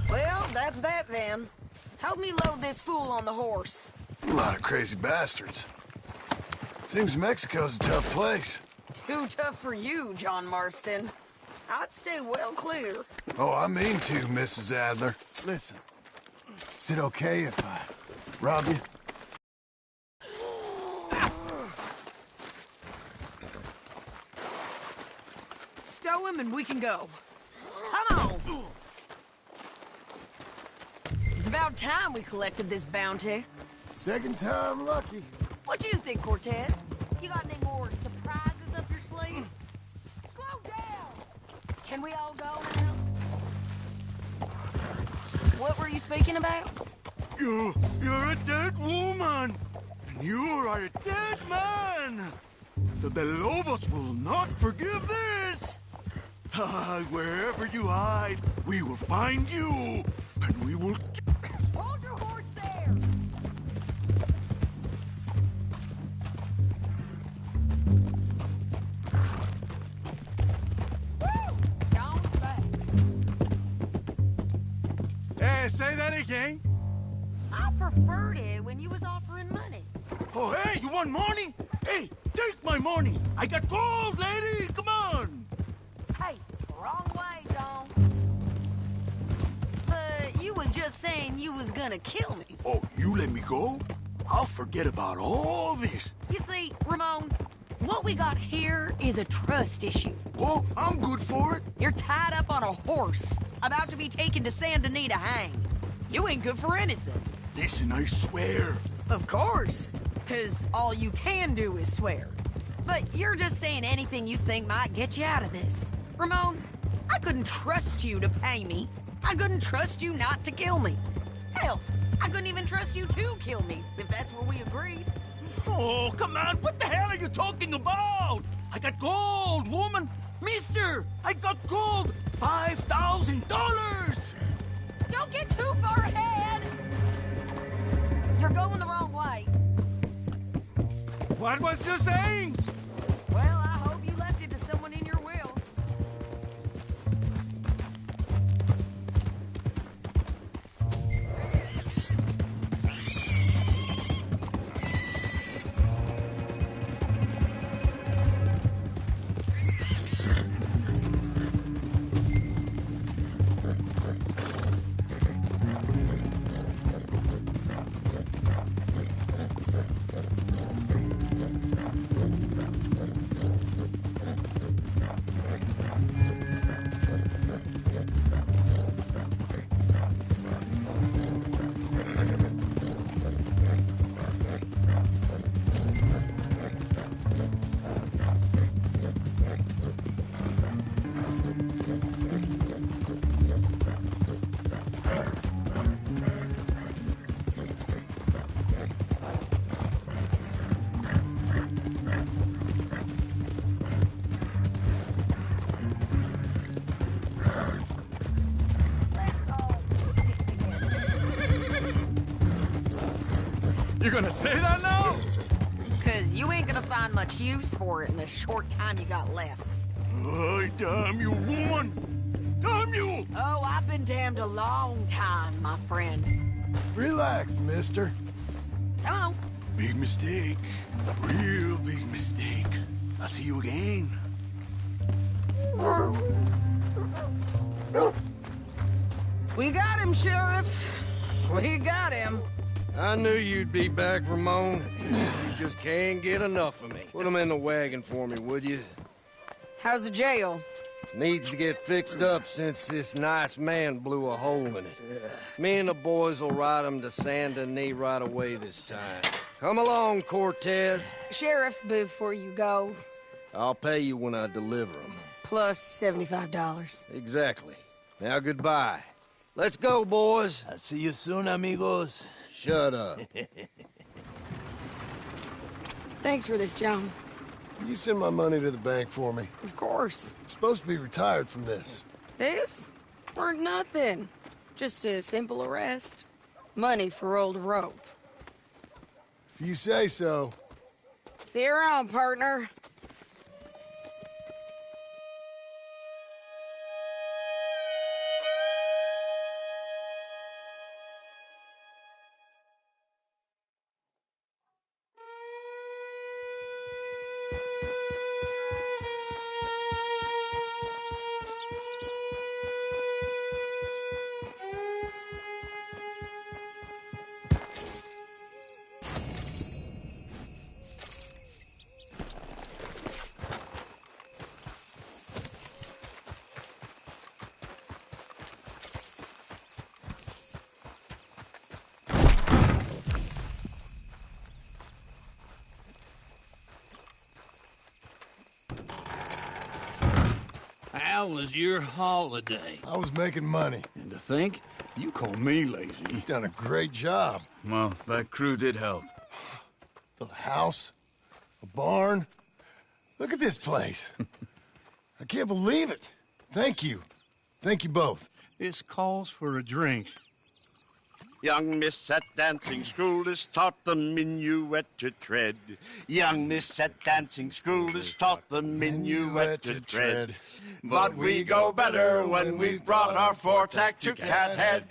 Well, that's that then. Help me load this fool on the horse. A lot of crazy bastards. Seems Mexico's a tough place. Too tough for you, John Marston. I'd stay well clear. Oh, I mean to, Mrs. Adler. Listen, is it okay if I rob you? Stow him and we can go. Come on! Is It's about time we collected this bounty. Second time lucky. What do you think, Cortez? You got any more surprises up your sleeve? Slow down! Can we all go now? What were you speaking about? You're a dead woman, and you are a dead man. The Belobos will not forgive this. Wherever you hide, we will find you, and we will... Hold your horse there! Woo! Down back. Hey, say that again. I preferred it when you was offering money. Oh, hey, you want money? Hey, take my money. I got gold, lady. Come on. Hey, wrong way, John. But you was just saying you was gonna kill me. Oh, you let me go? I'll forget about all this. You see, Ramon, what we got here is a trust issue. Oh, I'm good for it. You're tied up on a horse, about to be taken to Saint Denis to hang. You ain't good for anything. Listen, I swear. Of course, because all you can do is swear. But you're just saying anything you think might get you out of this. Ramon, I couldn't trust you to pay me. I couldn't trust you not to kill me. Hell, I couldn't even trust you to kill me, if that's what we agreed. Oh, come on. What the hell are you talking about? I got gold, woman. Mister, I got gold. $5,000. Don't get too far ahead. You're going the wrong way. What was you saying? Well, I hope you left it to someone in your will. You gonna say that now? Because you ain't gonna find much use for it in the short time you got left. Oh, damn you, woman! Damn you! Oh, I've been damned a long time, my friend. Relax, mister. Come on. Big mistake. Real big mistake. I'll see you again. We got him, Sheriff. We got him. I knew you'd be back, Ramon. You just can't get enough of me. Put him in the wagon for me, would you? How's the jail? Needs to get fixed up since this nice man blew a hole in it. Me and the boys will ride him to Saint Denis right away this time. Come along, Cortez. Sheriff, before you go. I'll pay you when I deliver him. Plus $75. Exactly. Now, goodbye. Let's go, boys. I'll see you soon, amigos. Shut up. Thanks for this, John. You send my money to the bank for me. Of course. I'm supposed to be retired from this. This? Weren't nothing. Just a simple arrest. Money for old rope. If you say so. See you around, partner. How was your holiday? I was making money. And to think, you call me lazy. You've done a great job. Well, that crew did help. Built a house, a barn. Look at this place. I can't believe it. Thank you. Thank you both. This calls for a drink. Young miss at dancing school is taught the minuet to tread. Young miss at dancing school is taught the minuet to tread. But we go better when we've brought our four-tack to Cathead.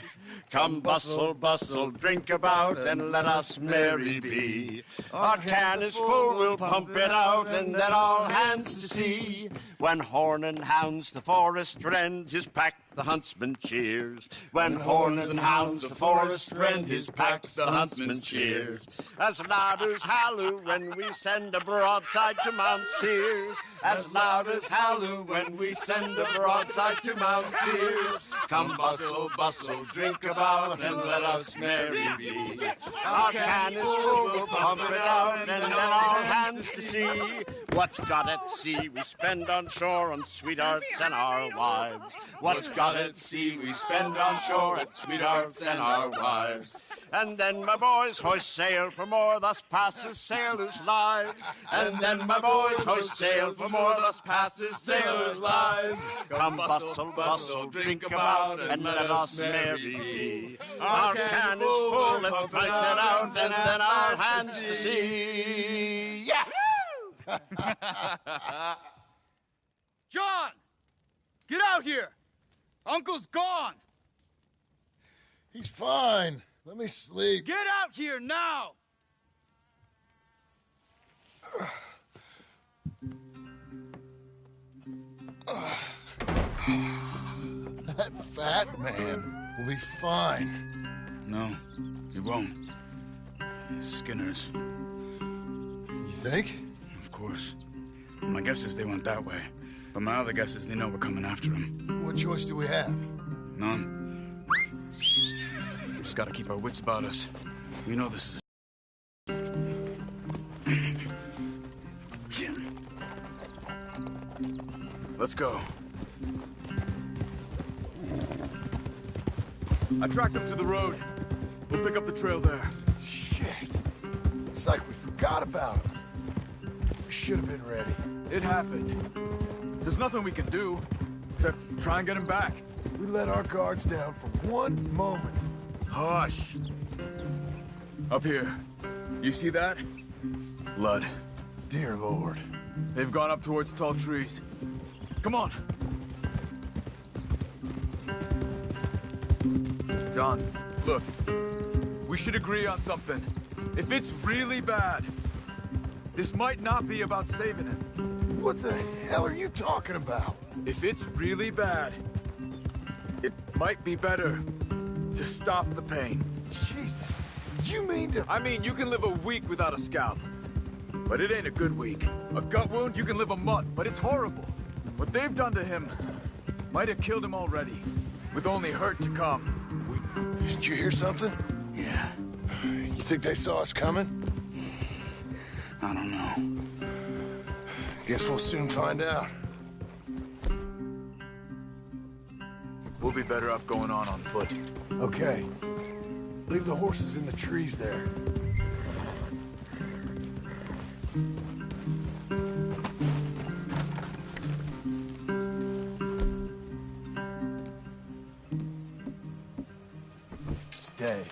Come bustle, bustle, drink about, and let us merry be. Our can is full, we'll pump it out, and then all hands to sea. When horn and hounds the forest rend, his pack the huntsman cheers. When horns and hounds the forest rend, his pack the huntsman cheers. As loud as halloo when we send a broadside to Mount Sears. As loud as halloo when we send a broadside to Mount Sears. Come bustle, bustle, drink about, and let us merry be. Our can is full, we'll pump it out, and then all hands to sea. What's got at sea we spend on shore on sweethearts and our wives. What's got at sea we spend on shore at sweethearts and our wives. And then my boys hoist sail for more, thus passes sailors' lives. And then my boys hoist sail for more, thus passes sailors' lives. Come bustle, bustle, drink about, and let us merry be. Our can is full, let's fight it out, and then our hands to sea. Yeah! John! Get out here! Uncle's gone! He's fine. Let me sleep. Get out here now! That fat man will be fine. No, he won't. Skinner's. You think? Of course. My guess is they went that way. But my other guess is they know we're coming after him. What choice do we have? None. Just gotta keep our wits about us. We know this is Let's go. I tracked them to the road. We'll pick up the trail there. Shit. It's like we forgot about him. We should have been ready. It happened. There's nothing we can do, except try and get him back. We let our guards down for one moment. Hush. Up here. You see that? Blood. Dear Lord. They've gone up towards tall trees. Come on. John, look. We should agree on something. If it's really bad, this might not be about saving him. What the hell are you talking about? If it's really bad, it might be better to stop the pain. Jesus, you mean to... I mean, you can live a week without a scalp, but it ain't a good week. A gut wound, you can live a month, but it's horrible. What they've done to him might have killed him already, with only hurt to come. Did you hear something? Yeah. You think they saw us coming? I don't know. Guess we'll soon find out. We'll be better off going on foot. Okay. Leave the horses in the trees there. Stay.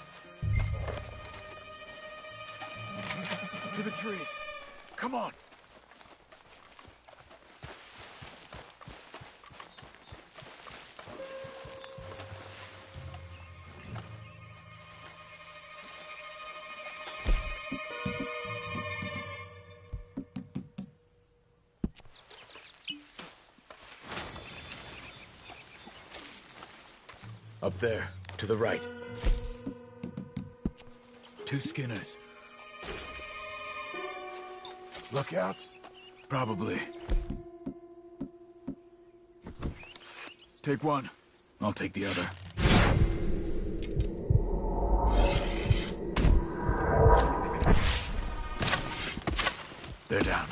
To the trees. Come on. Up there, to the right. 2 Skinners. Lookouts? Probably. Take one. I'll take the other. They're down.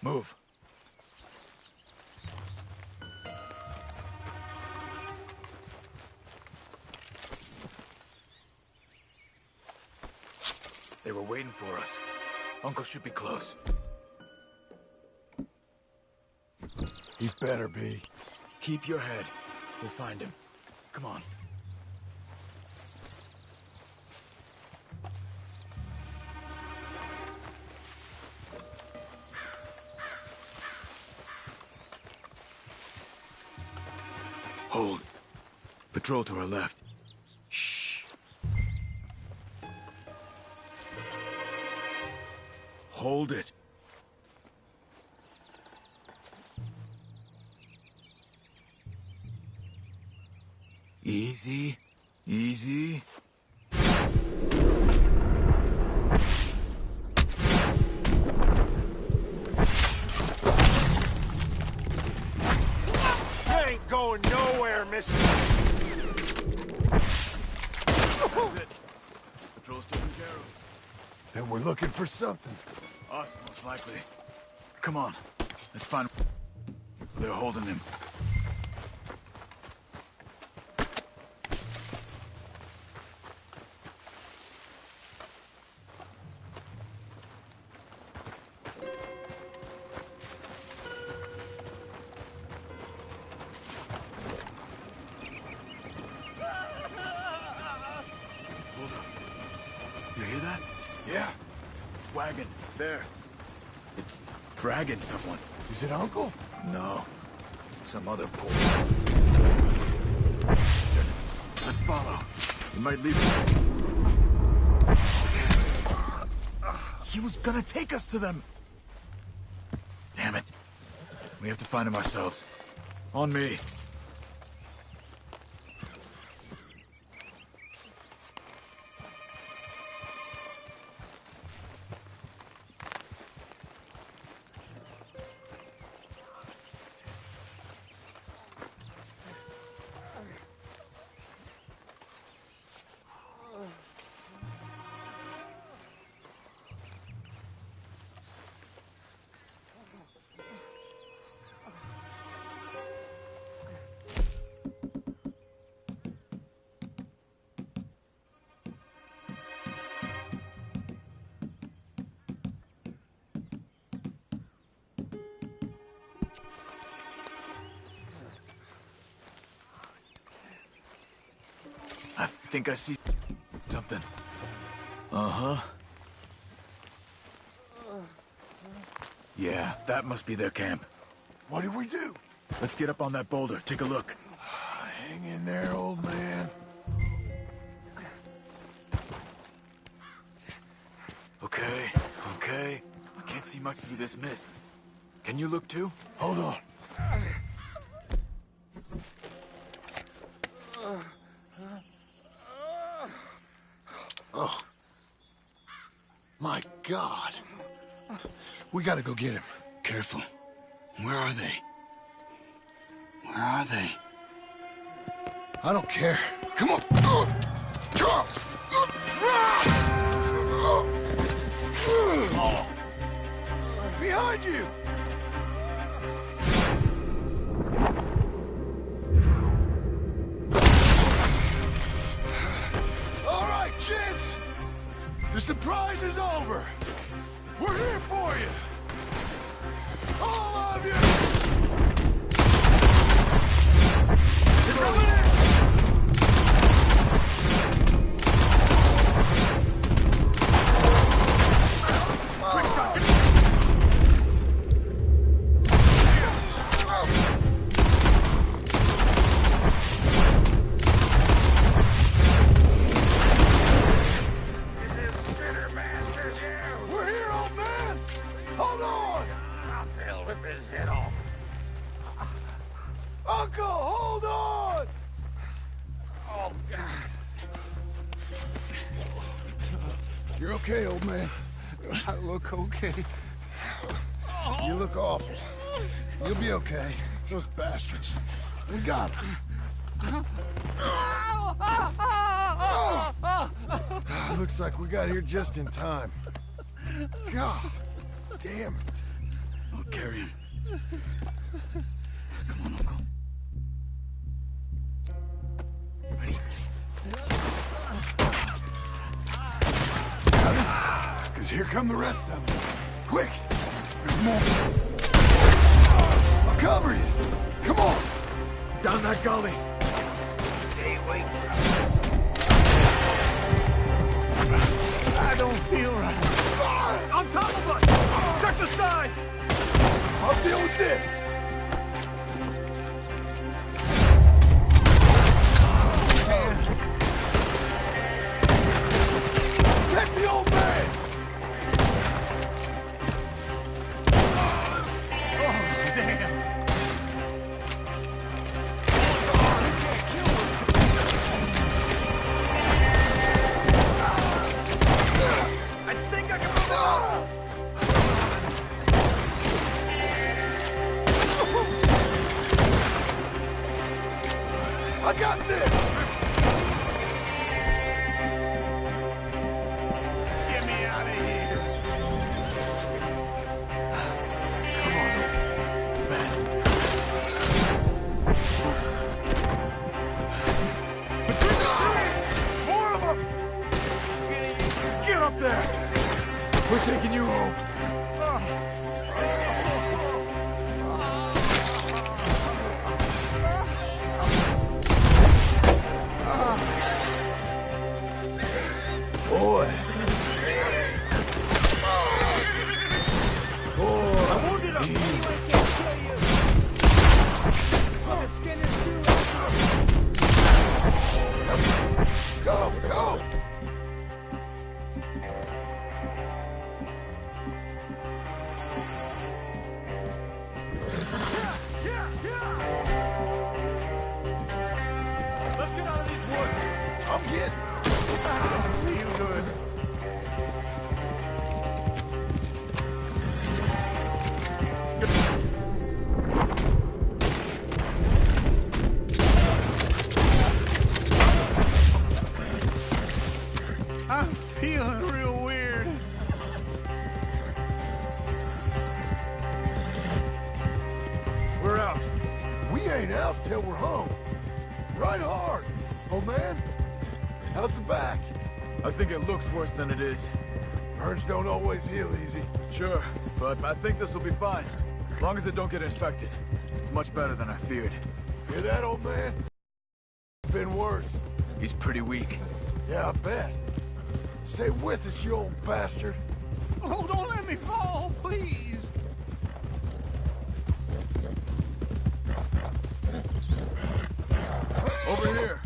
Move. They were waiting for us. Uncle should be close. He better be. Keep your head. We'll find him. Come on. Hold. Patrol to our left. Shh. Hold it. Easy. Easy. You ain't going nowhere, mister. That's it. Patrol's taken care of. Then we're looking for something. Us, most likely. Come on. Let's find... They're holding him. Hold up. You hear that? Yeah. Wagon. There. It's dragging someone. Is it Uncle? No. Some other poor. Let's follow. He might leave. He was gonna take us to them. Damn it. We have to find him ourselves. On me. I think I see something. Uh-huh. Yeah, that must be their camp. What do we do? Let's get up on that boulder. Take a look. Hang in there, old man. Okay, okay. I can't see much through this mist. Can you look too? Hold on. Oh. My God. We gotta go get him. Careful. Where are they? Where are they? I don't care. Come on. Charles! Oh. Behind you! All right, gents. The surprise is over. We're here for you. All of you! They're coming in! We're here, old man! Hold on! I'll rip his head off. Uncle, hold on! Oh, God. You're okay, old man. I look okay. You look awful. You'll be okay. Those bastards. We got them. Looks like we got here just in time. God damn it. I'll carry him. Come on, Uncle. Ready? Because here come the rest of them. Quick! There's more. I'll cover you. Come on. Down that gully. Hey, wait. I don't feel right. On top of us! Check the sides! I'll deal with this. Protect the old man! Oh, damn. I think I can move on! I got this! Get me out of here. Come on, man. Between the trees! More of them! Get up there! We're taking you home. Boy. I wounded him! Go, go! Let's get out of these woods! I'm getting. Feel good. I'm feeling real weird. We're out. We ain't out till we're home. Right hard. Oh, man. How's the back? I think it looks worse than it is. Burns don't always heal easy. Sure, but I think this will be fine. As long as it don't get infected. It's much better than I feared. Hear that, old man? Been worse. He's pretty weak. Yeah, I bet. Stay with us, you old bastard. Oh, don't let me fall, please. Over here.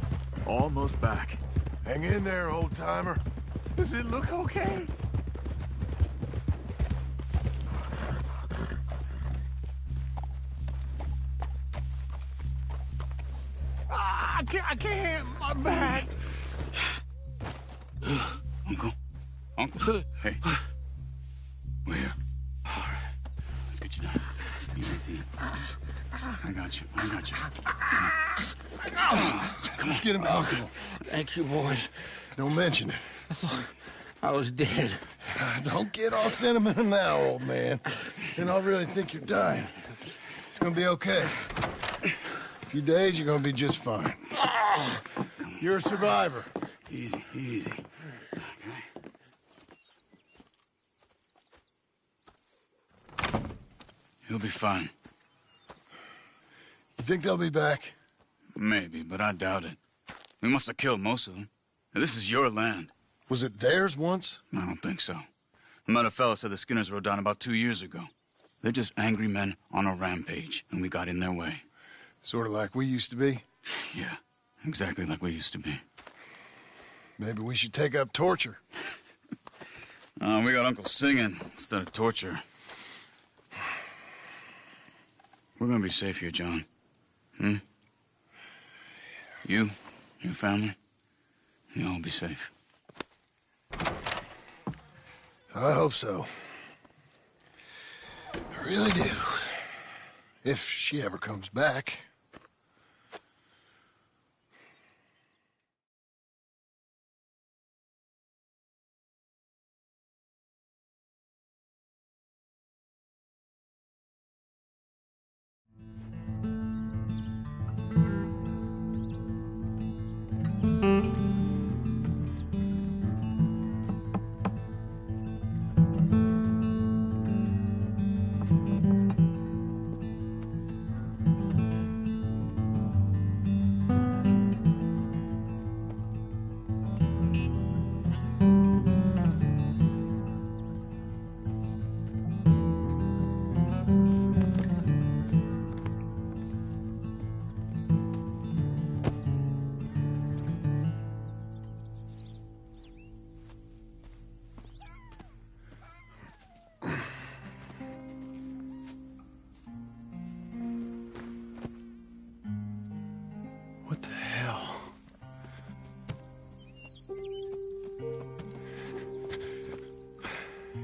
Almost back. Hang in there, old-timer. Does it look okay? I can't. My back. Uncle. Hey. We're here. All right. Let's get you down. Easy. I got you. Let's get him comfortable. Thank you, boys. Don't mention it. I thought I was dead. Don't get all sentimental now, old man. Then I'll really think you're dying. It's gonna be okay. A few days, you're gonna be just fine. You're a survivor. Easy. He'll be fine. You think they'll be back? Maybe, but I doubt it. We must have killed most of them. This is your land. Was it theirs once? I don't think so. I met a fella said the Skinners rode down about 2 years ago. They're just angry men on a rampage, and we got in their way. Sort of like we used to be? Yeah, exactly like we used to be. Maybe we should take up torture. We got Uncle singing instead of torture. We're gonna be safe here, John. You, your family, you'll all be safe. I hope so. I really do. If she ever comes back.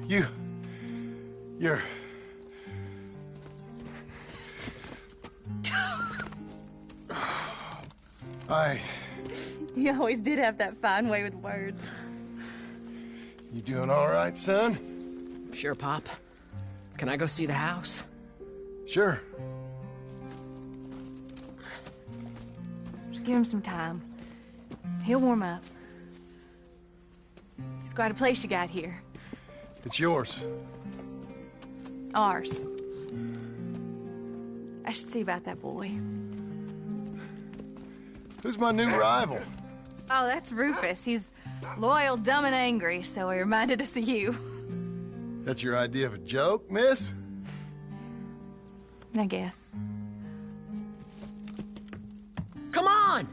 You're... You always did have that fine way with words. You doing all right, son? Sure, Pop. Can I go see the house? Sure. Just give him some time. He'll warm up. It's quite a place you got here. It's yours. Ours. I should see about that boy. Who's my new rival? Oh, that's Rufus. He's loyal, dumb, and angry, so he reminded us of you. That's your idea of a joke, miss? I guess. Come on!